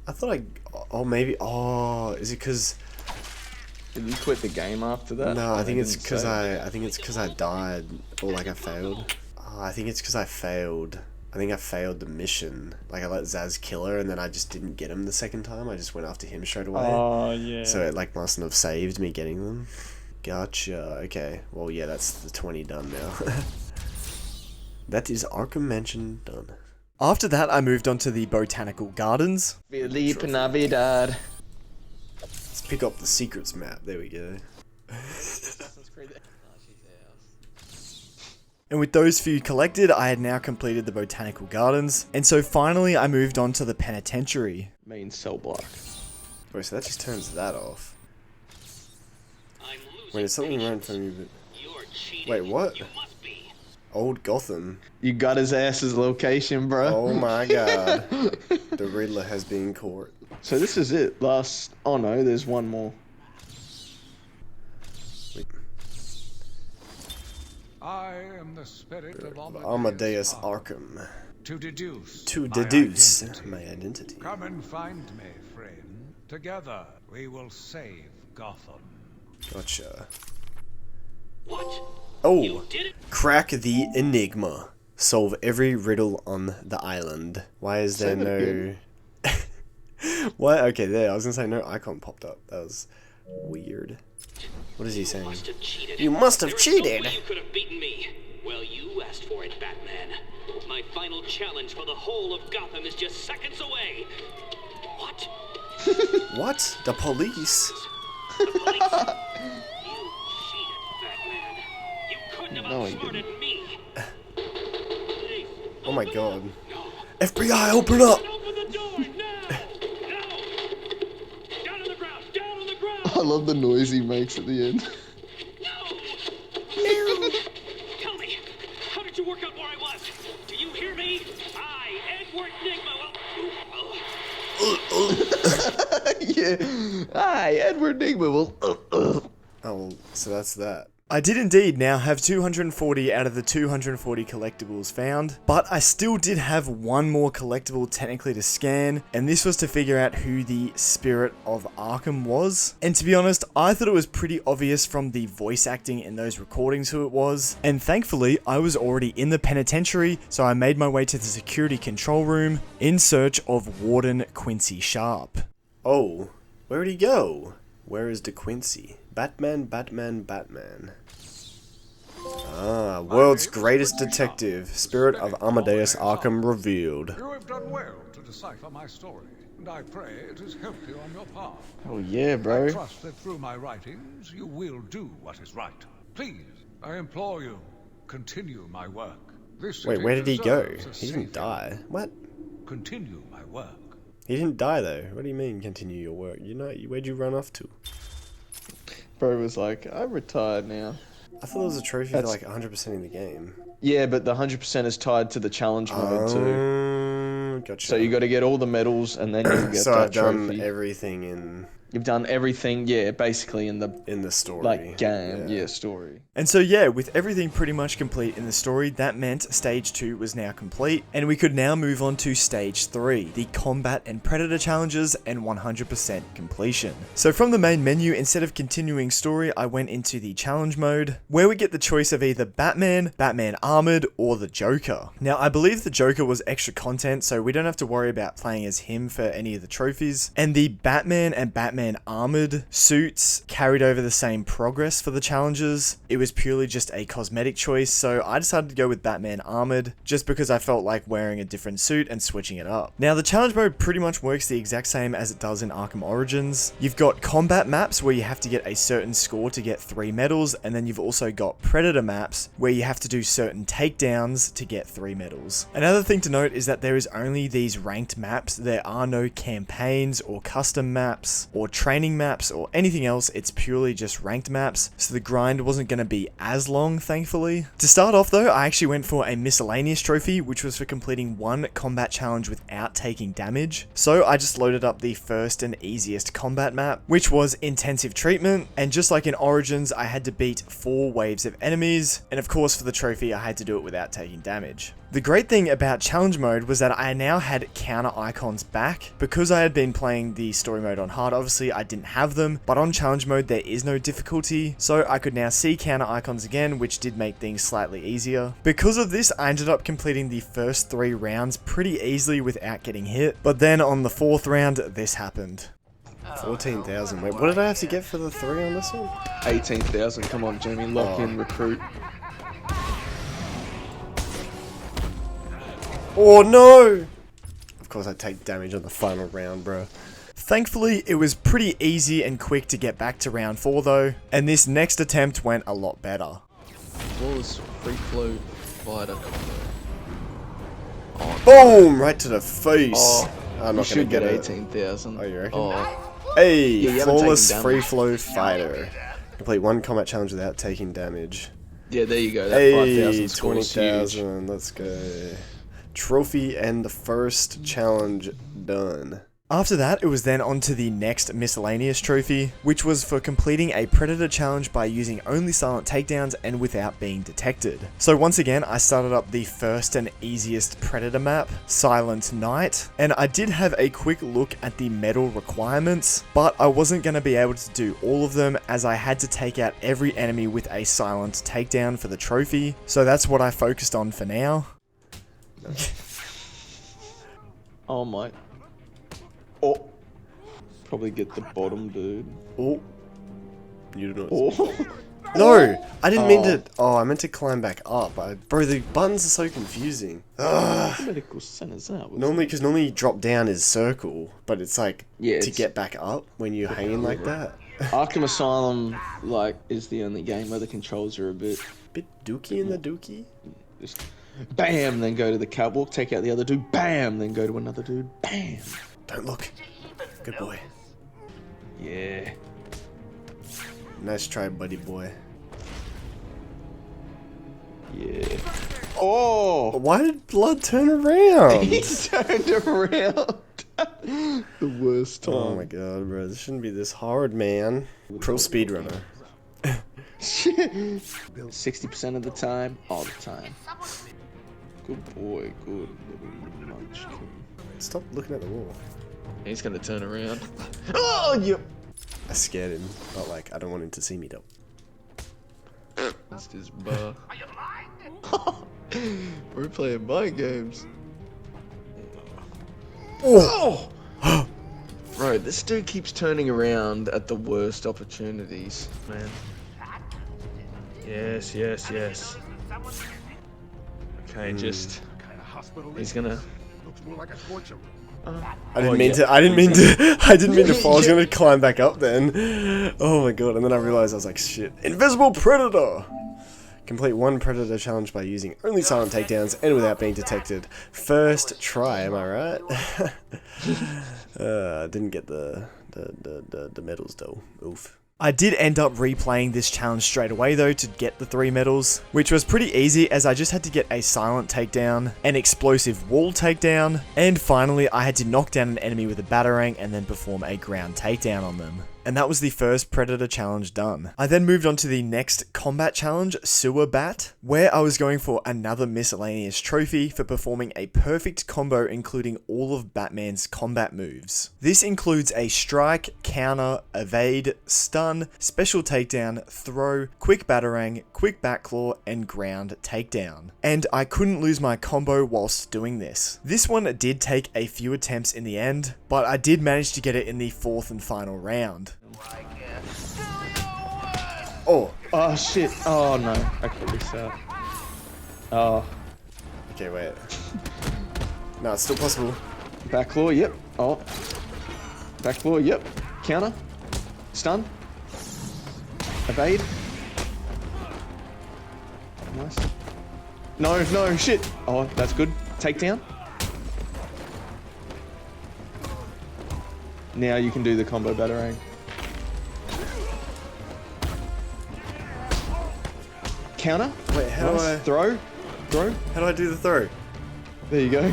I thought I... Oh, maybe... Oh, is it because... Did you quit the game after that? No, I think it's because I think it's because I died, or like I failed. Oh, I think it's because I failed. I think I failed the mission. Like I let Zaz kill her, and then I just didn't get him the second time. I just went after him straight away. Oh yeah. So it like mustn't have saved me getting them. Gotcha. Okay. Well, yeah, that's the 20 done now. That is Arkham Mansion done. After that, I moved on to the Botanical Gardens. Feliz Navidad. Let's pick up the secrets map. There we go. And with those few collected, I had now completed the Botanical Gardens. And so finally, I moved on to the Penitentiary. Main cell block. Wait, so that just turns that off. Wait, there's something wrong for me, but... Wait, what? Old Gotham. You got his ass's location, bro. Oh my god. The Riddler has been caught. So this is it. Last... Oh no, there's one more. I am the spirit of Amadeus Arkham. To deduce my identity. Come and find me, friend. Together we will save Gotham. Gotcha. What? Oh, crack the enigma. Solve every riddle on the island. Why is there no... Why? Okay, there. I was gonna say no icon popped up. That was weird. What is he saying? You must have cheated. No way you could have beaten me. Well, you asked for it, Batman. My final challenge for the whole of Gotham is just seconds away. What? What? The police? The police? You cheated, Batman. You couldn't have outsmarted me. Oh my god. No. FBI, open up! Open the door now! Down on the ground! Down on the ground! I love the noise he makes at the end. No! Tell me, how did you work out where I was? Do you hear me? I, Edward Nigma, Yeah. Hi, Edward Nigma. Oh, so that's that. I did indeed now have 240 out of the 240 collectibles found, but I still did have one more collectible technically to scan, and this was to figure out who the Spirit of Arkham was. And to be honest, I thought it was pretty obvious from the voice acting in those recordings who it was, and thankfully I was already in the penitentiary, so I made my way to the security control room in search of Warden Quincy Sharp. Oh, where'd he go? Where is DeQuincy? Batman. Ah, world's greatest detective, Spirit of Amadeus Arkham revealed. You have done well to decipher my story, and I pray it has helped you on your path. Oh yeah, bro. I trust that through my writings, you will do what is right. Please, I implore you, continue my work. Wait, where did he go? He didn't die. What? Continue my work. He didn't die though. What do you mean continue your work? You know, where'd you run off to? Bro was like, I'm retired now. I thought there was a trophy for like 100% in the game. Yeah, but the 100% is tied to the challenge mode too. Gotcha. So you got to get all the medals and then you get so that I've done trophy. everything in... You've done everything, yeah, basically in the story. Like game, yeah, story. And so yeah, with everything pretty much complete in the story, that meant stage 2 was now complete, and we could now move on to stage 3, the combat and predator challenges and 100% completion. So from the main menu, instead of continuing story, I went into the challenge mode, where we get the choice of either Batman, Batman Armored, or the Joker. Now I believe the Joker was extra content, so we don't have to worry about playing as him for any of the trophies, and the Batman and Batman Armored suits carried over the same progress for the challenges. It was purely just a cosmetic choice, so I decided to go with Batman Armored just because I felt like wearing a different suit and switching it up. Now the challenge mode pretty much works the exact same as it does in Arkham Origins. You've got combat maps where you have to get a certain score to get 3 medals, and then you've also got predator maps where you have to do certain takedowns to get 3 medals. Another thing to note is that there is only these ranked maps. There are no campaigns or custom maps or training maps or anything else. It's purely just ranked maps, so the grind wasn't going to be as long, thankfully. To start off though, I actually went for a miscellaneous trophy, which was for completing one combat challenge without taking damage. So I just loaded up the first and easiest combat map, which was Intensive Treatment, and just like in Origins, I had to beat 4 waves of enemies, and of course for the trophy I had to do it without taking damage. The great thing about challenge mode was that I now had counter icons back. Because I had been playing the story mode on hard, obviously I didn't have them, but on challenge mode there is no difficulty, so I could now see counter icons again, which did make things slightly easier. Because of this, I ended up completing the first 3 rounds pretty easily without getting hit, but then on the 4th round, this happened. 14,000. Wait, what did I have to get for the 3 on this one? 18,000. Come on, Jamie, lock in, recruit. Oh no! Of course I take damage on the final round, bro. Thankfully, it was pretty easy and quick to get back to round 4 though, and this next attempt went a lot better. What was free flow fighter? Boom! Right to the face. Oh, I'm not you gonna should get it. 18,000. Oh, you reckon? Oh. Hey, Yeah, flawless free flow fighter. Complete 1 combat challenge without taking damage. Yeah, there you go. That Hey, 5,000 score is huge. 20,000. Let's go. Trophy and the first challenge done. After that, it was then on to the next miscellaneous trophy, which was for completing a predator challenge by using only silent takedowns and without being detected. So once again, I started up the first and easiest predator map, Silent Night, and I did have a quick look at the medal requirements, but I wasn't going to be able to do all of them as I had to take out every enemy with a silent takedown for the trophy, so that's what I focused on for now. Oh my. Oh. Probably get the bottom, dude. Oh. You do not. Oh. No! I didn't mean to. Oh, I meant to climb back up. Bro, the buttons are so confusing. Ugh. Medical center's out. Normally drop down is circle, but it's like Yeah, to get back up when you're hanging like that. Arkham Asylum, like, is the only game where the controls are a bit dookie in the dookie. Just bam, then go to the catwalk, take out the other dude, bam, then go to another dude, bam. Don't look. Good boy. Yeah. Nice try, buddy boy. Yeah. Oh! Why did blood turn around? He turned around. The worst time. Oh my god, bro. This shouldn't be this hard, man. Pro speedrunner. 60% of the time, all the time. Good boy, good little munchkin. Stop looking at the wall. He's gonna turn around. Oh, yep. I scared him, but like, I don't want him to see me though. That's his bar. We're playing mind games. Oh! Bro, this dude keeps turning around at the worst opportunities, man. Yes, yes, yes. Okay, just... He's gonna... I didn't mean to. I didn't mean to fall. I was gonna climb back up then. Oh my god! And then I realized I was like, shit. Invisible predator. Complete one predator challenge by using only silent takedowns and without being detected. First try. Am I right? Didn't get the medals though. Oof. I did end up replaying this challenge straight away though to get the 3 medals, which was pretty easy as I just had to get a silent takedown, an explosive wall takedown, and finally I had to knock down an enemy with a batarang and then perform a ground takedown on them. And that was the first Predator challenge done. I then moved on to the next combat challenge, Sewer Bat, where I was going for another miscellaneous trophy for performing a perfect combo including all of Batman's combat moves. This includes a strike, counter, evade, stun, special takedown, throw, quick batarang, quick backclaw, and ground takedown. And I couldn't lose my combo whilst doing this. This one did take a few attempts in the end, but I did manage to get it in the 4th and final round. Oh. Oh shit. Oh no. I could restart. Oh. Okay, wait. No, it's still possible. Backclaw, yep. Oh. Backclaw, yep. Counter. Stun. Evade. Nice. No, no, shit. Oh, that's good. Takedown. Now you can do the combo batarang. Counter. Wait, how do I... Throw. Throw. How do I do the throw? There you go.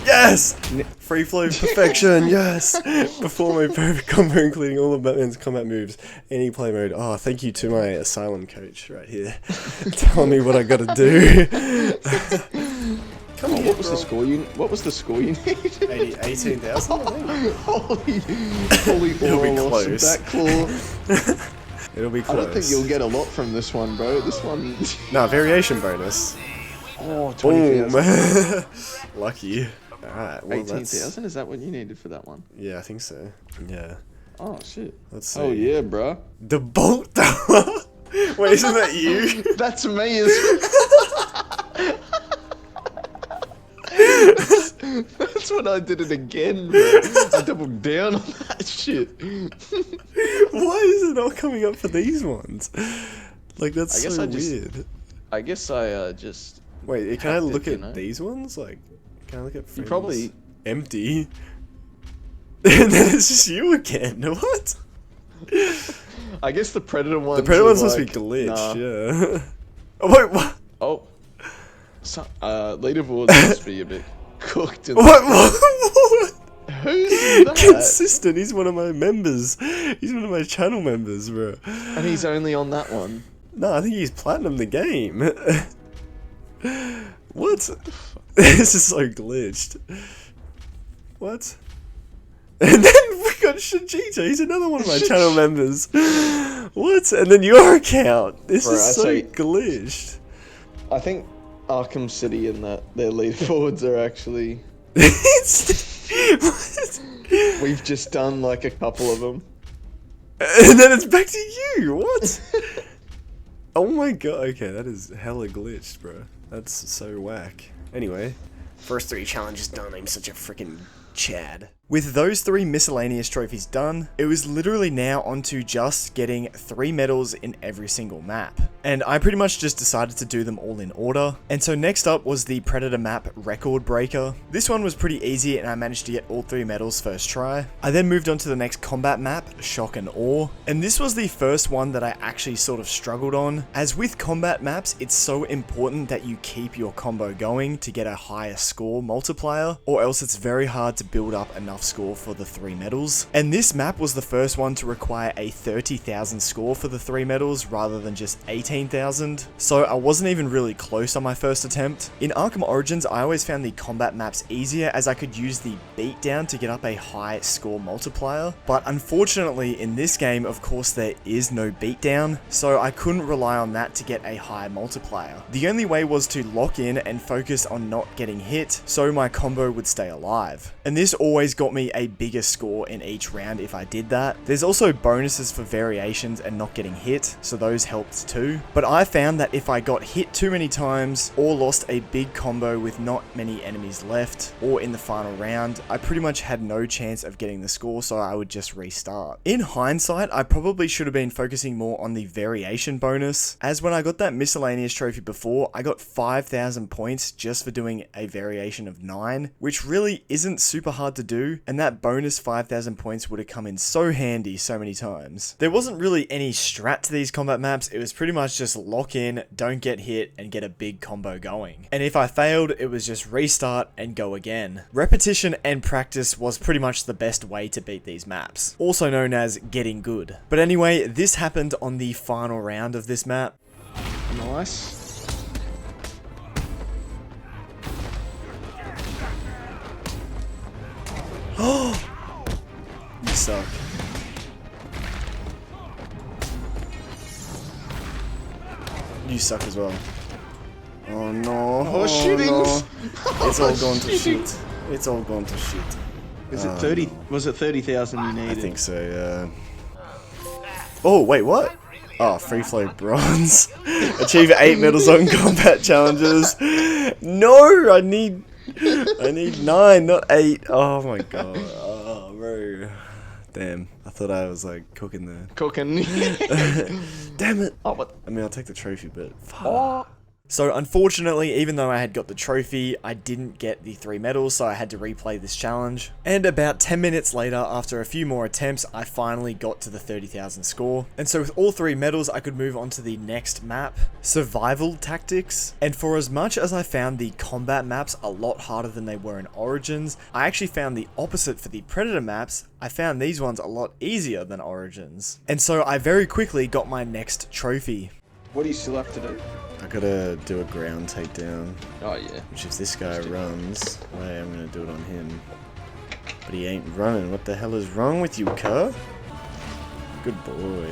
Yes! Free flow perfection, yes! Perform a perfect combo including all of Batman's combat moves, any play mode. Oh, thank you to my asylum coach right here. Telling me what I gotta do. Come on, what was the score you needed? 18,000, I think. Holy It'll be close. Backclaw. It'll be close. I don't think you'll get a lot from this one, bro. This one... No, variation bonus. Oh, 20,000. Lucky. Alright, well 18,000? Is that what you needed for that one? Yeah, I think so. Yeah. Oh, shit. Let's see. Oh, yeah, bro. The bolt thrower? Wait, isn't that you? That's me as That's when I did it again, bro. I doubled down on that shit. Why is it not coming up for these ones? Like, that's so weird. I guess I just... Wait, can I look at these ones? Like, can I look at friends? You probably... Empty. And then it's just you again. What? I guess the Predator ones... The Predator ones like, must be glitched, yeah. Oh, wait, what? Oh. So, leaderboards must be a bit cooked. What? Who's that? Consistent, he's one of my members. He's one of my channel members, bro. And he's only on that one? No, I think he's platinum the game. What? This is so glitched. What? And then we got Shijita, he's another one of my channel members. What? And then your account. This is so glitched. I think Arkham City and their leaderboards are actually... We've just done like a couple of them. And then it's back to you, what? Oh my god, okay, that is hella glitched, bro. That's so whack. Anyway, first 3 challenges done, I'm such a freaking Chad. With those 3 miscellaneous trophies done, it was literally now onto just getting 3 medals in every single map. And I pretty much just decided to do them all in order. And so next up was the Predator map Record Breaker. This one was pretty easy and I managed to get all 3 medals first try. I then moved on to the next combat map, Shock and Awe. And this was the first one that I actually sort of struggled on. As with combat maps, it's so important that you keep your combo going to get a higher score multiplier, or else it's very hard to build up enough cutoff score for the 3 medals. And this map was the first one to require a 30,000 score for the 3 medals rather than just 18,000. So I wasn't even really close on my first attempt. In Arkham Origins, I always found the combat maps easier as I could use the beatdown to get up a high score multiplier. But unfortunately in this game, of course, there is no beatdown, so I couldn't rely on that to get a high multiplier. The only way was to lock in and focus on not getting hit, so my combo would stay alive. And this always got me a bigger score in each round if I did that. There's also bonuses for variations and not getting hit, so those helped too. But I found that if I got hit too many times or lost a big combo with not many enemies left, or in the final round, I pretty much had no chance of getting the score, so I would just restart. In hindsight, I probably should have been focusing more on the variation bonus, as when I got that miscellaneous trophy before, I got 5,000 points just for doing a variation of 9, which really isn't super hard to do, and that bonus 5,000 points would have come in so handy so many times. There wasn't really any strat to these combat maps, it was pretty much just lock in, don't get hit, and get a big combo going. And if I failed, it was just restart and go again. Repetition and practice was pretty much the best way to beat these maps, also known as getting good. But anyway, this happened on the final round of this map. Nice. You suck. You suck as well. Oh no. Oh, shootings. No. It's all gone to shit. It's all gone to shit. Is it 30? No. Was it 30,000 you needed? I think so, yeah. Oh, wait, what? Oh, free flow bronze. Achieve 8 medals on combat challenges. No, I need 9, not 8. Oh my god. Oh, bro. Damn, I thought I was like cooking there. Cooking. Damn it. Oh, what? I mean, I'll take the trophy, but fuck. Oh. So unfortunately, even though I had got the trophy, I didn't get the 3 medals, so I had to replay this challenge. And about 10 minutes later, after a few more attempts, I finally got to the 30,000 score. And so with all 3 medals, I could move on to the next map, Survival Tactics. And for as much as I found the combat maps a lot harder than they were in Origins, I actually found the opposite for the Predator maps. I found these ones a lot easier than Origins. And so I very quickly got my next trophy. What do you still have to do? I gotta do a ground takedown. Oh yeah. Which if this guy runs, wait, I'm gonna do it on him. But he ain't running. What the hell is wrong with you, cuz? Good boy.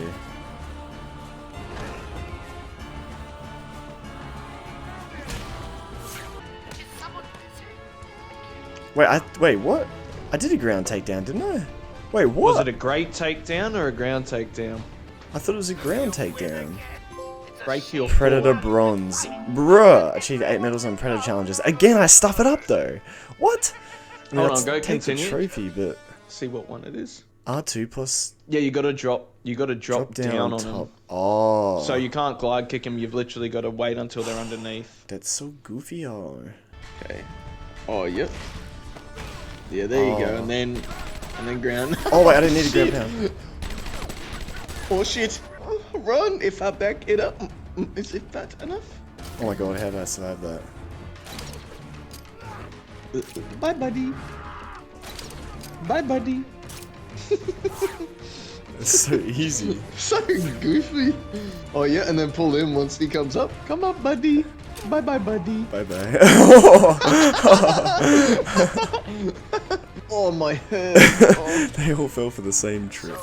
Wait, what? I did a ground takedown, didn't I? Wait, what? Was it a great takedown or a ground takedown? I thought it was a ground takedown. Break your Predator bronze. Bruh. Achieve 8 medals on Predator challenges. Again, I stuff it up though. What? I mean, Hold on, go take continue. The trophy, but see what one it is. R2 plus. Yeah, you gotta drop down on top. them. Oh. So you can't glide kick them. You've literally got to wait until they're underneath. That's so goofy, oh. Okay. Oh, yep. Yeah, there you go. And then ground. Oh wait, I didn't need a ground pound. Oh shit. Run if I back it up. Is it fat enough? Oh my god, how did I survive that? Bye, buddy. Bye, buddy. It's so easy. So goofy. Oh yeah, and then pull in once he comes up. Come up, buddy. Bye, bye, buddy. Bye, bye. Oh my head. Oh. They all fell for the same trick.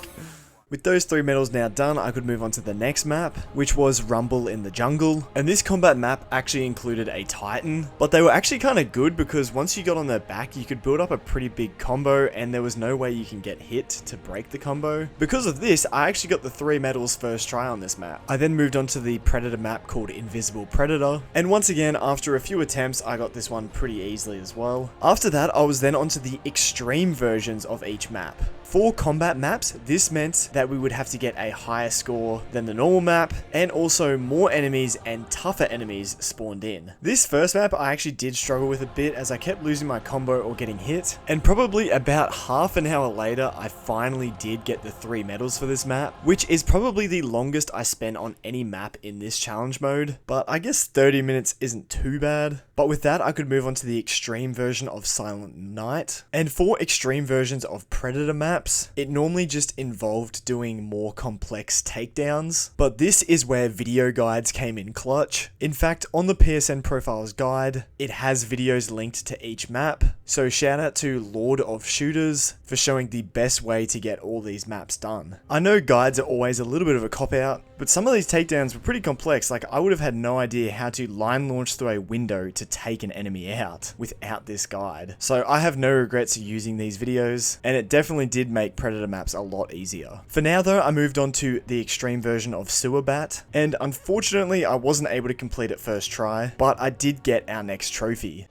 With those 3 medals now done, I could move on to the next map, which was Rumble in the Jungle. And this combat map actually included a Titan, but they were actually kind of good because once you got on their back, you could build up a pretty big combo and there was no way you can get hit to break the combo. Because of this, I actually got the 3 medals first try on this map. I then moved on to the Predator map called Invisible Predator. And once again, after a few attempts, I got this one pretty easily as well. After that, I was then onto the extreme versions of each map. For combat maps, this meant that we would have to get a higher score than the normal map, and also more enemies and tougher enemies spawned in. This first map I actually did struggle with a bit as I kept losing my combo or getting hit, and probably about half an hour later I finally did get the 3 medals for this map, which is probably the longest I spent on any map in this challenge mode, but I guess 30 minutes isn't too bad. But with that I could move on to the extreme version of Silent Night, and for extreme versions of Predator maps, it normally just involved doing more complex takedowns, but this is where video guides came in clutch. In fact, on the PSN Profiles guide, it has videos linked to each map, so shout out to Lord of Shooters for showing the best way to get all these maps done. I know guides are always a little bit of a cop-out, but some of these takedowns were pretty complex. Like, I would have had no idea how to line launch through a window to take an enemy out without this guide. So I have no regrets using these videos, and it definitely did make Predator maps a lot easier. For now though, I moved on to the extreme version of Sewer Bat, and unfortunately I wasn't able to complete it first try, but I did get our next trophy.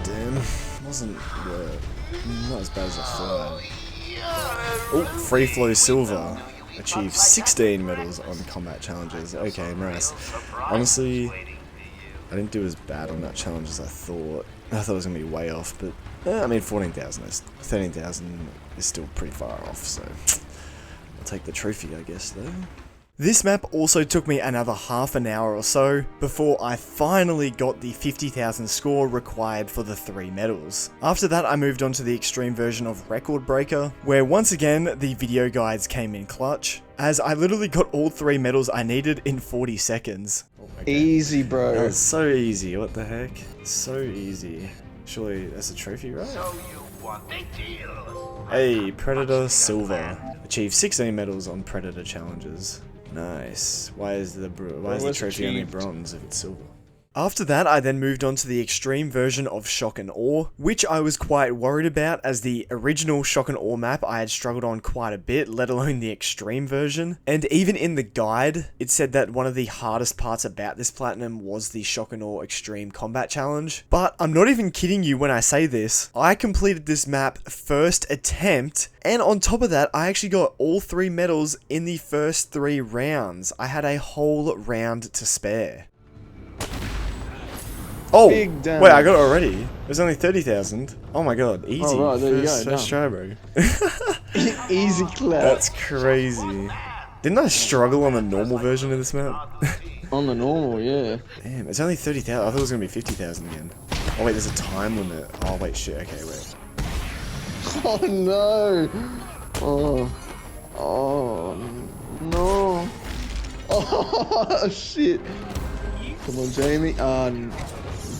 Damn, wasn't not as bad as I thought. Oh, Free Flow Silver. Achieve 16 medals on combat challenges. Okay, nice. Honestly, I didn't do as bad on that challenge as I thought. I thought it was going to be way off, but I mean 14,000 is 13,000 is still pretty far off, so I'll take the trophy I guess though. This map also took me another half an hour or so before I finally got the 50,000 score required for the 3 medals. After that I moved on to the extreme version of Record Breaker, where once again the video guides came in clutch, as I literally got all 3 medals I needed in 40 seconds. Oh my God. Easy, bro. That was so easy, what the heck? So easy. Surely that's a trophy, right? Hey, Predator Silver. Achieved 16 medals on Predator challenges. Nice. Why is the trophy only bronze if it's silver? After that, I then moved on to the extreme version of Shock and Awe, which I was quite worried about as the original Shock and Awe map I had struggled on quite a bit, let alone the extreme version. And even in the guide, it said that one of the hardest parts about this platinum was the Shock and Awe Extreme Combat Challenge. But I'm not even kidding you when I say this. I completed this map first attempt, and on top of that, I actually got all 3 medals in the first 3 rounds. I had a whole round to spare. Oh, wait, I got it already. It was only 30,000. Oh my God, easy. Oh, right, there you go. First try, bro. Easy clap. That's crazy. Didn't I struggle on the normal version of this map? On the normal, yeah. Damn, it's only 30,000. I thought it was going to be 50,000 again. Oh wait, there's a time limit. Oh wait, shit. Okay, wait. Oh no. Oh no. Oh shit. Come on, Jamie.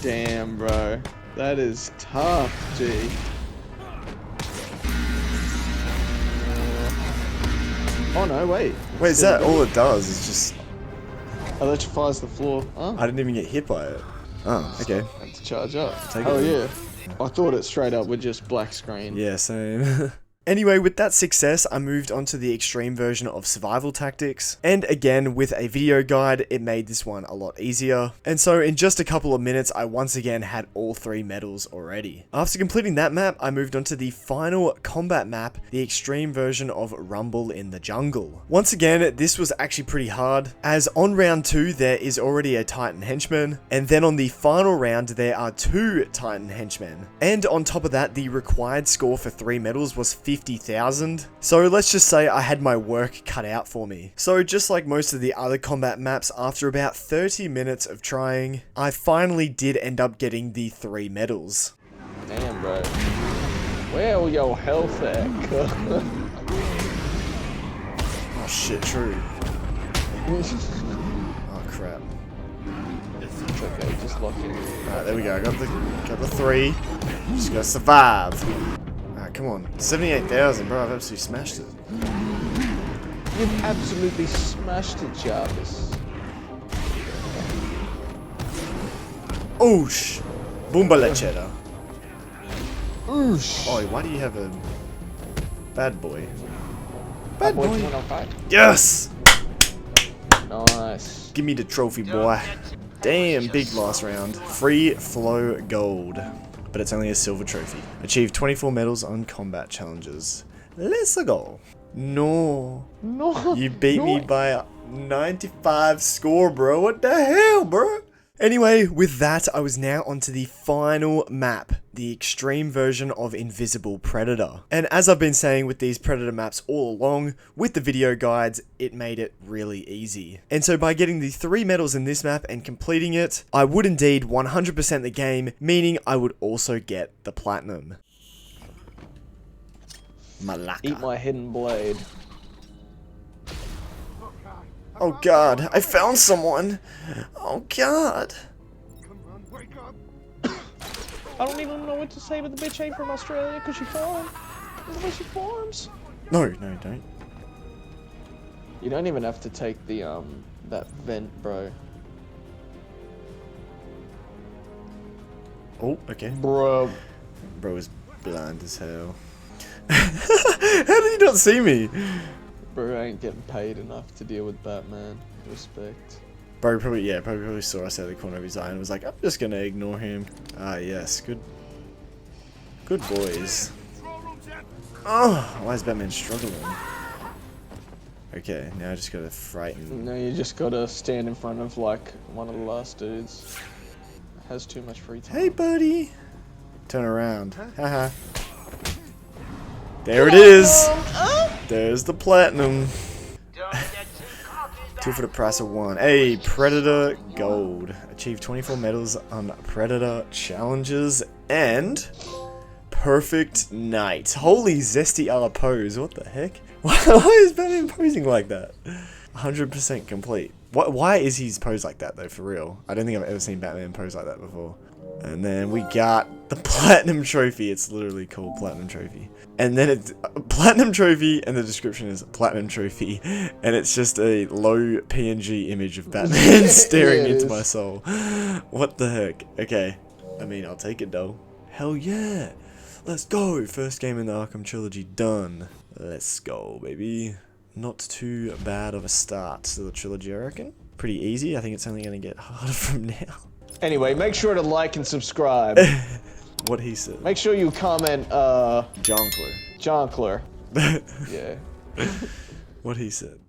Damn, bro. That is tough, G. Oh no, wait. Wait, is that all it does? Is just electrifies the floor. Huh? I didn't even get hit by it. Oh, okay. Had to charge up. Oh yeah. I thought it straight up with just black screen. Yeah, same. Anyway, with that success, I moved on to the extreme version of Survival Tactics, and again, with a video guide, it made this one a lot easier. And so, in just a couple of minutes, I once again had all 3 medals already. After completing that map, I moved on to the final combat map, the extreme version of Rumble in the Jungle. Once again, this was actually pretty hard, as on round 2, there is already a Titan henchman, and then on the final round, there are 2 Titan henchmen. And on top of that, the required score for 3 medals was 50,000. So let's just say I had my work cut out for me. So just like most of the other combat maps, after about 30 minutes of trying, I finally did end up getting the 3 medals. Damn, bro. Where all your health at? Oh shit, true. Oh crap. It's okay, just lock it. Alright, there we go. I got the 3. Just gotta survive. Come on, 78,000, bro. I've absolutely smashed it. You've absolutely smashed it, Jarvis. Oosh! Boomba lechera. Oosh! Oh, why do you have a bad boy? Bad boy. 105. Yes! Nice. Give me the trophy, boy. Damn, big last round. Free flow gold. but it's only a silver trophy. Achieve 24 medals on combat challenges. Let's go. No. You beat me by a 95 score, bro. What the hell, bro? Anyway, with that, I was now onto the final map, the extreme version of Invisible Predator. And as I've been saying with these Predator maps all along, with the video guides, it made it really easy. And so by getting the 3 medals in this map and completing it, I would indeed 100% the game, meaning I would also get the platinum. Malaka. Eat my hidden blade. Oh god, I found someone. Oh god. I don't even know what to say, but the bitch ain't from Australia because she farms. That's the way she farms. No, don't. You don't even have to take the that vent, bro. Oh, okay. Bro is blind as hell. How did he not see me? Bro ain't getting paid enough to deal with Batman. Respect. Bro probably saw us out of the corner of his eye and was like, I'm just gonna ignore him. Ah, yes, good boys. Oh, why is Batman struggling? Okay, now I just gotta frighten. No, you just gotta stand in front of like one of the last dudes. Has too much free time. Hey, buddy. Turn around. Haha. There it is. There's the platinum. 2 for the price of 1. Hey, Predator Gold. Achieve 24 medals on Predator challenges and Perfect Night. Holy zesty a la pose. What the heck? Why is Batman posing like that? 100% complete. Why is he posed like that though, for real? I don't think I've ever seen Batman pose like that before. And then we got the Platinum Trophy. It's literally called Platinum Trophy. And then it's a Platinum Trophy, and the description is Platinum Trophy. And it's just a low PNG image of Batman staring into my soul. What the heck? Okay. I mean, I'll take it though. Hell yeah. Let's go. First game in the Arkham trilogy done. Let's go, baby. Not too bad of a start to the trilogy, I reckon. Pretty easy. I think it's only going to get harder from now. Anyway, make sure to like and subscribe. What he said. Make sure you comment, Jonkler. Yeah. What he said.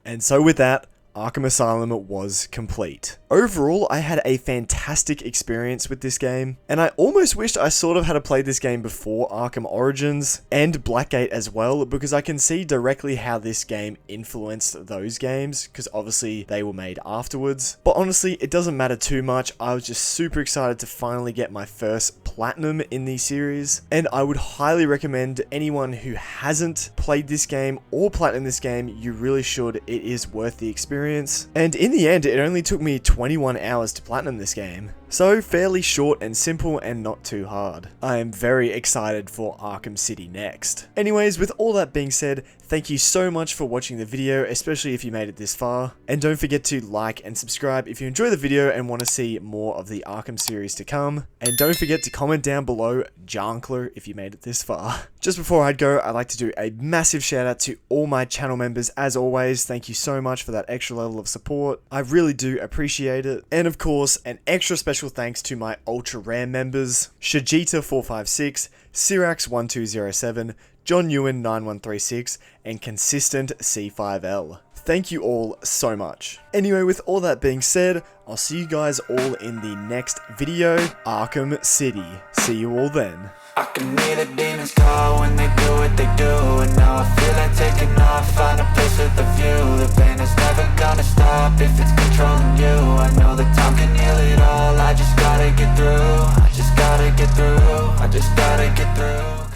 And so with that, Arkham Asylum was complete. Overall, I had a fantastic experience with this game, and I almost wished I sort of had played this game before Arkham Origins and Blackgate as well, because I can see directly how this game influenced those games, because obviously they were made afterwards. But honestly, it doesn't matter too much. I was just super excited to finally get my first platinum in the series, and I would highly recommend anyone who hasn't played this game or platinum this game, you really should. It is worth the experience. And in the end, it only took me 21 hours to platinum this game. So fairly short and simple and not too hard. I am very excited for Arkham City next. Anyways, with all that being said, thank you so much for watching the video, especially if you made it this far. And don't forget to like and subscribe if you enjoy the video and want to see more of the Arkham series to come. And don't forget to comment down below Jonkler if you made it this far. Just before I'd go, I'd like to do a massive shout out to all my channel members as always. Thank you so much for that extra level of support. I really do appreciate it. And of course, an extra special thanks to my ultra rare members, Shajita456, Sirax1207, John Ewan 9136, and Consistent C5L. Thank you all so much. Anyway, with all that being said, I'll see you guys all in the next video, Arkham City. See you all then. I can hear the demons call when they do what they do, and now I feel like taking off, find a place with a view. The pain is never gonna stop if it's controlling you. I know that time can heal it all, I just gotta get through. I just gotta get through.